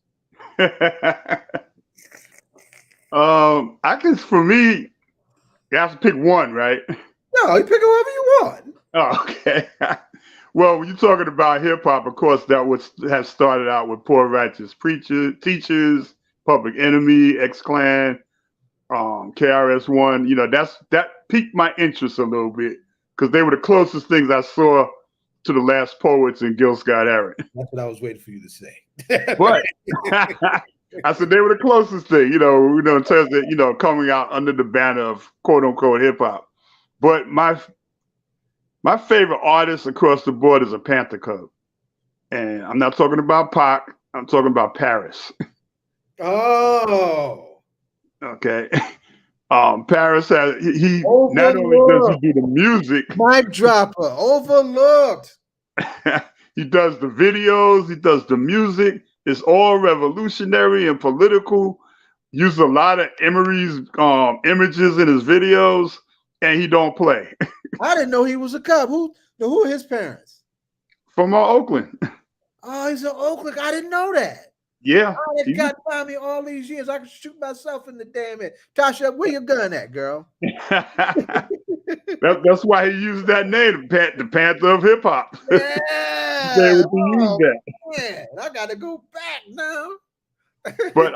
I guess for me, you have to pick one, right? No, you pick whoever you want. Oh, okay. Well, when you're talking about hip hop, of course, that has started out with Poor Righteous Teachers, Public Enemy, X-Clan, KRS-One. You know, that piqued my interest a little bit, because they were the closest things I saw to the last poets in Gil Scott-Heron. That's what I was waiting for you to say. But I said they were the closest thing, you know, in terms of, you know, coming out under the banner of quote unquote hip hop. But my favorite artist across the board is a Panther Cub. And I'm not talking about Pac, I'm talking about Paris. Oh. Okay. Paris has he not only does he do the music, mic dropper, overlooked. He does the videos, he does the music. It's all revolutionary and political. Uses a lot of Emery's images in his videos, and he don't play. I didn't know he was a Cub. Who are his parents? From Oakland. Oh, he's in Oakland. I didn't know that. Yeah. Oh, it got by me all these years. I can shoot myself in the damn head. Tasha, where your gun at, girl? That's why he used that name, the Panther of Hip Hop. Yeah. Man, I gotta go back now. But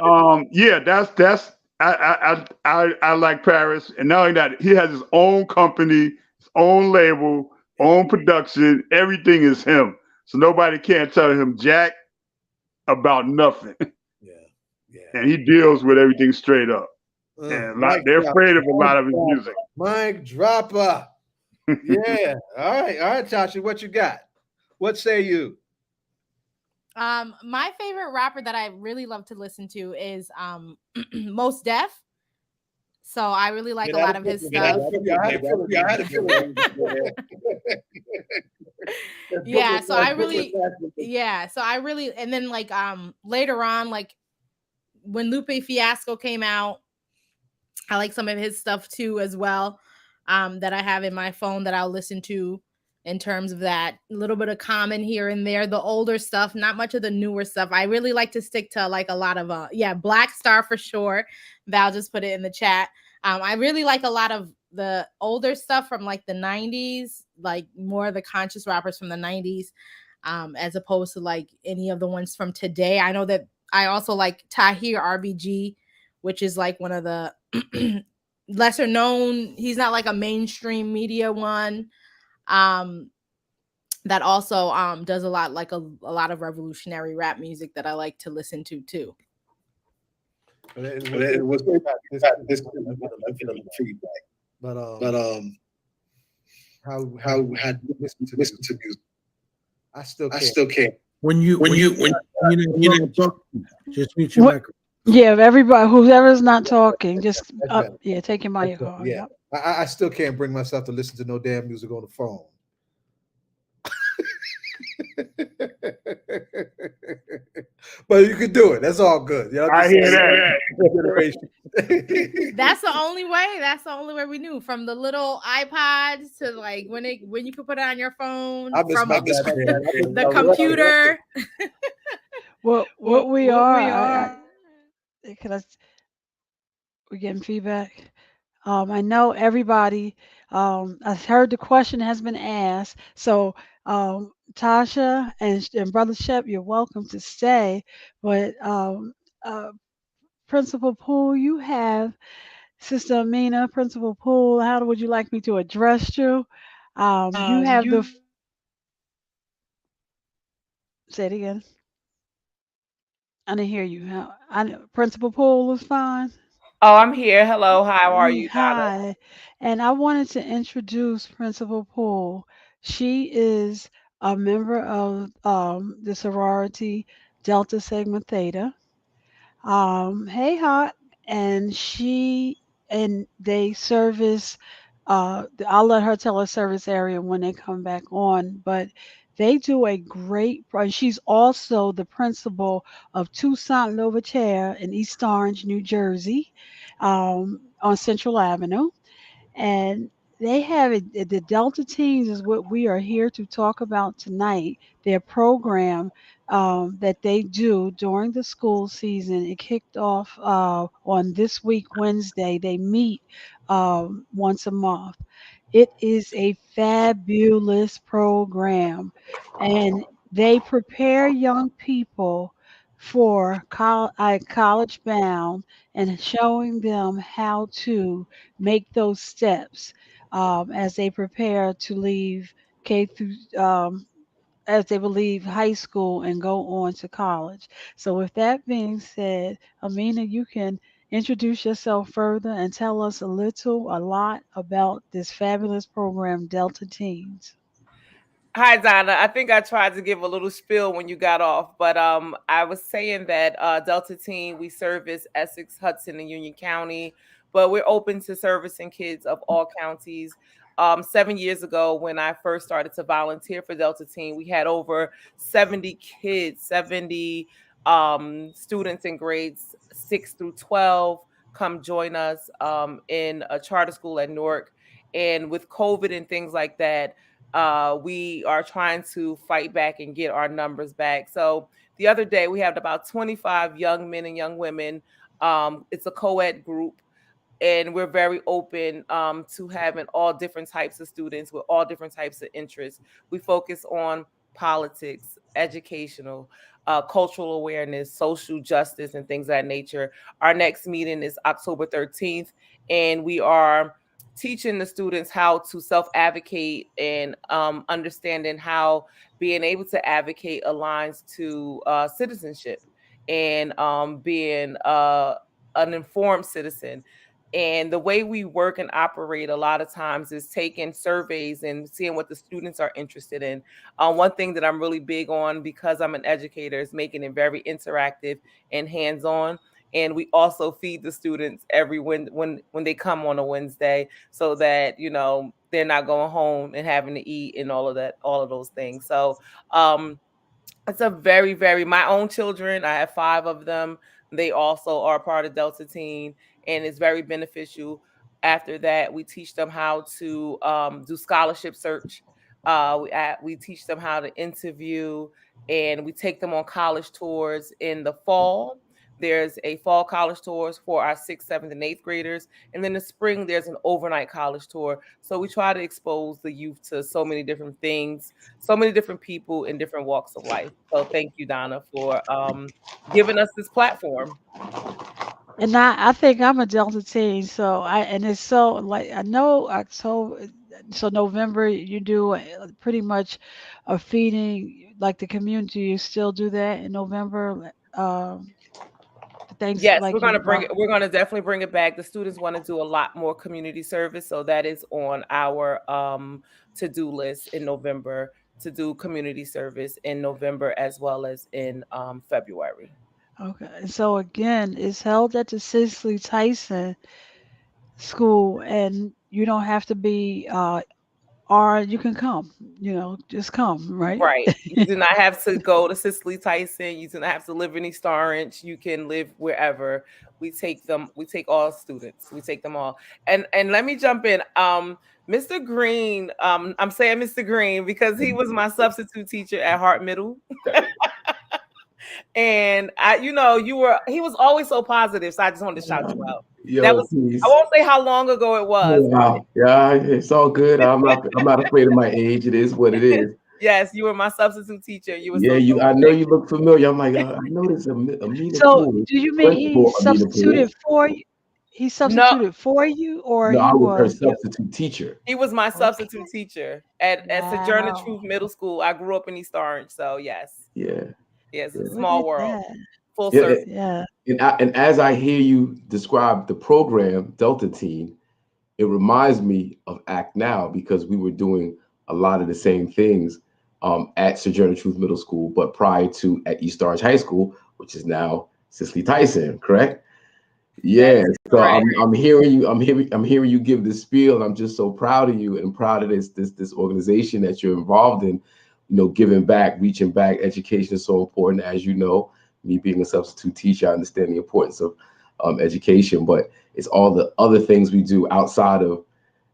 yeah, that's I like Paris, and not only that, he has his own company, his own label, own production. Everything is him, so nobody can tell him jack about nothing. Yeah. And he deals with everything straight up. And they're afraid of a lot of his music. Mic dropper. Yeah. All right, Tasha, what you got? What say you? My favorite rapper that I really love to listen to is Mos Def. So I really like a lot of his stuff. Yeah, so I really, and then like later on, like when Lupe Fiasco came out, I like some of his stuff too as well, that I have in my phone that I'll listen to. In terms of that, a little bit of Common here and there, the older stuff, not much of the newer stuff. I really like to stick to like a lot of Black Star for sure. Val just put it in the chat. I really like a lot of the older stuff from like the 90s, like more of the conscious rappers from the 90s, as opposed to like any of the ones from today. I know that I also like Tahir RBG, which is like one of the lesser known. He's not like a mainstream media one. That also does a lot, like a lot of revolutionary rap music that I like to listen to too. It was this feedback, but how had listen to music? I still can't. When you talk, just mute your microphone. Yeah, everybody, whoever's not talking, just take your mic off. Yeah, I still can't bring myself to listen to no damn music on the phone. but you can do it. That's all good. You know, I hear that. generation. That's the only way. That's the only way we knew. From the little iPods to like when you could put it on your phone. I miss From my goddamn the computer. Well, what we are, can I? We getting feedback. I know everybody. I heard the question has been asked. So, Tasha and Brother Shep, you're welcome to stay. But uh, Principal Poole, you have Sister Ameenah, Principal Poole. How would you like me to address you? You have the. Say it again. I didn't hear you. Principal Poole is fine. Oh, I'm here. Hello. How are you, Donna? Hi, and I wanted to introduce Principal Poole. She is a member of the sorority Delta Sigma Theta. Hey, Hot, and they service. I'll let her tell her service area when they come back on, but they do a great. She's also the principal of Toussaint Louverture in East Orange, New Jersey, on Central Avenue. And they have it, the Delta Teens is what we are here to talk about tonight. Their program that they do during the school season. It kicked off on this week, Wednesday. They meet once a month. It is a fabulous program, and they prepare young people for college bound and showing them how to make those steps as they prepare to leave K through as they will leave high school and go on to college. So with that being said, Ameenah, you can introduce yourself further and tell us a lot about this fabulous program, Delta Teens. Hi, Donna. I think I tried to give a little spiel when you got off, but I was saying that Delta Teen, we service Essex, Hudson, and Union County, but we're open to servicing kids of all counties. 7 years ago, when I first started to volunteer for Delta Teen, we had over 70 kids, 70 students in grades 6 through 12 come join us in a charter school at Newark. And with COVID and things like that, we are trying to fight back and get our numbers back. So the other day we had about 25 young men and young women. It's a co-ed group, and we're very open to having all different types of students with all different types of interests. We focus on politics, educational, cultural awareness, social justice, and things of that nature. Our next meeting is October 13th, and we are teaching the students how to self-advocate and understanding how being able to advocate aligns to citizenship and being an informed citizen. And the way we work and operate a lot of times is taking surveys and seeing what the students are interested in. One thing that I'm really big on, because I'm an educator, is making it very interactive and hands-on. And we also feed the students every when they come on a Wednesday, so that they're not going home and having to eat and all of those things. So it's a very, very, my own children, I have 5 of them. They also are part of Delta Teen, and it's very beneficial. After that, we teach them how to do scholarship search. We teach them how to interview, and we take them on college tours in the fall. There's a fall college tours for our 6th, 7th, and 8th graders. And then in the spring, there's an overnight college tour. So we try to expose the youth to so many different things, so many different people in different walks of life. So thank you, Donna, for giving us this platform. And I think I'm a Delta teen, so and it's so like I know October, so November you do pretty much a feeding like the community. You still do that in November. Thanks, Yes, we're like gonna you. bring it. We're gonna definitely bring it back. The students want to do a lot more community service, so that is on our to-do list in November, to do community service in November as well as in February. Okay, so again, it's held at the Cicely Tyson School, and you don't have to be or you can come, just come, right? Right. You do not have to go to Cicely Tyson. You do not have to live in East Orange. You can live wherever. We take them. We take all students. We take them all. And let me jump in. Mr. Green. I'm saying Mr. Green because he was my substitute teacher at Hart Middle. And he was always so positive. So I just wanted to shout you out. Yo, I won't say how long ago it was. Yeah, it's all good. I'm not afraid of my age. It is what it is. Yes, you were my substitute teacher. You were I know you look familiar. I'm like, I know this Ameenah So Poole. do you mean he substituted for you? He substituted for you, or no, he I was her was substitute teacher. He was my substitute teacher at Sojourner Wow. Truth Middle School. I grew up in East Orange, so yes. Yeah. Yes, Yeah. small world. that. Full circle. Yeah. And as I hear you describe the program, Delta Team, it reminds me of Act Now because we were doing a lot of the same things at Sojourner Truth Middle School, but prior to at East Orange High School, which is now Cicely Tyson, correct? Yeah. So I'm hearing you give this spiel, and I'm just so proud of you and proud of this organization that you're involved in. Giving back, reaching back. Education is so important, as you know. Me being a substitute teacher, I understand the importance of education, but it's all the other things we do outside of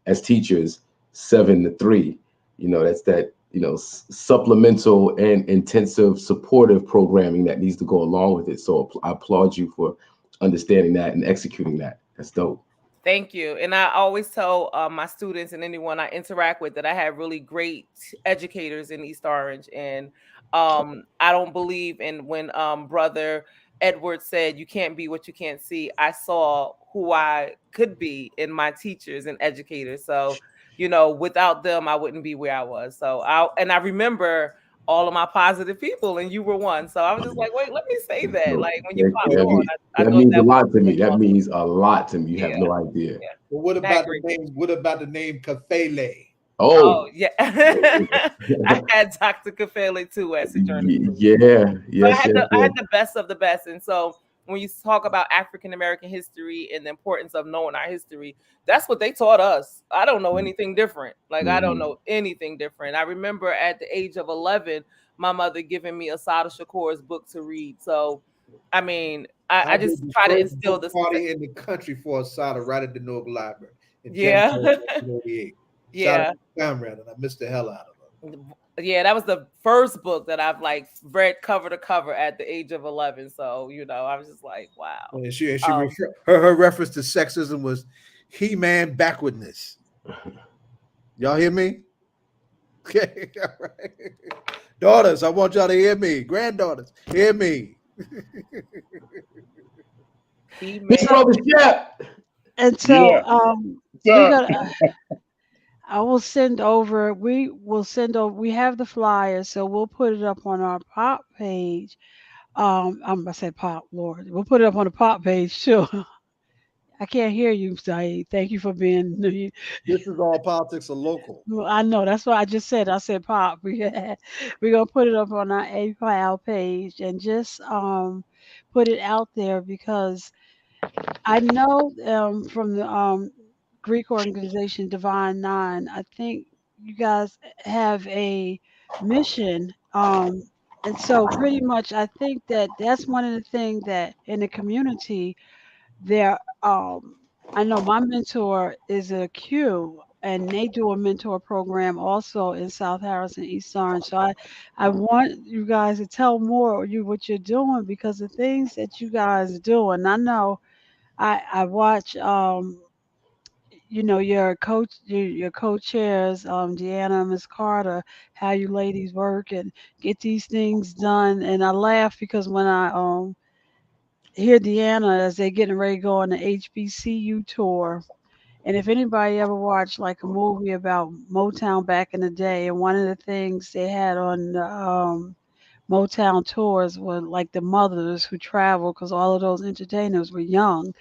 as teachers, 7 to 3. That's that supplemental and intensive supportive programming that needs to go along with it. So I applaud you for understanding that and executing that. That's dope. Thank you. And I always tell my students and anyone I interact with that I have really great educators in East Orange. And I don't believe in when Brother Edward said, you can't be what you can't see. I saw who I could be in my teachers and educators. So, without them, I wouldn't be where I was. So I remember all of my positive people, and you were one. So I was just like, wait, let me say that. Like when you popped on, that means a lot to me. That means a lot to me. You have no idea. Yeah. Well, what about the name Kafele? Oh yeah. I had Dr. Kafele too at Sojourner. Yeah. Yes. I had the best of the best. And so when you talk about African American history and the importance of knowing our history, that's what they taught us. I don't know anything different. Like I don't know anything different. I remember at the age of 11, my mother giving me Assata Shakur's book to read. So, I mean, I just try to instill this party in the country for Assata right at the Newark Library. Yeah. Yeah. Comrade, and I missed the hell out of her. Yeah, that was the first book that I've read cover to cover at the age of 11. So, I was just like, wow. And her reference to sexism was He-Man backwardness. Y'all hear me? Okay, all right. Daughters, I want y'all to hear me. Granddaughters, hear me. Brother Shep. And so I will send over. We have the flyer, so we'll put it up on our pop page. I'm gonna say pop, Lord. We'll put it up on the pop page too. I can't hear you, Saeed. Thank you for being. This is All Politics Are Local. Well, I know. That's what I just said. I said pop. We're gonna put it up on our APAL page and just put it out there because I know from the Greek organization Divine Nine, I think you guys have a mission. And so pretty much I think that's one of the things that in the community there I know my mentor is a Q and they do a mentor program also in South Harrison, East Orange. So I want you guys to tell more what you're doing because the things that you guys do, and I know I watch your co-chairs, Deanna and Miss Carter, how you ladies work and get these things done. And I laugh because when I hear Deanna as they're getting ready to go on the HBCU tour. And if anybody ever watched like a movie about Motown back in the day, and one of the things they had on the Motown tours were like the mothers who traveled because all of those entertainers were young.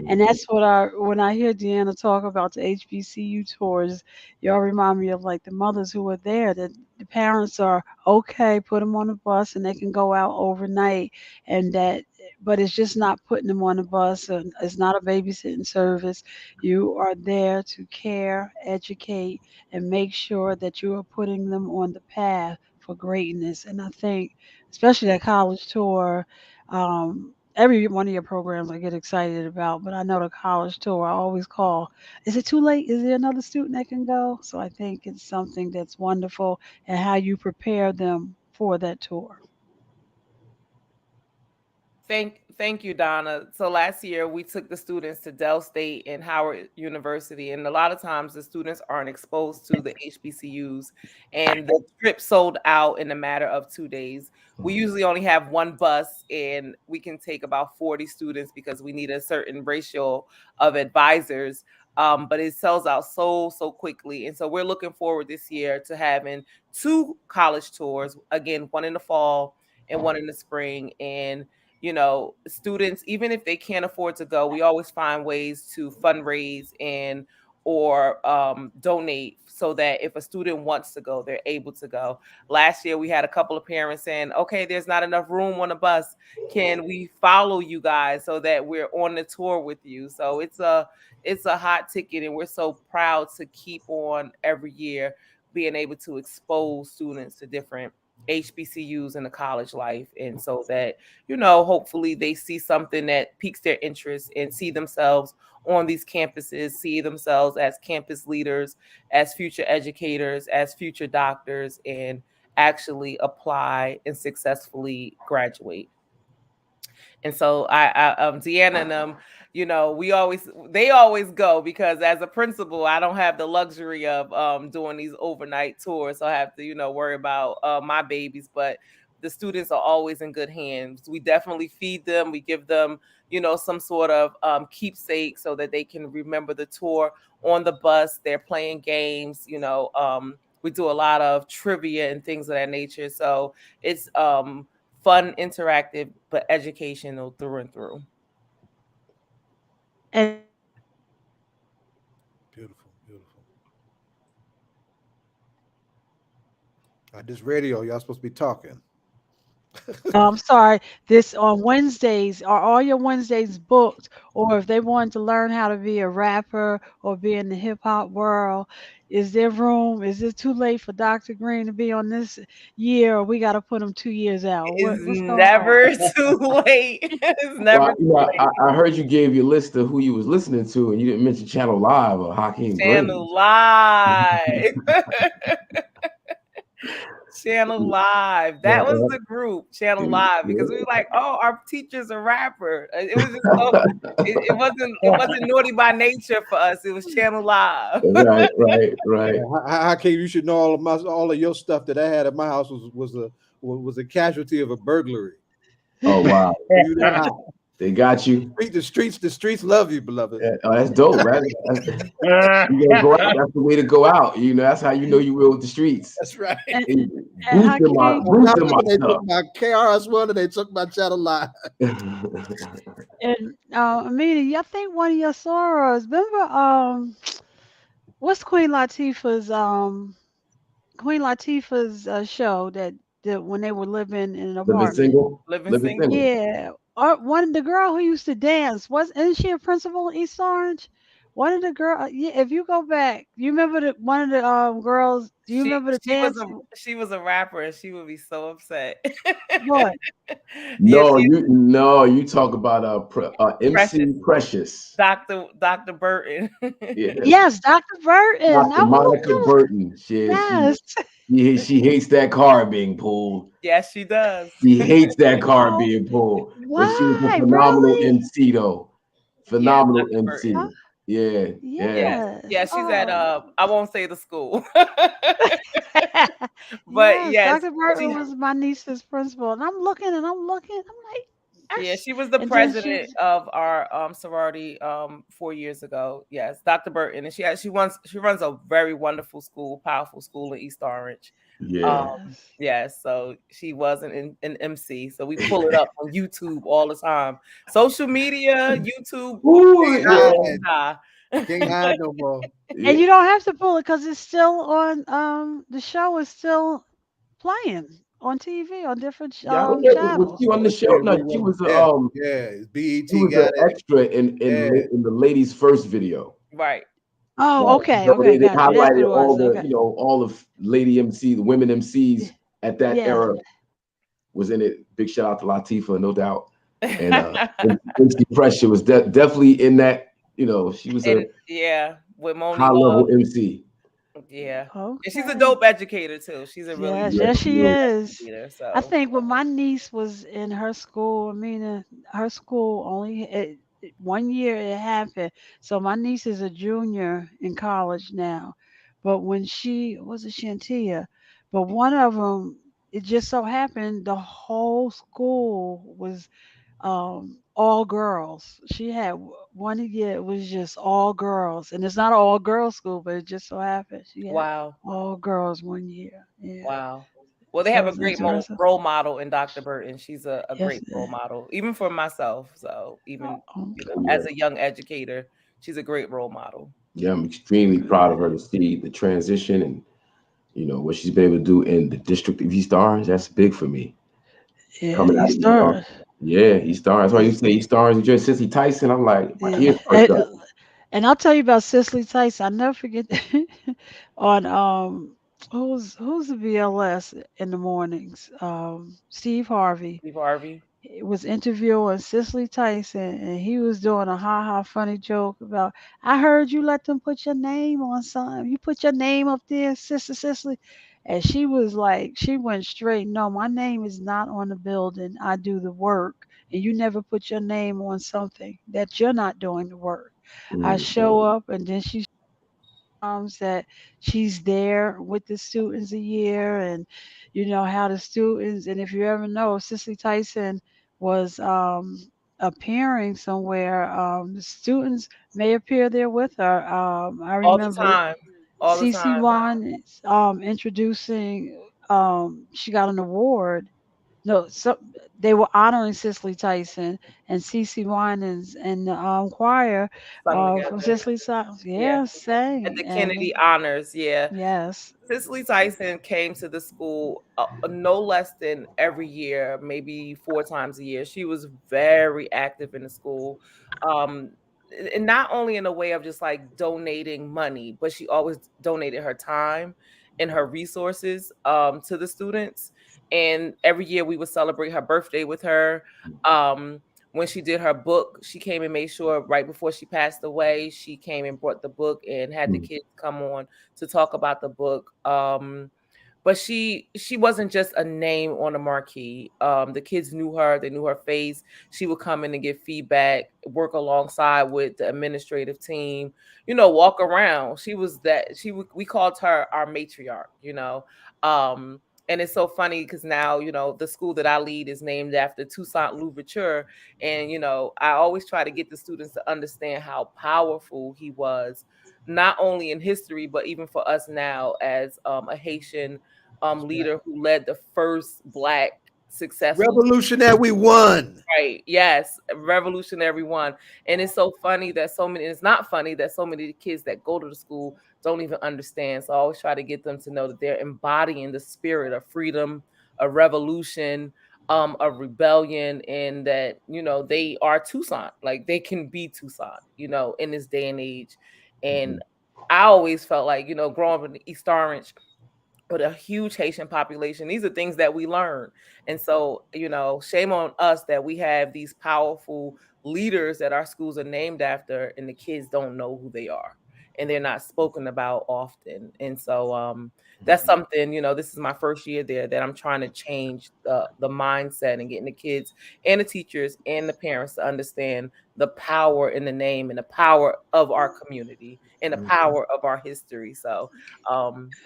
And that's when I hear Deanna talk about the HBCU tours, y'all remind me of like the mothers who were there, that the parents are okay, put them on a bus and they can go out overnight, and that but it's just not putting them on a bus, and it's not a babysitting service. You are there to care, educate, and make sure that you are putting them on the path for greatness. And I think, especially that college tour, every one of your programs I get excited about, but I know the college tour, I always call, is it too late? Is there another student that can go? So I think it's something that's wonderful, and how you prepare them for that tour. Thank you, Donna. So last year we took the students to Dell State and Howard University, and a lot of times the students aren't exposed to the HBCUs, and the trip sold out in a matter of 2 days. We usually only have one bus, and we can take about 40 students because we need a certain ratio of advisors. But it sells out so quickly, and so we're looking forward this year to having 2 college tours. Again, one in the fall and one in the spring, and students, even if they can't afford to go, we always find ways to fundraise and or donate so that if a student wants to go, they're able to go. Last year, we had a couple of parents saying, okay, there's not enough room on the bus. Can we follow you guys so that we're on the tour with you? So it's a hot ticket, and we're so proud to keep on every year being able to expose students to different HBCUs in the college life. And so that, hopefully they see something that piques their interest and see themselves on these campuses, see themselves as campus leaders, as future educators, as future doctors, and actually apply and successfully graduate. And so Deanna and them, they always go, because as a principal, I don't have the luxury of doing these overnight tours. So I have to, worry about my babies, but the students are always in good hands. We definitely feed them. We give them, some sort of keepsake so that they can remember the tour on the bus. They're playing games, we do a lot of trivia and things of that nature. So it's fun, interactive, but educational through and through. And Beautiful. This radio, y'all supposed to be talking. I'm sorry, this on Wednesdays, are all your Wednesdays booked? Or if they want to learn how to be a rapper or be in the hip hop world, is there room? Is it too late for Dr. Green to be on this year, or we got to put him 2 years out? What's going on? Never too late. It's never too late. I heard you gave your list of who you was listening to, and you didn't mention Channel Live or Hakeem Green. Channel Live. Channel Live. That was the group, Channel Live, because we were like, oh, our teacher's a rapper. It was just it wasn't naughty by nature for us. It was Channel Live. Right. How can you should know all of your stuff that I had at my house was a casualty of a burglary. Oh wow. They got you. The streets love you, beloved. Yeah. Oh, that's dope, right? You gotta go out. That's the way to go out. That's how you know you will with the streets. That's right. Boosting my they took my KRS-One and they took my Channel Live. And Ameenah, I think one of your sorors, remember what's Queen Latifah's show that when they were living in an apartment? Living single. Yeah. One of the girl who used to dance, isn't she a principal in East Orange? One of the girls, yeah, if you go back, you remember one of the girls, do you remember the dance? She was a rapper, and she would be so upset. What? You talk about MC Precious. Dr. Burton. Yeah. Yes, Dr. Burton. Dr. Monica Burton. Yes. She hates that car being pulled. Yes, she does. She hates that car being pulled. Why? But she was a phenomenal MC though. Phenomenal MC. Huh? Yeah. Yeah, she's at I won't say the school. But yes, Dr. Burton was my niece's principal, and I'm looking, I'm like, yeah, she was the president of our sorority 4 years ago. Yes, Dr. Burton, and she runs a very wonderful school, powerful school in East Orange. Yeah. So she was an MC. So we pull it up on YouTube all the time. Social media, YouTube. Can't hide no more. And you don't have to pull it because it's still on. The show is still playing on TV on different Yeah, was channels. she on the Yeah, show? No, she was yeah, yeah. she BET was an got it. extra Yeah. in the lady's first video. Right. Oh, Right. okay, okay, They got you. That's what highlighted it was. Okay. all of lady MC, the women Y- MCs at that Yes. era was in it. Big shout out to Latifah, no doubt. And MC Pressure was definitely in that. She was a And yeah, with Moni high Love. level MC. Yeah. And she's a Okay. dope educator too. She's a really Yes, Yes, yes, dope she she is. is. educator. I So think when my niece was in her school, I mean, her school only 1 year it happened. So my niece is a junior in college now. But when she was a Shantia, but one of them, it just so happened the whole school was all girls. She had 1 year it was just all girls, and it's not an all girls school, but it just so happened she had wow. all girls 1 year. Yeah. Wow. Well, they have So a it's great interesting. role model in Dr. Burton. She's a Yes. great role model, even for myself. So even Okay. Oh, as yeah. a young educator, she's a great role model. Yeah, I'm extremely proud of her to see the transition and what she's been able to do in the District of East Orange. That's big for me. Yeah, Coming out he of East Orange. started. Yeah, East Orange. That's why you say East Orange. You just Sissy Tyson. I'm like, my Yeah. ears perked up. And I'll tell you about Cicely Tyson. I'll never forget on who's the BLS in the mornings? Steve Harvey. Steve Harvey. He was interviewing Cicely Tyson, and he was doing a ha ha funny joke about, I heard you let them put your name on something. You put your name up there, Sister Cicely. And she was like, she went straight, no, my name is not on the building. I do the work. And you never put your name on something that you're not doing the work. I Mm. show up, and then she that she's there with the students a year, and how the students, and if you ever know, Cicely Tyson was appearing somewhere, the students may appear there with her. I All the remember time. All the CC time. One introducing, she got an award. No, so they were honoring Cicely Tyson, and CC Winans and the choir Sung from together. Cicely Tyson. Yeah. Yeah, At sang. the And Kennedy Honors. Yeah. yes, Cicely Tyson came to the school no less than every year, maybe 4 times a year. She was very active in the school. Um, and not only in a way of just like donating money, but she always donated her time and her resources to the students. And every year we would celebrate her birthday with her. Um, when she did her book, she came and made sure right before she passed away, she came and brought the book and had the Mm. kids come on to talk about the book. But she wasn't just a name on a marquee. The kids knew her, they knew her face. She would come in and give feedback, work alongside with the administrative team, walk around. She was that we called her our matriarch. And it's so funny because now, the school that I lead is named after Toussaint Louverture. And, I always try to get the students to understand how powerful he was, not only in history, but even for us now as a Haitian leader who led the first Black successful Revolutionary one. right. Yes, revolutionary one. And it's so funny that it's not funny that so many kids that go to the school don't even understand. So I always try to get them to know that they're embodying the spirit of freedom, a revolution, a rebellion, and that, they are Toussaint. Like they can be Toussaint, in this day and age. And I always felt like, growing up in East Orange, with a huge Haitian population, these are things that we learn. And so, shame on us that we have these powerful leaders that our schools are named after, and the kids don't know who they are, and they're not spoken about often. And so, that's something, this is my first year there, that I'm trying to change the mindset and getting the kids and the teachers and the parents to understand the power in the name and the power of our community and the power of our history. So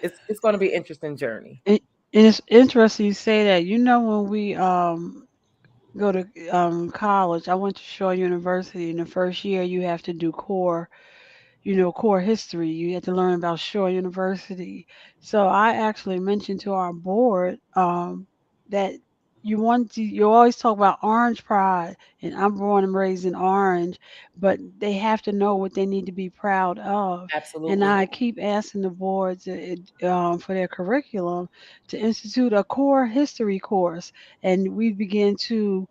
it's going to be an interesting journey. and it's interesting you say that. When we go to college, I went to Shaw University. In the first year, you have to do core history. You had to learn about Shaw University. So I actually mentioned to our board that you always talk about Orange Pride, and I'm born and raised in Orange, but they have to know what they need to be proud of. And Absolutely. I keep asking the boards for their curriculum to institute a core history course, and we begin to.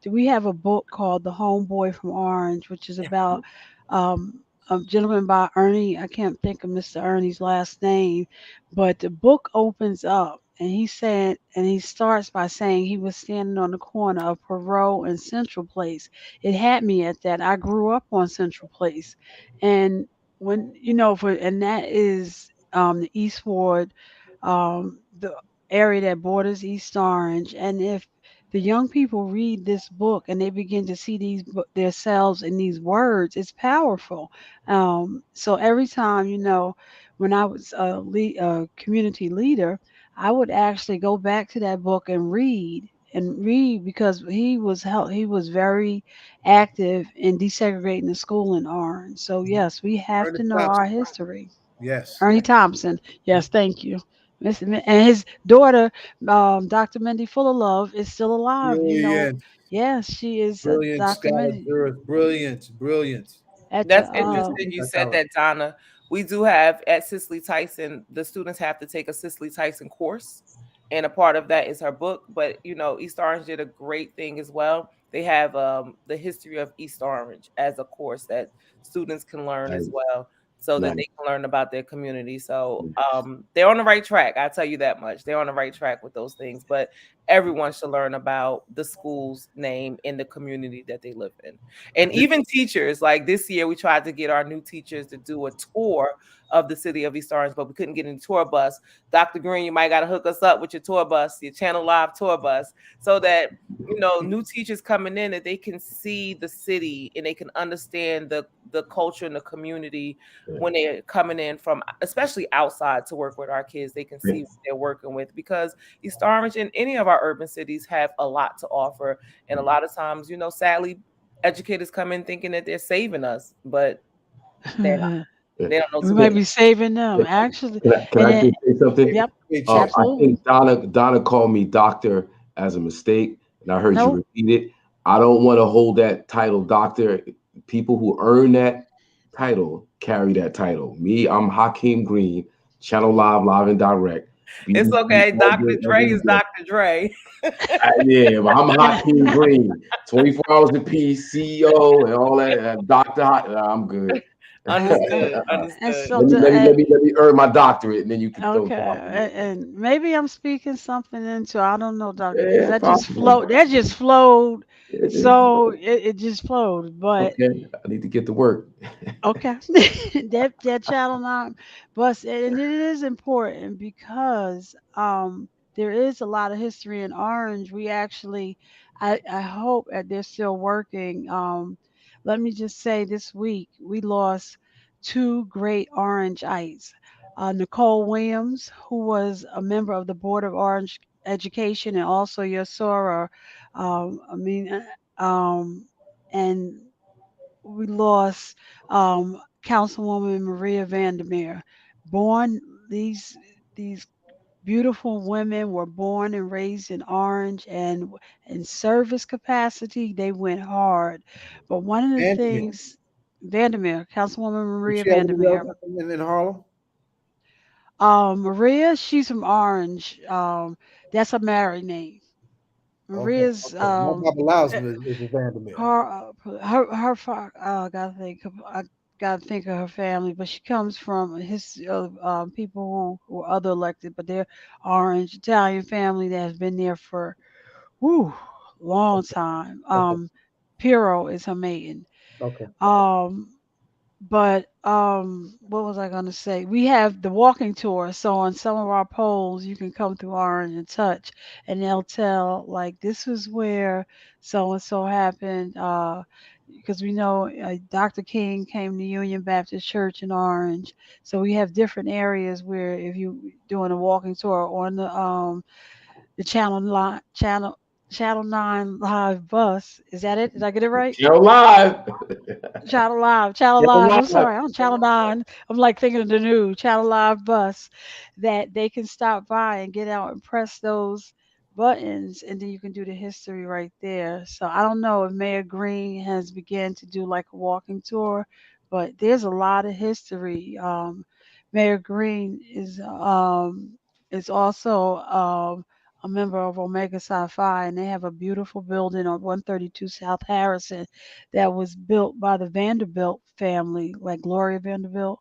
We have a book called The Homeboy from Orange, which is about a gentleman by Ernie. I can't think of Mr. Ernie's last name, but the book opens up and he said, and he starts by saying he was standing on the corner of Perot and Central Place. It had me at that. I grew up on Central Place. And when, and that is the Eastward, the area that borders East Orange. And if the young people read this book and they begin to see themselves in these words, it's powerful. So every time, when I was a community leader, I would actually go back to that book and read because he was very active in desegregating the school in Orange. So yes, we have to Ernest know our Thompson. history. Yes. Ernie Thompson. Yes, thank you. And his daughter, Dr. Mindy Fuller Love, is still alive. Brilliant. Yes, she is Brilliant Dr. scholar. Mindy Brilliant. Brilliant. at the That's interesting. You said that, Donna. We do have at Cicely Tyson, the students have to take a Cicely Tyson course, and a part of that is her book. But East Orange did a great thing as well. They have the history of East Orange as a course that students can learn as well, so that they can learn about their community. So they're on the right track. I tell you that much. They're on the right track with those things. But everyone should learn about the school's name in the community that they live in. And even teachers, like this year, we tried to get our new teachers to do a tour of the city of East Orange, but we couldn't get in the tour bus. Dr. Green, you might got to hook us up with your tour bus, your Channel Live tour bus, so that new teachers coming in, that they can see the city and they can understand the culture and the community when they're coming in from, especially outside, to work with our kids. They can see what they're working with, because East Orange and any of our urban cities have a lot to offer. And a lot of times, sadly, educators come in thinking that they're saving us, but they're not. They don't know we too might much. be saving them, actually. Can I just say something? Yep, I absolutely. think Donna called me doctor as a mistake, and I heard you Nope. repeat it. I don't want to hold that title, doctor. People who earn that title carry that title. Me, I'm Hakeem Green, Channel Live, live and direct. It's okay. Dr. Dre is Dr. Dre. Yeah, but I'm Hakeem Green, 24 hours a piece, CEO, and all that. Doctor, I'm good. Understood. Let me earn my doctorate, and then you can throw. Okay, and maybe I'm speaking something into, I don't know, doctor, because that just flowed. That just flowed. So it just flowed. But okay, I need to get to work. okay, that Channel 9 bus, and it is important because there is a lot of history in Orange. We actually, I hope that they're still working. Let me just say, this week we lost two great Orange-ites. Nicole Williams, who was a member of the Board of Orange Education and also your Soror, and we lost Councilwoman Maria Vandermeer. Born these beautiful women were born and raised in Orange, and in service capacity they went hard. But one of the things, Vandermeer, Councilwoman Maria Vandermeer. In Harlem? Maria, she's from Orange. That's a married name. Maria's is Vandermeer. I gotta think of her family, but she comes from people who were other elected, but they're Orange Italian family that has been there for long time. Piero is her maiden. Okay. But what was I going to say? We have the walking tour. So on some of our polls, you can come through Orange and touch, and they'll tell, like, this is where so and so happened. Because we know Dr. King came to Union Baptist Church in Orange. So we have different areas where if you doing a walking tour on the Channel 9 live bus. Is that it? Did I get it right? Channel Live. Channel Live. I'm sorry. I'm Channel 9. I'm like thinking of the new Channel Live bus that they can stop by and get out and press those buttons, and then you can do the history right there. So I don't know if Mayor Green has begun to do like a walking tour, but there's a lot of history. Mayor Green is also a member of Omega Psi Phi, and they have a beautiful building on 132 South Harrison that was built by the Vanderbilt family, like Gloria Vanderbilt.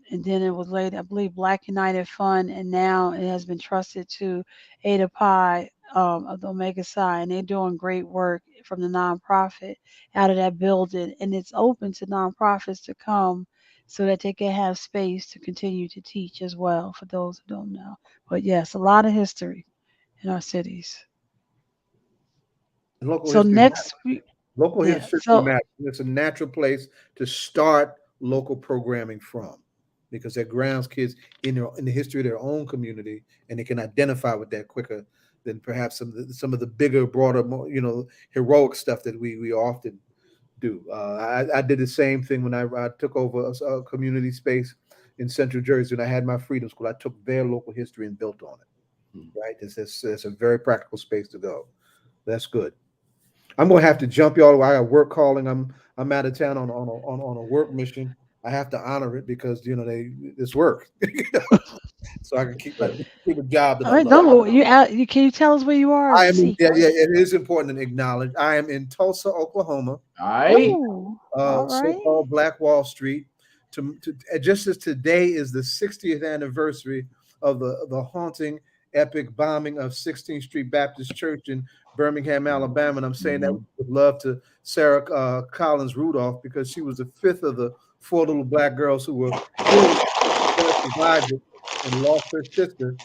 And then it was later, I believe, Black United Fund, and now it has been trusted to Ada Pi of the Omega Psi, and they're doing great work from the nonprofit out of that building, and it's open to nonprofits to come so that they can have space to continue to teach as well, for those who don't know. But yes, a lot of history in our cities. And local So history next week, Local yeah, history so matters. It's a natural place to start local programming from, because that grounds kids in the history of their own community, and they can identify with that quicker than perhaps some of the bigger, broader, more, heroic stuff that we often do. I did the same thing when I took over a community space in Central Jersey, and I had my Freedom School. I took their local history and built on it. Right, it's a very practical space to go. That's good. I'm gonna have to jump y'all. I got work calling. I'm out of town on a work mission. I have to honor it because it's work, so I can keep a job that all I right, love. don't you out? You can you tell us where you are? I It's am a in, yeah, secret. yeah, it is important to acknowledge. I am in Tulsa, Oklahoma, Ooh, all right. so-called Black Wall Street. Just as today is the 60th anniversary of the haunting, epic bombing of 16th Street Baptist Church in Birmingham, Alabama, and I'm saying that with love to Sarah Collins Rudolph, because she was the fifth of the four little black girls who were killed, survived it, and lost her sister.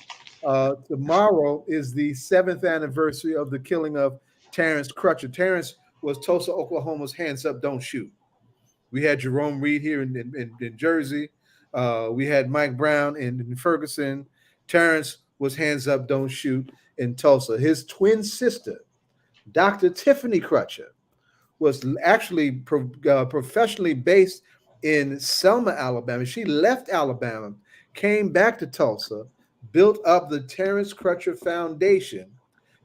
Tomorrow is the 7th anniversary of the killing of Terrence Crutcher. Terrence was Tulsa, Oklahoma's Hands Up, Don't Shoot. We had Jerome Reed here in Jersey. We had Mike Brown in Ferguson. Terrence was Hands Up, Don't Shoot in Tulsa. His twin sister, Dr. Tiffany Crutcher, was actually professionally based in Selma, Alabama. She left Alabama, came back to Tulsa, built up the Terrence Crutcher Foundation,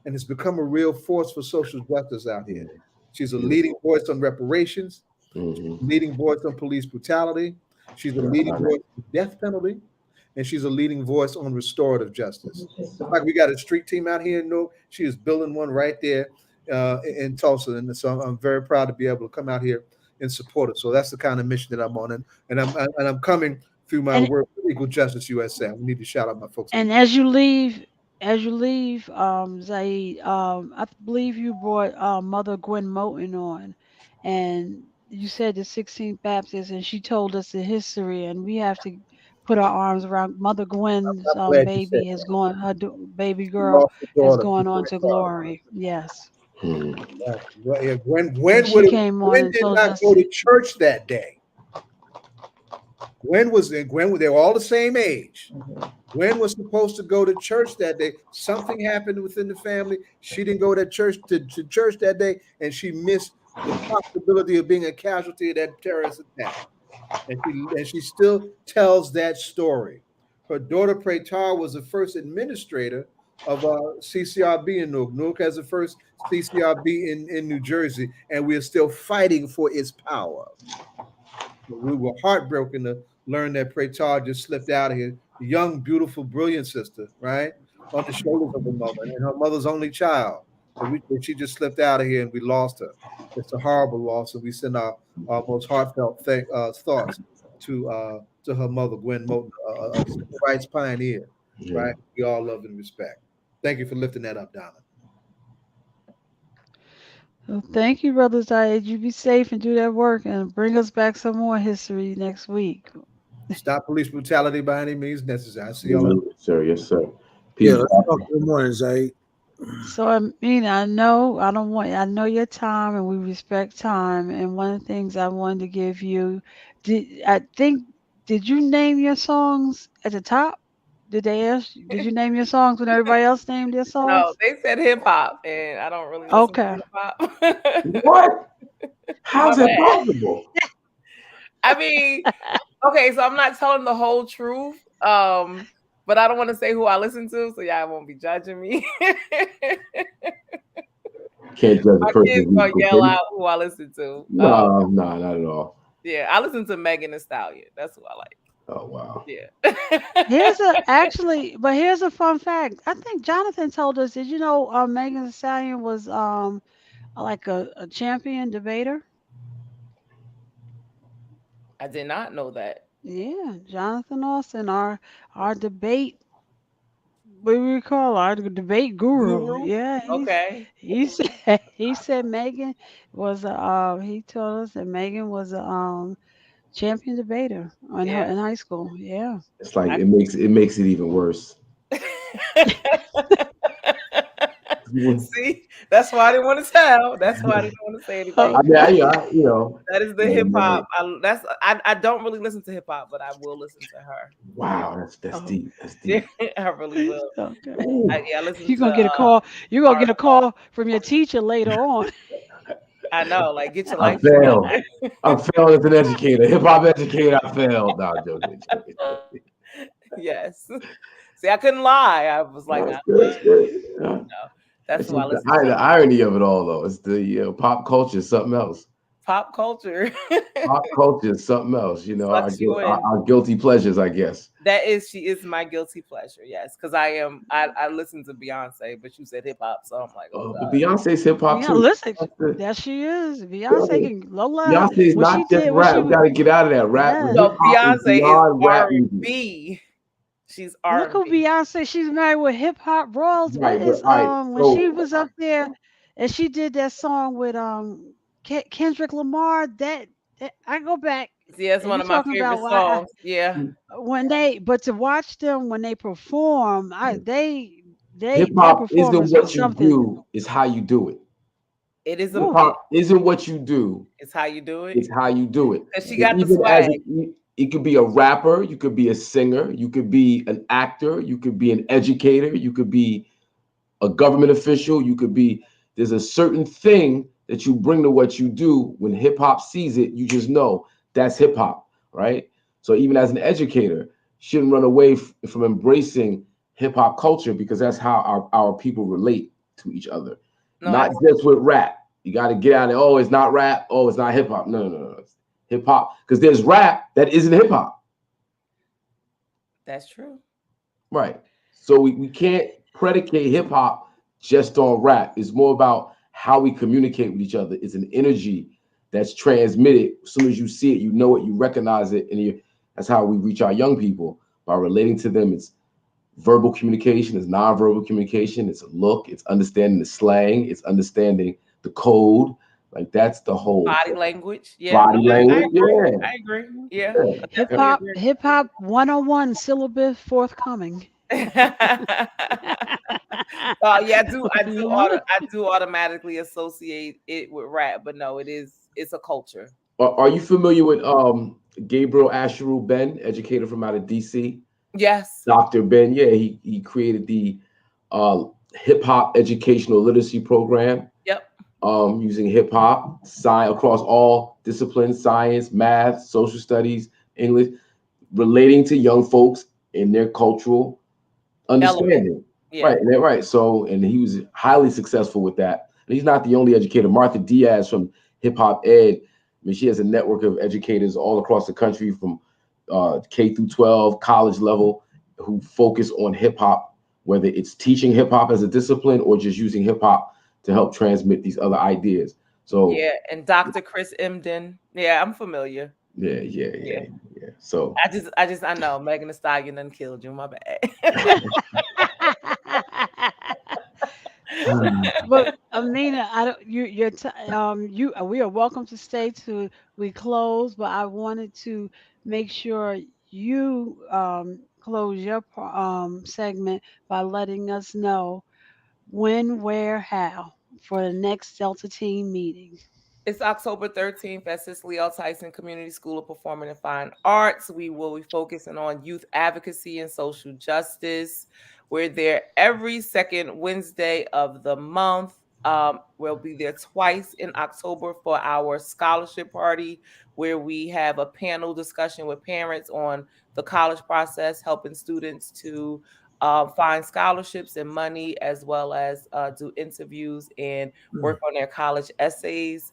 and has become a real force for social justice out here. She's a leading voice on reparations, leading voice on police brutality. She's a leading voice on the death penalty, and she's a leading voice on restorative justice. In fact, we got a street team out here. She is building one right there in Tulsa, and so I'm very proud to be able to come out here and support it. So that's the kind of mission that I'm on, and I'm coming through my work with Equal Justice USA. We need to shout out my folks. And as you leave, Zaid, I believe you brought Mother Gwen Moten on, and you said the 16th Baptist, and she told us the history, and we have to put our arms around Mother Gwen's baby has gone, baby girl has gone on to glory. Yes. Gwen came on and did told not us go to church that day. Gwen, they were all the same age. Gwen was supposed to go to church that day. Something happened within the family. She didn't go to church that day, and she missed the possibility of being a casualty of that terrorist attack. And she still tells that story. Her daughter Pretar was the first administrator of CCRB in Newark. Newark has the first CCRB in New Jersey, and we are still fighting for its power. We were heartbroken to learn that Pretar just slipped out of here. A young, beautiful, brilliant sister, right? On the shoulders of her mother, and her mother's only child. She just slipped out of here, and we lost her. It's a horrible loss, and we send our most heartfelt thoughts to her mother, Gwen Moten, a civil rights pioneer, right? We all love and respect. Thank you for lifting that up, Donna. Well, thank you, Brother Zaid. You be safe and do that work and bring us back some more history next week. Stop police brutality by any means necessary. I see y'all. Sir, yes, sir. Yeah, let's talk. Good morning, Zaid. So I mean, I know your time, and we respect time. And one of the things I wanted to give you, did you name your songs at the top? Did they ask? Did you name your songs when everybody else named their songs? No, they said hip hop, and I don't really listen to hip hop. What? How's that possible? I mean, okay, so I'm not telling the whole truth. but I don't want to say who I listen to, so y'all won't be judging me. Can't judge My a person. kids gonna yell out who I listen to. No, not at all. Yeah, I listen to Megan Thee Stallion. That's who I like. Oh wow. Yeah. Here's a fun fact. I think Jonathan told us. Did you know Megan Thee Stallion was like a champion debater? I did not know that. Yeah, Jonathan Austin, our debate. What do we call our debate guru? Yeah, Okay. he said Megan was he told us that Megan was a champion debater in high school. Yeah. It's like it makes it even worse. See, that's why I didn't want to tell. That's why I didn't want to say anything. I mean, that is the hip hop. I don't really listen to hip hop, but I will listen to her. Wow, that's deep. That's deep. I really will. Okay. I listen. You're gonna get a call. You're gonna get a call from your teacher later on. I know, like get your I life failed. together. I failed as an educator, hip hop educator. I failed. No, I'm joking. Yes. See, I couldn't lie. I was like, that's good. No, that's why I listen. The irony of it all, though, is the pop culture is something else. Pop culture. Pop culture is something else. You know, our guilty pleasures, I guess. She is my guilty pleasure. Yes, because I listen to Beyonce, but you said hip hop, so I'm like, oh God. But Beyonce's hip hop too. Listen, there she is. Beyonce can Lola. Beyonce's not just rap. We gotta get out of that rap. Yeah. So Beyonce is R&B. She's R&B. Look who Beyonce. She's married with hip hop royals. What is when she was up there and she did that song with Kendrick Lamar? That I go back. Yeah, it's one of my favorite songs. Yeah. But to watch them when they perform, they hip hop isn't what you do, it's how you do it. It is hip hop isn't what you do. It's how you do it. It's how you do it. And she got the swag. It could be a rapper, you could be a singer, you could be an actor, you could be an educator, you could be a government official, there's a certain thing that you bring to what you do. When hip hop sees it, you just know that's hip hop, right? So even as an educator, you shouldn't run away from embracing hip hop culture, because that's how our people relate to each other. Not just with rap. You got to get out of it. Oh, it's not rap. Oh, it's not hip hop. No. It's hip hop, because there's rap that isn't hip hop. That's true. Right. So we can't predicate hip hop just on rap. It's more about how we communicate with each other. It's an energy that's transmitted. As soon as you see it, you know it, you recognize it, and that's how we reach our young people, by relating to them. It's verbal communication, it's nonverbal communication, it's a look, it's understanding the slang, it's understanding the code. Like that's the whole body language. Yeah. Body language. I agree. Yeah. Hip hop 101 syllabus forthcoming. Yeah, I do automatically associate it with rap, but no, it's a culture. Are you familiar with Gabriel Asheru Ben, educator from out of DC? Yes. Dr. Ben, yeah, he created the hip hop educational literacy program. Yep. Using hip hop, across all disciplines, science, math, social studies, English, relating to young folks in their cultural understanding. Yeah. Right. So, and he was highly successful with that. And he's not the only educator. Martha Diaz from Hip Hop Ed, I mean, she has a network of educators all across the country, from K through 12, college level, who focus on hip hop, whether it's teaching hip hop as a discipline or just using hip hop to help transmit these other ideas. So yeah, and Dr. Chris Emden. Yeah, I'm familiar. Yeah. So I know Megan Thee Stallion done killed you. My bad. But Ameenah, we are welcome to stay till we close, but I wanted to make sure you close your segment by letting us know when, where, how for the next Delta team meeting. It's October 13th at Cicely L. Tyson Community School of Performing and Fine Arts. We will be focusing on youth advocacy and social justice. We're there every second Wednesday of the month. We'll be there twice in October for our scholarship party, where we have a panel discussion with parents on the college process, helping students to find scholarships and money, as well as do interviews and work on their college essays.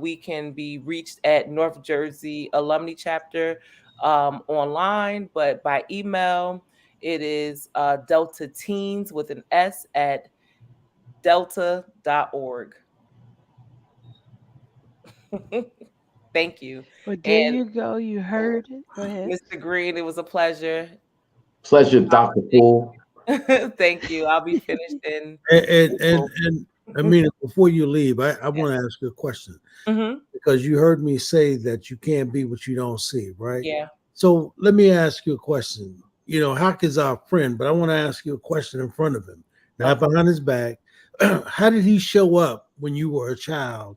We can be reached at North Jersey Alumni Chapter online, but by email, it is Delta Teens with an S at delta.org. Thank you. Well, there you go. You heard it. Go ahead. Mr. Green, it was a pleasure. Pleasure, Dr. Poole. Thank you. I'll be finished in. And I mean, before you leave, I want to ask you a question, because you heard me say that you can't be what you don't see, right? Yeah. So let me ask you a question. You know, Hawk is our friend, but I want to ask you a question in front of him, not behind his back. How did he show up when you were a child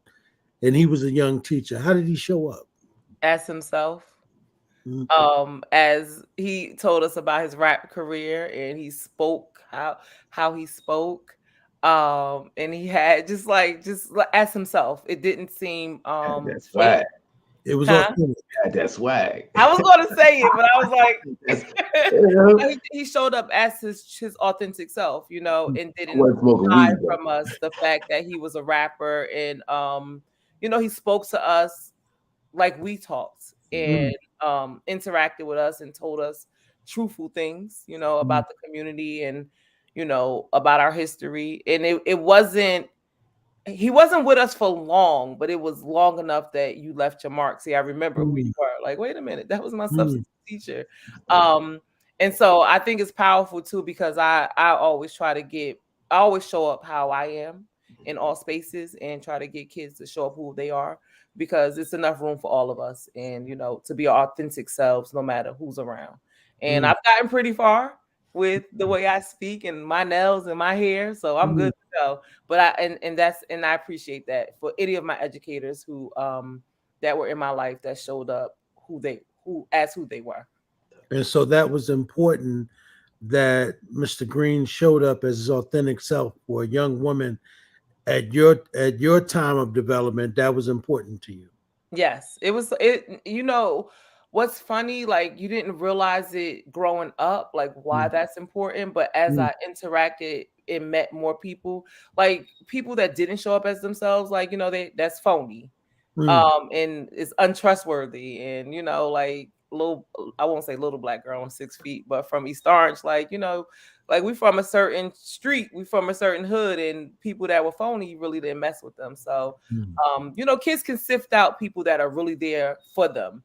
and he was a young teacher? How did he show up? As himself. As he told us about his rap career, and he spoke how he spoke, and he had just as himself. It didn't seem that's swag. It was authentic. That's swag. I was going to say it, but I was like, he showed up as his authentic self, you know, and didn't hide from us the fact that he was a rapper, and you know, he spoke to us like we talked, and interacted with us and told us truthful things, you know, about the community and, you know, about our history. And he wasn't with us for long, but it was long enough that you left your mark. See, I remember who you were. Like, wait a minute, that was my substitute teacher. And so I think it's powerful too, because I always show up how I am in all spaces and try to get kids to show up who they are, because it's enough room for all of us, and, you know, to be our authentic selves no matter who's around. And I've gotten pretty far with the way I speak and my nails and my hair, so I'm good to go. But I appreciate that for any of my educators who that were in my life that showed up who they were. And so that was important, that Mr. Green showed up as his authentic self for a young woman at your time of development. That was important to you. Yes, it was. You know, what's funny, like, you didn't realize it growing up, like why that's important. But as I interacted and met more people, like people that didn't show up as themselves, like, you know, that's phony, and it's untrustworthy, and, you know, like I won't say little black girl, I'm 6 feet, but from East Orange, like, you know, like we from a certain street, we from a certain hood, and people that were phony, you really didn't mess with them. So, you know, kids can sift out people that are really there for them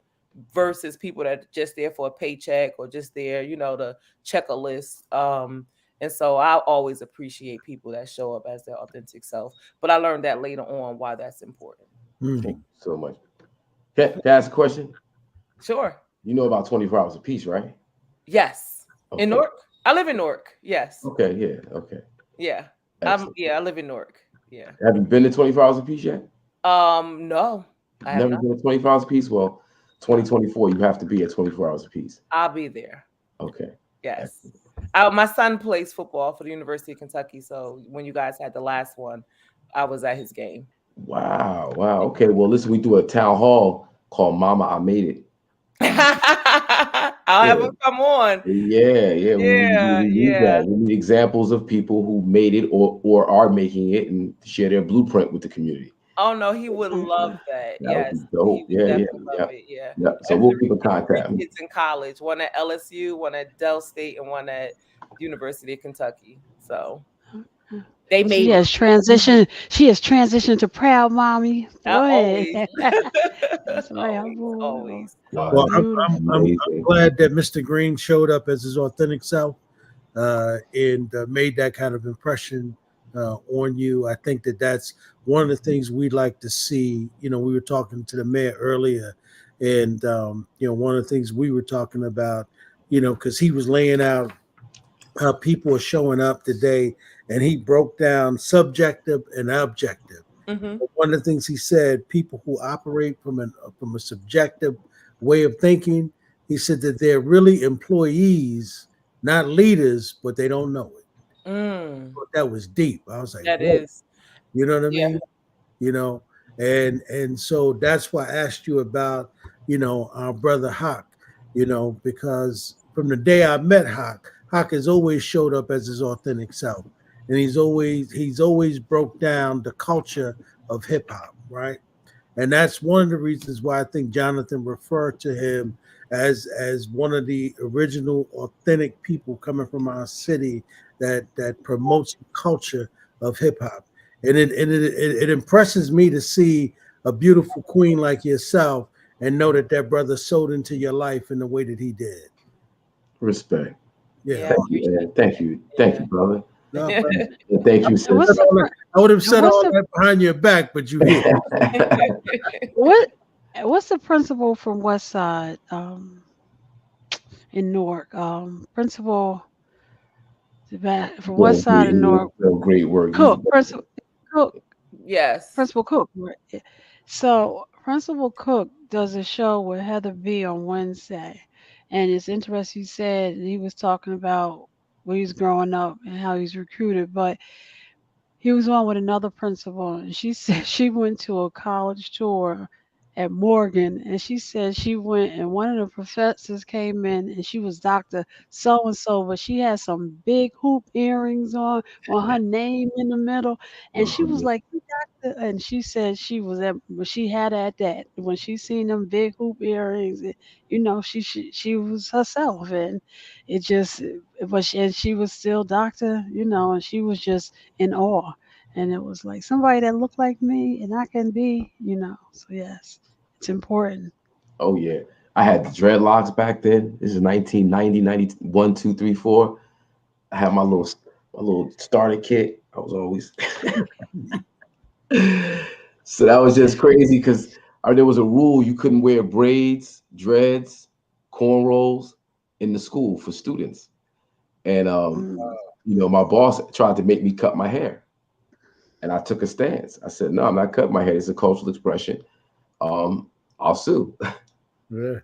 versus people that are just there for a paycheck or just there, you know, to check a list. And so I always appreciate people that show up as their authentic self. But I learned that later on why that's important. Thank you so much. Can I ask a question? Sure. You know about 24 Hours of Peace, right? Yes. Okay. In Newark? I live in Newark. Yes. Okay. Yeah. Okay. Yeah. I live in Newark. Yeah. Have you been to 24 Hours of Peace yet? No. I have never been to 24 Hours of Peace. Well, 2024, you have to be at 24 Hours of Peace. I'll be there. Okay. Yes. My son plays football for the University of Kentucky. So when you guys had the last one, I was at his game. Wow. Okay. Well, listen, we do a town hall called Mama, I Made It. I'll have him come on. Yeah. We need examples of people who made it or are making it and share their blueprint with the community. Oh no, he would love that. Yes, dope. Yeah. So we'll keep in contact. Kids in college, one at LSU, one at Dell State, and one at University of Kentucky. So they made. She has transitioned to proud mommy. Go That's right. Always. Well, I'm glad that Mr. Green showed up as his authentic self and made that kind of impression on you. I think that's one of the things we'd like to see. You know, we were talking to the mayor earlier, and you know, one of the things we were talking about, you know, because he was laying out how people are showing up today, and he broke down subjective and objective. One of the things he said, people who operate from a subjective way of thinking, he said that they're really employees, not leaders, but they don't know it. That was deep. I was like, that is, you know what I mean? You know, and so that's why I asked you about, you know, our brother Hawk. you know, because from the day I met Hawk has always showed up as his authentic self, and he's always broke down the culture of hip hop, right? And that's one of the reasons why I think Jonathan referred to him as one of the original authentic people coming from our city that promotes the culture of hip hop. And it impresses me to see a beautiful queen like yourself and know that brother sowed into your life in the way that he did. Respect. Yeah. Thank you, Ed. Thank you, brother. No, thank you, sis. I would have said all that behind your back, but you did. What's the principal from West Side in Newark? Principal from West Side in Newark. Great work. Cook. Principal Cook. Yes. Principal Cook. Right? So Principal Cook does a show with Heather B on Wednesday. And it's interesting you said he was talking about when he was growing up and how he's recruited, but he was on with another principal, and she said she went to a college tour at Morgan, and she said she went, and one of the professors came in, and she was Dr. So and so, but she had some big hoop earrings on with her name in the middle, and she was like, Doctor, and she said she was at, but she had at that when she seen them big hoop earrings, you know, she was herself, and it just, but she was still Doctor, you know, and she was just in awe. And it was like somebody that looked like me and I can be, you know. So yes, it's important. Oh yeah. I had the dreadlocks back then. This is 1990, 91, 2, 3, 4. I had my little starter kit. I was always so that was just crazy because there was a rule you couldn't wear braids, dreads, cornrows in the school for students. And you know, my boss tried to make me cut my hair. And I took a stance. I said, no, I'm not cutting my hair. It's a cultural expression. I'll sue. Yeah.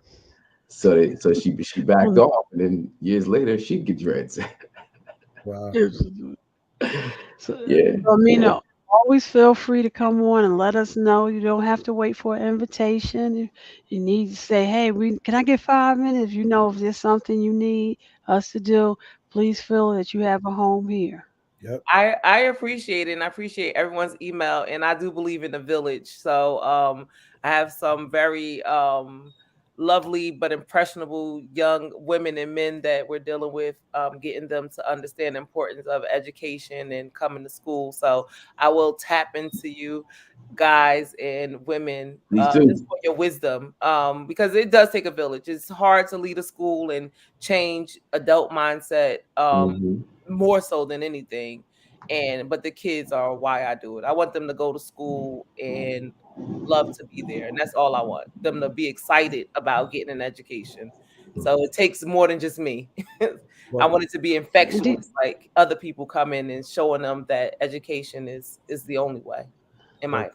So she backed off, and then years later she'd get dreads. Wow. So, yeah. Ameenah, always feel free to come on and let us know. You don't have to wait for an invitation. If you need to say, hey, can I get 5 minutes? You know, if there's something you need us to do, please feel that you have a home here. Yep. I appreciate it, and I appreciate everyone's email, and I do believe in the village. So I have some very lovely but impressionable young women and men that we're dealing with, getting them to understand the importance of education and coming to school. So I will tap into you guys and women just for your wisdom, because it does take a village. It's hard to lead a school and change adult mindset, more so than anything. But the kids are why I do it. I want them to go to school and love to be there, and that's all I want them to be excited about getting an education. So it takes more than just me. I want it to be infectious, like other people coming and showing them that education is the only way. In my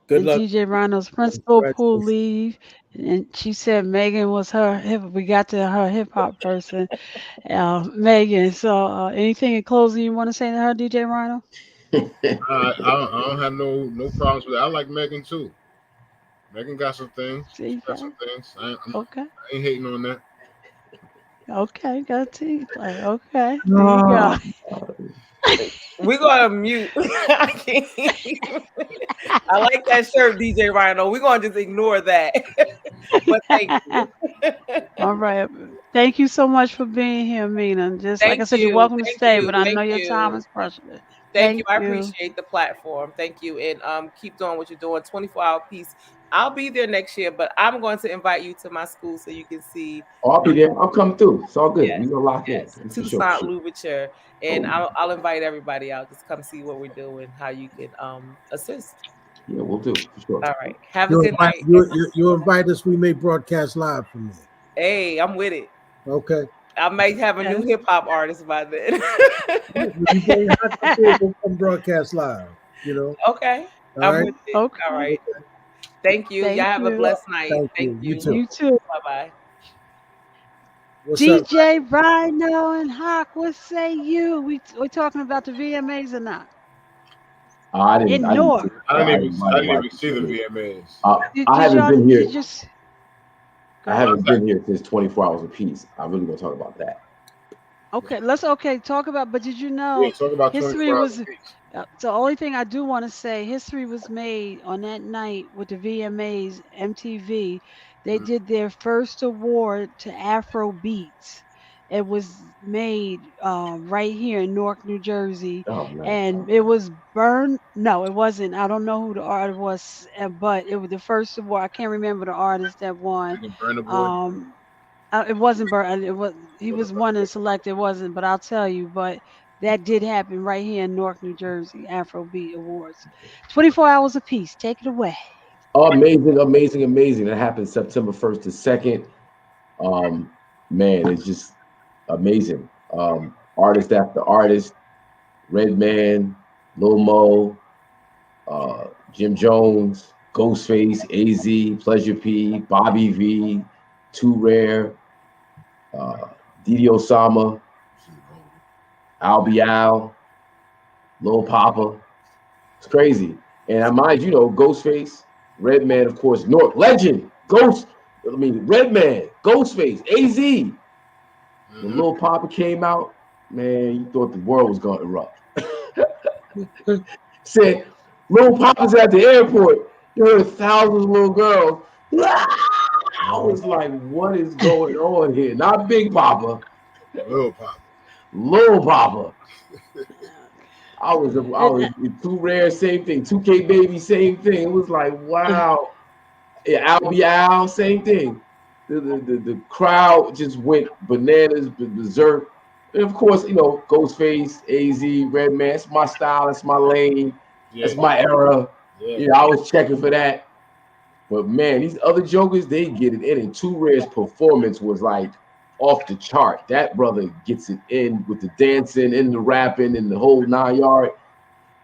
Good luck. DJ Rhino's Principal Poole leave, and she said Megan was her. We got to her hip hop person, Megan. So, anything in closing you want to say to her, DJ Rhino? I don't have no problems with it. I like Megan too. Megan got some things. I ain't hating on that. Okay, got to like okay. There you go. We're gonna mute. I like that shirt, DJ Rhino. We're gonna just ignore that. But thank you. All right. Thank you so much for being here, Ameenah. Just like I said, you're welcome to stay, but I know your time is precious. Thank you. I appreciate the platform. Thank you. And keep doing what you're doing. 24-hour piece. I'll be there next year, but I'm going to invite you to my school so you can see. Oh, I'll be there. I'll come through. It's all good. We're gonna lock in. Toussaint Louverture. And I'll invite everybody out. Just come see what we're doing, how you can assist. Yeah, we'll do for sure. All right. Have a good night. You invite us, we may broadcast live from there. Hey, I'm with it. Okay. I might have a new hip hop artist by then. Come broadcast live, you know. Okay. I'm with it. Okay. All right. Thank you. Y'all have a blessed night. Thank you. You too. Bye-bye. DJ Rhino and Hawk, what say you? We're talking about the VMAs or not? I didn't even see the VMAs. I haven't been here. I haven't been here since 24 Hours Apiece. I really want to talk about that. Okay, talk about. But did you know? Yeah, talk about history was. The only thing I do want to say, history was made on that night with the VMAs, MTV. They did their first award to Afro beats. It was made right here in Newark, New Jersey, and it was burned. No, it wasn't. I don't know who the artist was, but it was the first award. I can't remember the artist that won. It wasn't Burton. He was one and selected. It wasn't, but I'll tell you. But that did happen right here in Newark, New Jersey. Afrobeat Awards, 24 hours apiece. Take it away. Amazing, amazing, amazing. That happened September 1st to 2nd. Man, it's just amazing. Artist after artist, Redman, Lil Mo, Jim Jones, Ghostface, AZ, Pleasure P, Bobby V, Too Rare, Didi Osama, Al Bial, Lil Papa. It's crazy. And mind you, Ghostface, Redman, of course, North legend, Redman, Ghostface, AZ. When Lil Papa came out, man, you thought the world was going to erupt. Said, Lil Papa's at the airport. You heard thousands of little girls. I was like, what is going on here? Not Big Papa. Lil Papa. Lil Papa. I was Too Rare, same thing. 2K Baby, same thing. It was like, wow. Yeah, Al Bial, same thing. The crowd just went bananas, berserk. And of course, Ghostface, AZ, Redman. It's my style. It's my lane. That's my era. Yeah. I was checking for that. But man, these other jokers, they get it in. And Too Rare's performance was like off the chart. That brother gets it in with the dancing and the rapping and the whole 9 yard.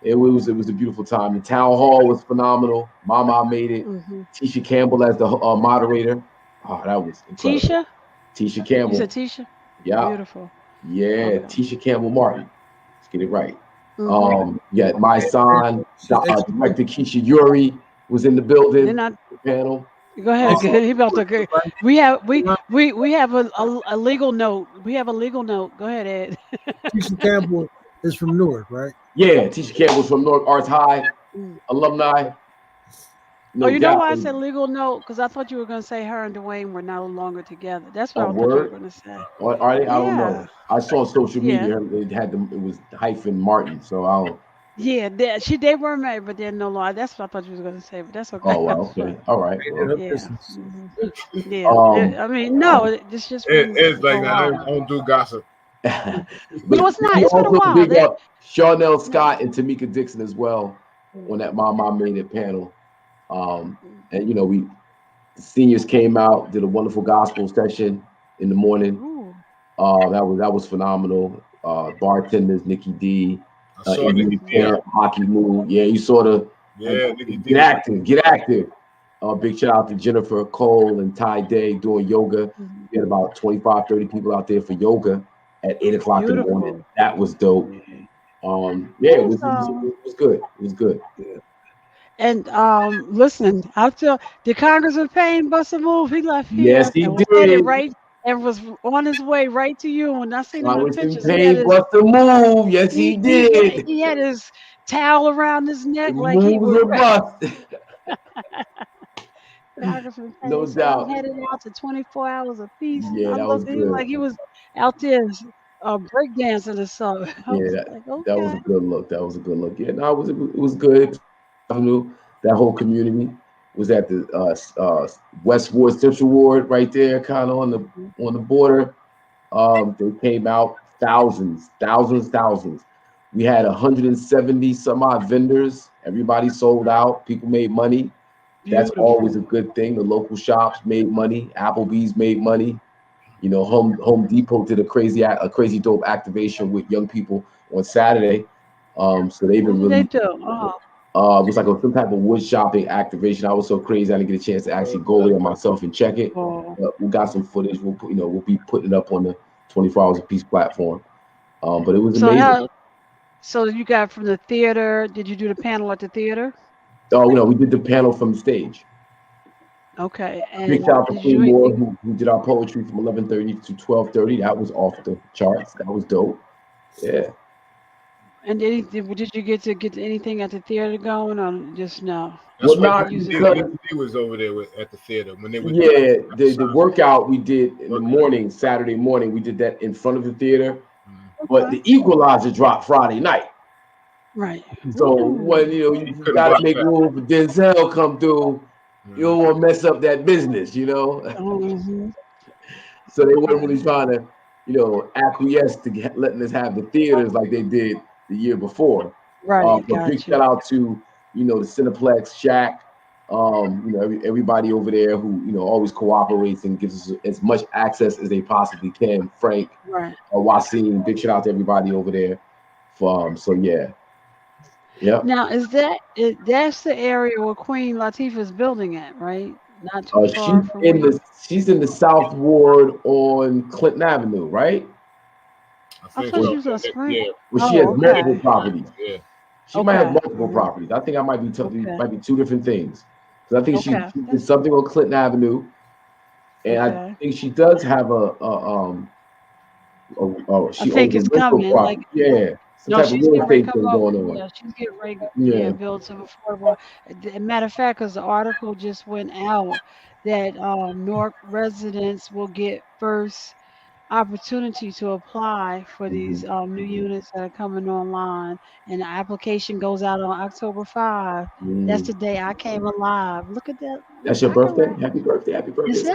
It was a beautiful time. The town hall was phenomenal. Mama made it. Tisha Campbell as the moderator. Oh, that was incredible. Tisha Campbell. You said Tisha? Yeah. Beautiful. Yeah, okay. Tisha Campbell Martin. Let's get it right. Yeah, my son, Director Keisha Yuri was in the building. Panel. Go ahead. He about to go. We have a legal note. We have a legal note. Go ahead, Ed. Tisha Campbell is from Newark, right? Yeah, Tisha Campbell's from Newark Arts High, alumni. No you doubt. Know why I said legal note? Because I thought you were going to say her and Dwayne were no longer together. That's what I thought you were going to say. Are they? I don't know. I saw on social media it had them. It was hyphen Martin. So I don't. Yeah, they were married, but they're no longer. That's what I thought you was going to say. But that's okay. Oh, wow, okay, all right. Well, yeah. I mean, no, it's just. It's like I don't do gossip. No, it's not. It's been a while. Big up Charnel Scott and Tamika Dixon as well on that Mama Made It panel. And the seniors came out, did a wonderful gospel session in the morning. That was phenomenal. Bartenders, Nikki D, Hockey Moon. Yeah, you saw the get active. Big shout out to Jennifer Cole and Ty Day doing yoga. We had about 25, 30 people out there for yoga at 8 o'clock in the morning. That was dope. It was good. It was good. Yeah. And listen, after the Congressman Payne bust a move, he left here. Yes, he did. Right, and was on his way right to you. And I seen him in pictures. Payne bust a move. Yes, he did. He had his towel around his neck like he was a bust. No doubt. Headed out to 24 hours apiece. Yeah, that was good. Like he was out there breakdancing or something. That was a good look. Yeah, no, it was good. That whole community was at the West Ward, Central Ward, right there, kind of on the border. They came out thousands. We had 170 some odd vendors. Everybody sold out. People made money. That's always a good thing. The local shops made money. Applebee's made money. Home Depot did a crazy dope activation with young people on Saturday. So they've been really. They do. It was like some type of wood shopping activation. I was so crazy I didn't get a chance to actually go there myself and check it. We got some footage. We'll be putting it up on the 24 Hours Apiece platform. But it was amazing. So you got from the theater? Did you do the panel at the theater? Oh, we did the panel from the stage. Okay. Big And shout out to did Queen you Moore who did our poetry from 11:30 to 12:30. That was off the charts. That was dope. Yeah. and did you get to anything at the theater going or just no? That's Well, what not he was over there at the theater when they were doing the workout we did in the morning, Saturday morning. We did that in front of the theater, but the Equalizer dropped Friday night. Right. So when you got to make room for Denzel come through, you don't want to mess up that business, Mm-hmm. So they weren't really trying to, acquiesce to letting us have the theaters like they did the year before. Right. But big shout out to the Cineplex, Shaq, everybody over there who always cooperates and gives us as much access as they possibly can. Frank, Right. Wasim, big shout out to everybody over there. So yeah. Yep. Now, that's the area where Queen Latifah's building at, right? Not too far from where she's in the South Ward on Clinton Avenue, right? I thought she was on Spring. Yeah. Well, she has multiple properties. Yeah. She might have multiple properties. I think I might be might be two different things. Because I think she did something on Clinton Avenue, and I think she does have she I think owns it's a rental coming. property. Some type of She's real getting ready estate to thing come up. going on. Yeah, she's getting ready to build some affordable. Matter of fact, because the article just went out that Newark residents will get first opportunity to apply for these new units that are coming online, and the application goes out on October 5. That's the day I came alive. Look at that. That's your birthday? Happy birthday. Happy birthday. It's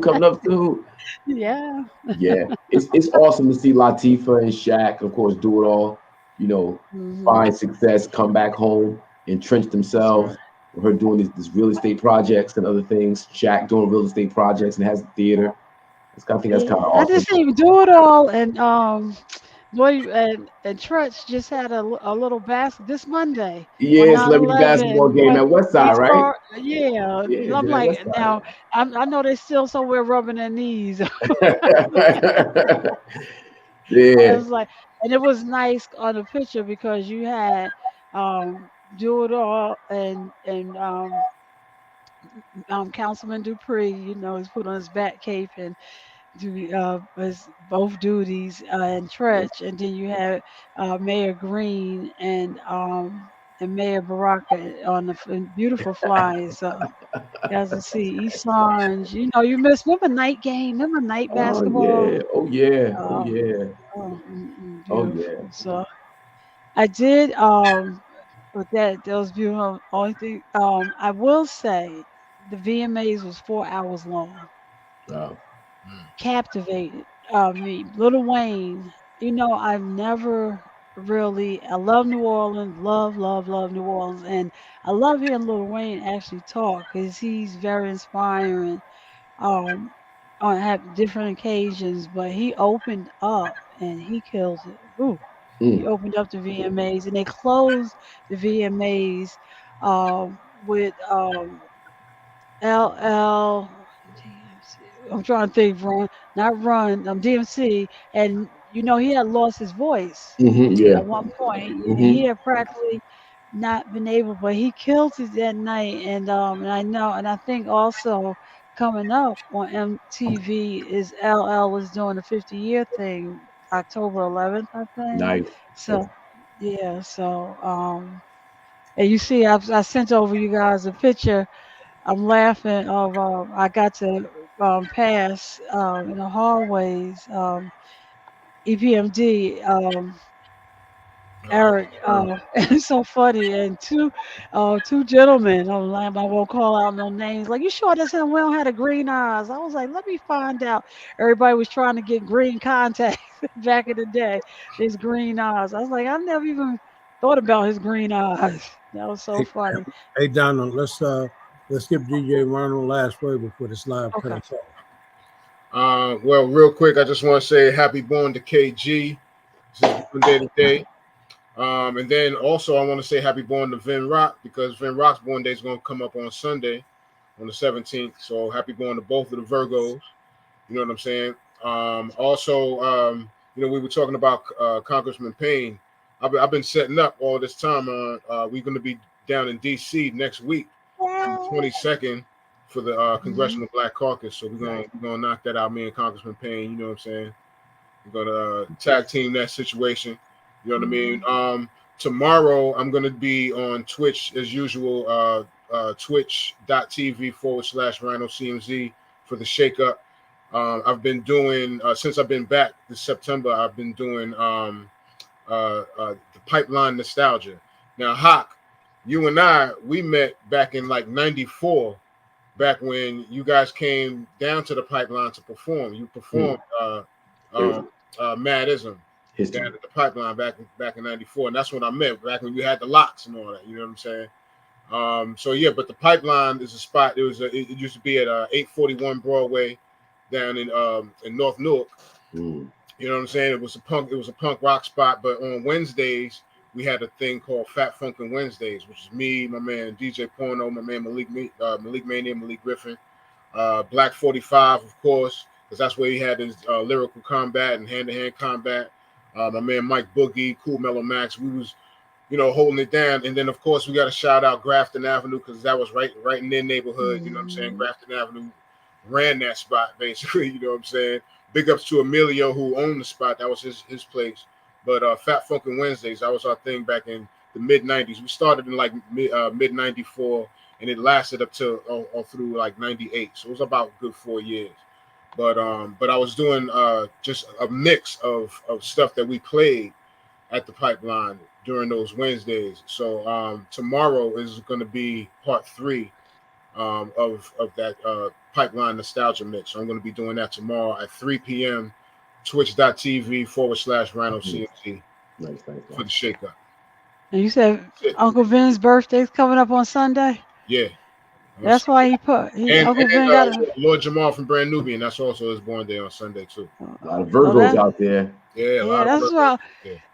coming up soon. Yeah. Yeah. It's awesome to see Latifah and Shaq, of course, do it all, find success, come back home, entrench themselves. Her doing this real estate projects and other things. Shaq doing real estate projects and has a theater. I think that's kind of awesome. I just even do it all, and and Trutch just had a little basket this Monday. Yeah, celebrity basketball game at Westside, right? Yeah, I'm like, now I know they're still somewhere rubbing their knees. Yeah. I was like, and it was nice on the picture because you had do it all and Councilman Dupree, he's put on his bat cape and do his both duties and Tretch, and then you had Mayor Green and Mayor Baraka on the beautiful flyers. So as I see East Orange, you missed. Remember night game? Remember night basketball? Oh yeah. Beautiful. So I did with that was beautiful. Only thing I will say the VMAs was 4 hours long. Wow. Captivated me. Little Wayne, I've never really, I love New Orleans, love New Orleans, and I love hearing Little Wayne actually talk because he's very inspiring on have different occasions, but he opened up and he killed it. Ooh. He opened up the VMAs and they closed the VMAs with LL. I'm trying to think, DMC, and he had lost his voice at one point. He had practically not been able, but he killed it that night. And I know, and I think also coming up on MTV is LL is doing the 50-year thing, October 11th, I think. Nice. So yeah, so and you see, I sent over you guys a picture. I'm laughing of I got to pass in the hallways EPMD Eric it's so funny, and two gentlemen, I won't call out no names, like, you sure this him? We don't have the green eyes. I was like, let me find out. Everybody was trying to get green contacts back in the day, his green eyes. I was like, I never even thought about his green eyes. That was so funny. Hey Donald, let's give DJ Ronald last word before this live cuts off. Well, real quick, I just want to say happy born to KG. This is born day today. And then also I want to say happy born to Vin Rock, because Vin Rock's born day is going to come up on Sunday on the 17th. So happy born to both of the Virgos. You know what I'm saying? Also, we were talking about Congressman Payne. I've been setting up all this time. We're going to be down in DC next week, on the 22nd, for the Congressional Black Caucus. So we're gonna knock that out. Me and Congressman Payne, you know what I'm saying? We're gonna tag team that situation. You know what I mean? Tomorrow I'm gonna be on Twitch as usual. Twitch.tv/Rhino CMZ for the shakeup. I've been doing since I've been back this September. I've been doing the pipeline nostalgia. Now, Hawk, you and I, we met back in like '94, back when you guys came down to the pipeline to perform. You performed Madism down at the pipeline back in '94, and that's when I met. Back when you had the locks and all that. You know what I'm saying? So yeah, but the pipeline is a spot. It used to be at 841 Broadway down in North Newark. You know what I'm saying? It was a punk rock spot. But on Wednesdays we had a thing called Fat Funkin' Wednesdays, which is me, my man DJ Porno, my man Malik Mania, Malik Griffin, Black 45, of course, because that's where he had his lyrical combat and hand-to-hand combat. My man Mike Boogie, Cool Mellow Max. We was, holding it down. And then of course we got to shout out Grafton Avenue, because that was right in their neighborhood. You know what I'm saying? Grafton Avenue ran that spot basically. You know what I'm saying? Big ups to Emilio, who owned the spot. That was his place. But Fat Funkin' Wednesdays, that was our thing back in the mid '90s. We started in like mid '94, and it lasted up to all through like '98. So it was about a good 4 years. But I was doing just a mix of stuff that we played at the pipeline during those Wednesdays. So tomorrow is going to be part 3 of that pipeline nostalgia mix. So I'm going to be doing that tomorrow at 3 p.m. Twitch.tv/Rhino CMZ for the shakeup. And you said Uncle Vin's birthday's coming up on Sunday? Yeah. That's why Uncle Vin got Lord Jamal from Brand Nubian. That's also his born day on Sunday too. A lot of Virgos out there. Yeah, that's why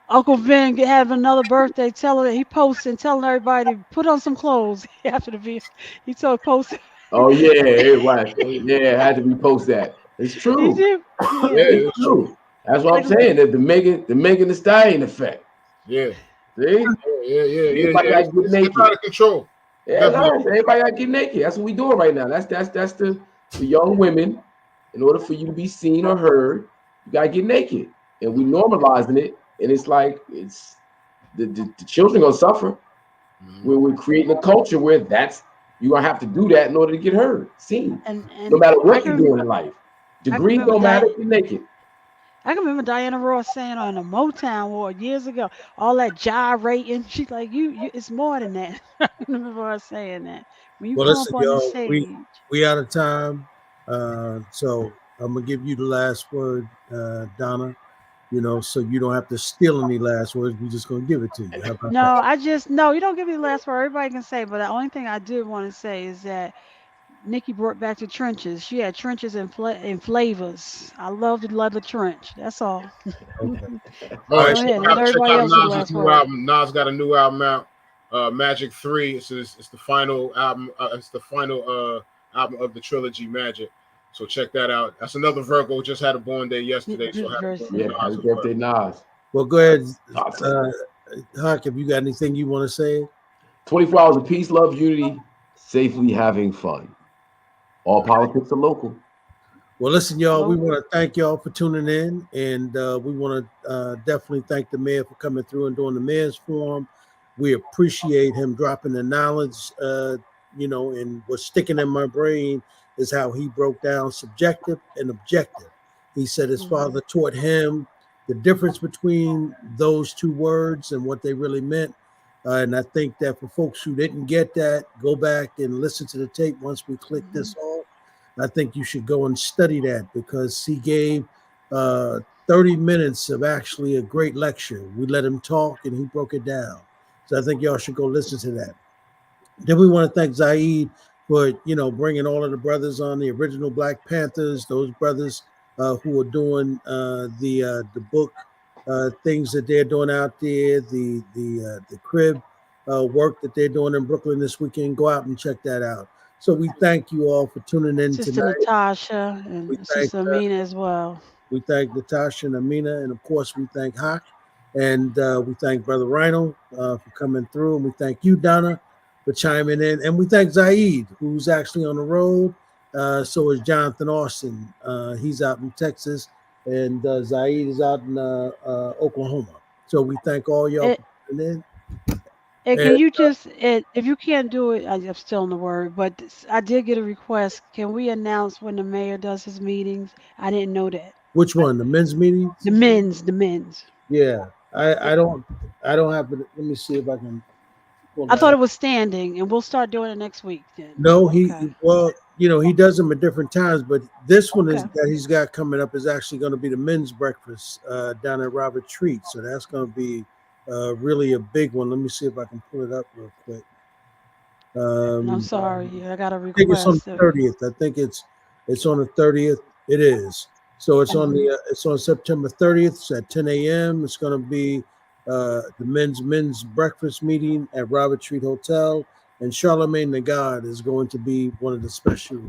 Uncle Vin having another birthday. He posting, telling everybody to put on some clothes after the video. He told post. Oh yeah, it was. Yeah, I had to repost that. It's true. It's true. That's what I'm saying. That the Megan Thee Stallion effect. Yeah. See? Yeah. Everybody got to get naked. It's out of control. Yeah, everybody got to get naked. That's what we doing right now. That's the young women. In order for you to be seen or heard, you got to get naked, and we normalizing it. And it's like it's the children gonna suffer. We're creating a culture where you're gonna have to do that in order to get heard, seen. And no matter what you're doing in life, degrees don't matter. You're naked. I can remember Diana Ross saying on the Motown War years ago, all that gyrating. She's like, you it's more than that. I remember her saying that. When you come up on the stage. We out of time. So I'm gonna give you the last word, Donna. So you don't have to steal any last words. We're just gonna give it to you. How about that? You don't give me the last word. Everybody can say, but the only thing I did want to say is that Nikki brought back the trenches. She had trenches and flavors. I love the leather trench. That's all. Okay. All right. Check out Nas' new album. Nas got a new album out. Magic 3. It's the final album. It's the final album of the trilogy Magic. So check that out. That's another Virgo. Just had a born day yesterday. So happy birthday, Nas. Well, go ahead, Huck. If you got anything you want to say, 24 hours of peace, love, unity, safely having fun. All politics are local. Well, listen, y'all. We want to thank y'all for tuning in, and we want to definitely thank the mayor for coming through and doing the mayor's forum. We appreciate him dropping the knowledge, and what's sticking in my brain is how he broke down subjective and objective. He said his father taught him the difference between those two words and what they really meant. And I think that for folks who didn't get that, go back and listen to the tape once we click this off. I think you should go and study that, because he gave 30 minutes of actually a great lecture. We let him talk and he broke it down. So I think y'all should go listen to that. Then we want to thank Zaid for, bringing all of the brothers on, the original Black Panthers, those brothers who are doing the book things that they're doing out there, the crib work that they're doing in Brooklyn this weekend. Go out and check that out. So we thank you all for tuning in Sister tonight. Natasha and Sister Ameenah as well. We thank Natasha and Ameenah, and of course we thank Hawk, and we thank Brother Rhino for coming through, and we thank you, Donna, for chiming in. And we thank Zaid, who's actually on the road. So is Jonathan Austin. He's out in Texas, and Zaid is out in Oklahoma. So we thank all y'all for tuning in. And can you just, if you can't do it, I'm still in the word, but I did get a request. Can we announce when the mayor does his meetings? I didn't know that. Which one? The men's meetings? The men's. Yeah, I don't have it. Let me see if I can. I thought it was standing, and we'll start doing it next week then. No, Okay. well, he does them at different times, but this one is that he's got coming up is actually going to be the men's breakfast down at Robert Treat. So that's going to be really a big one. Let me see if I can pull it up real quick. I'm sorry, I got a request. I think it's on the 30th. I think it's on the 30th. It is. So it's on it's on September 30th. It's at 10 a.m. It's going to be the men's breakfast meeting at Robert Treat Hotel, and Charlemagne the God is going to be one of the special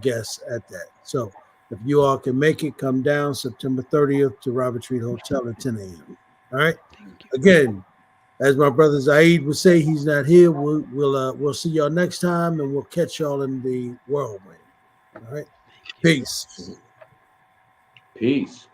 guests at that. So if you all can make it, come down September 30th to Robert Treat Hotel at 10 a.m. All right. Again, as my brother Zaid would say, he's not here. We'll see y'all next time, and we'll catch y'all in the whirlwind. All right. Peace. Peace.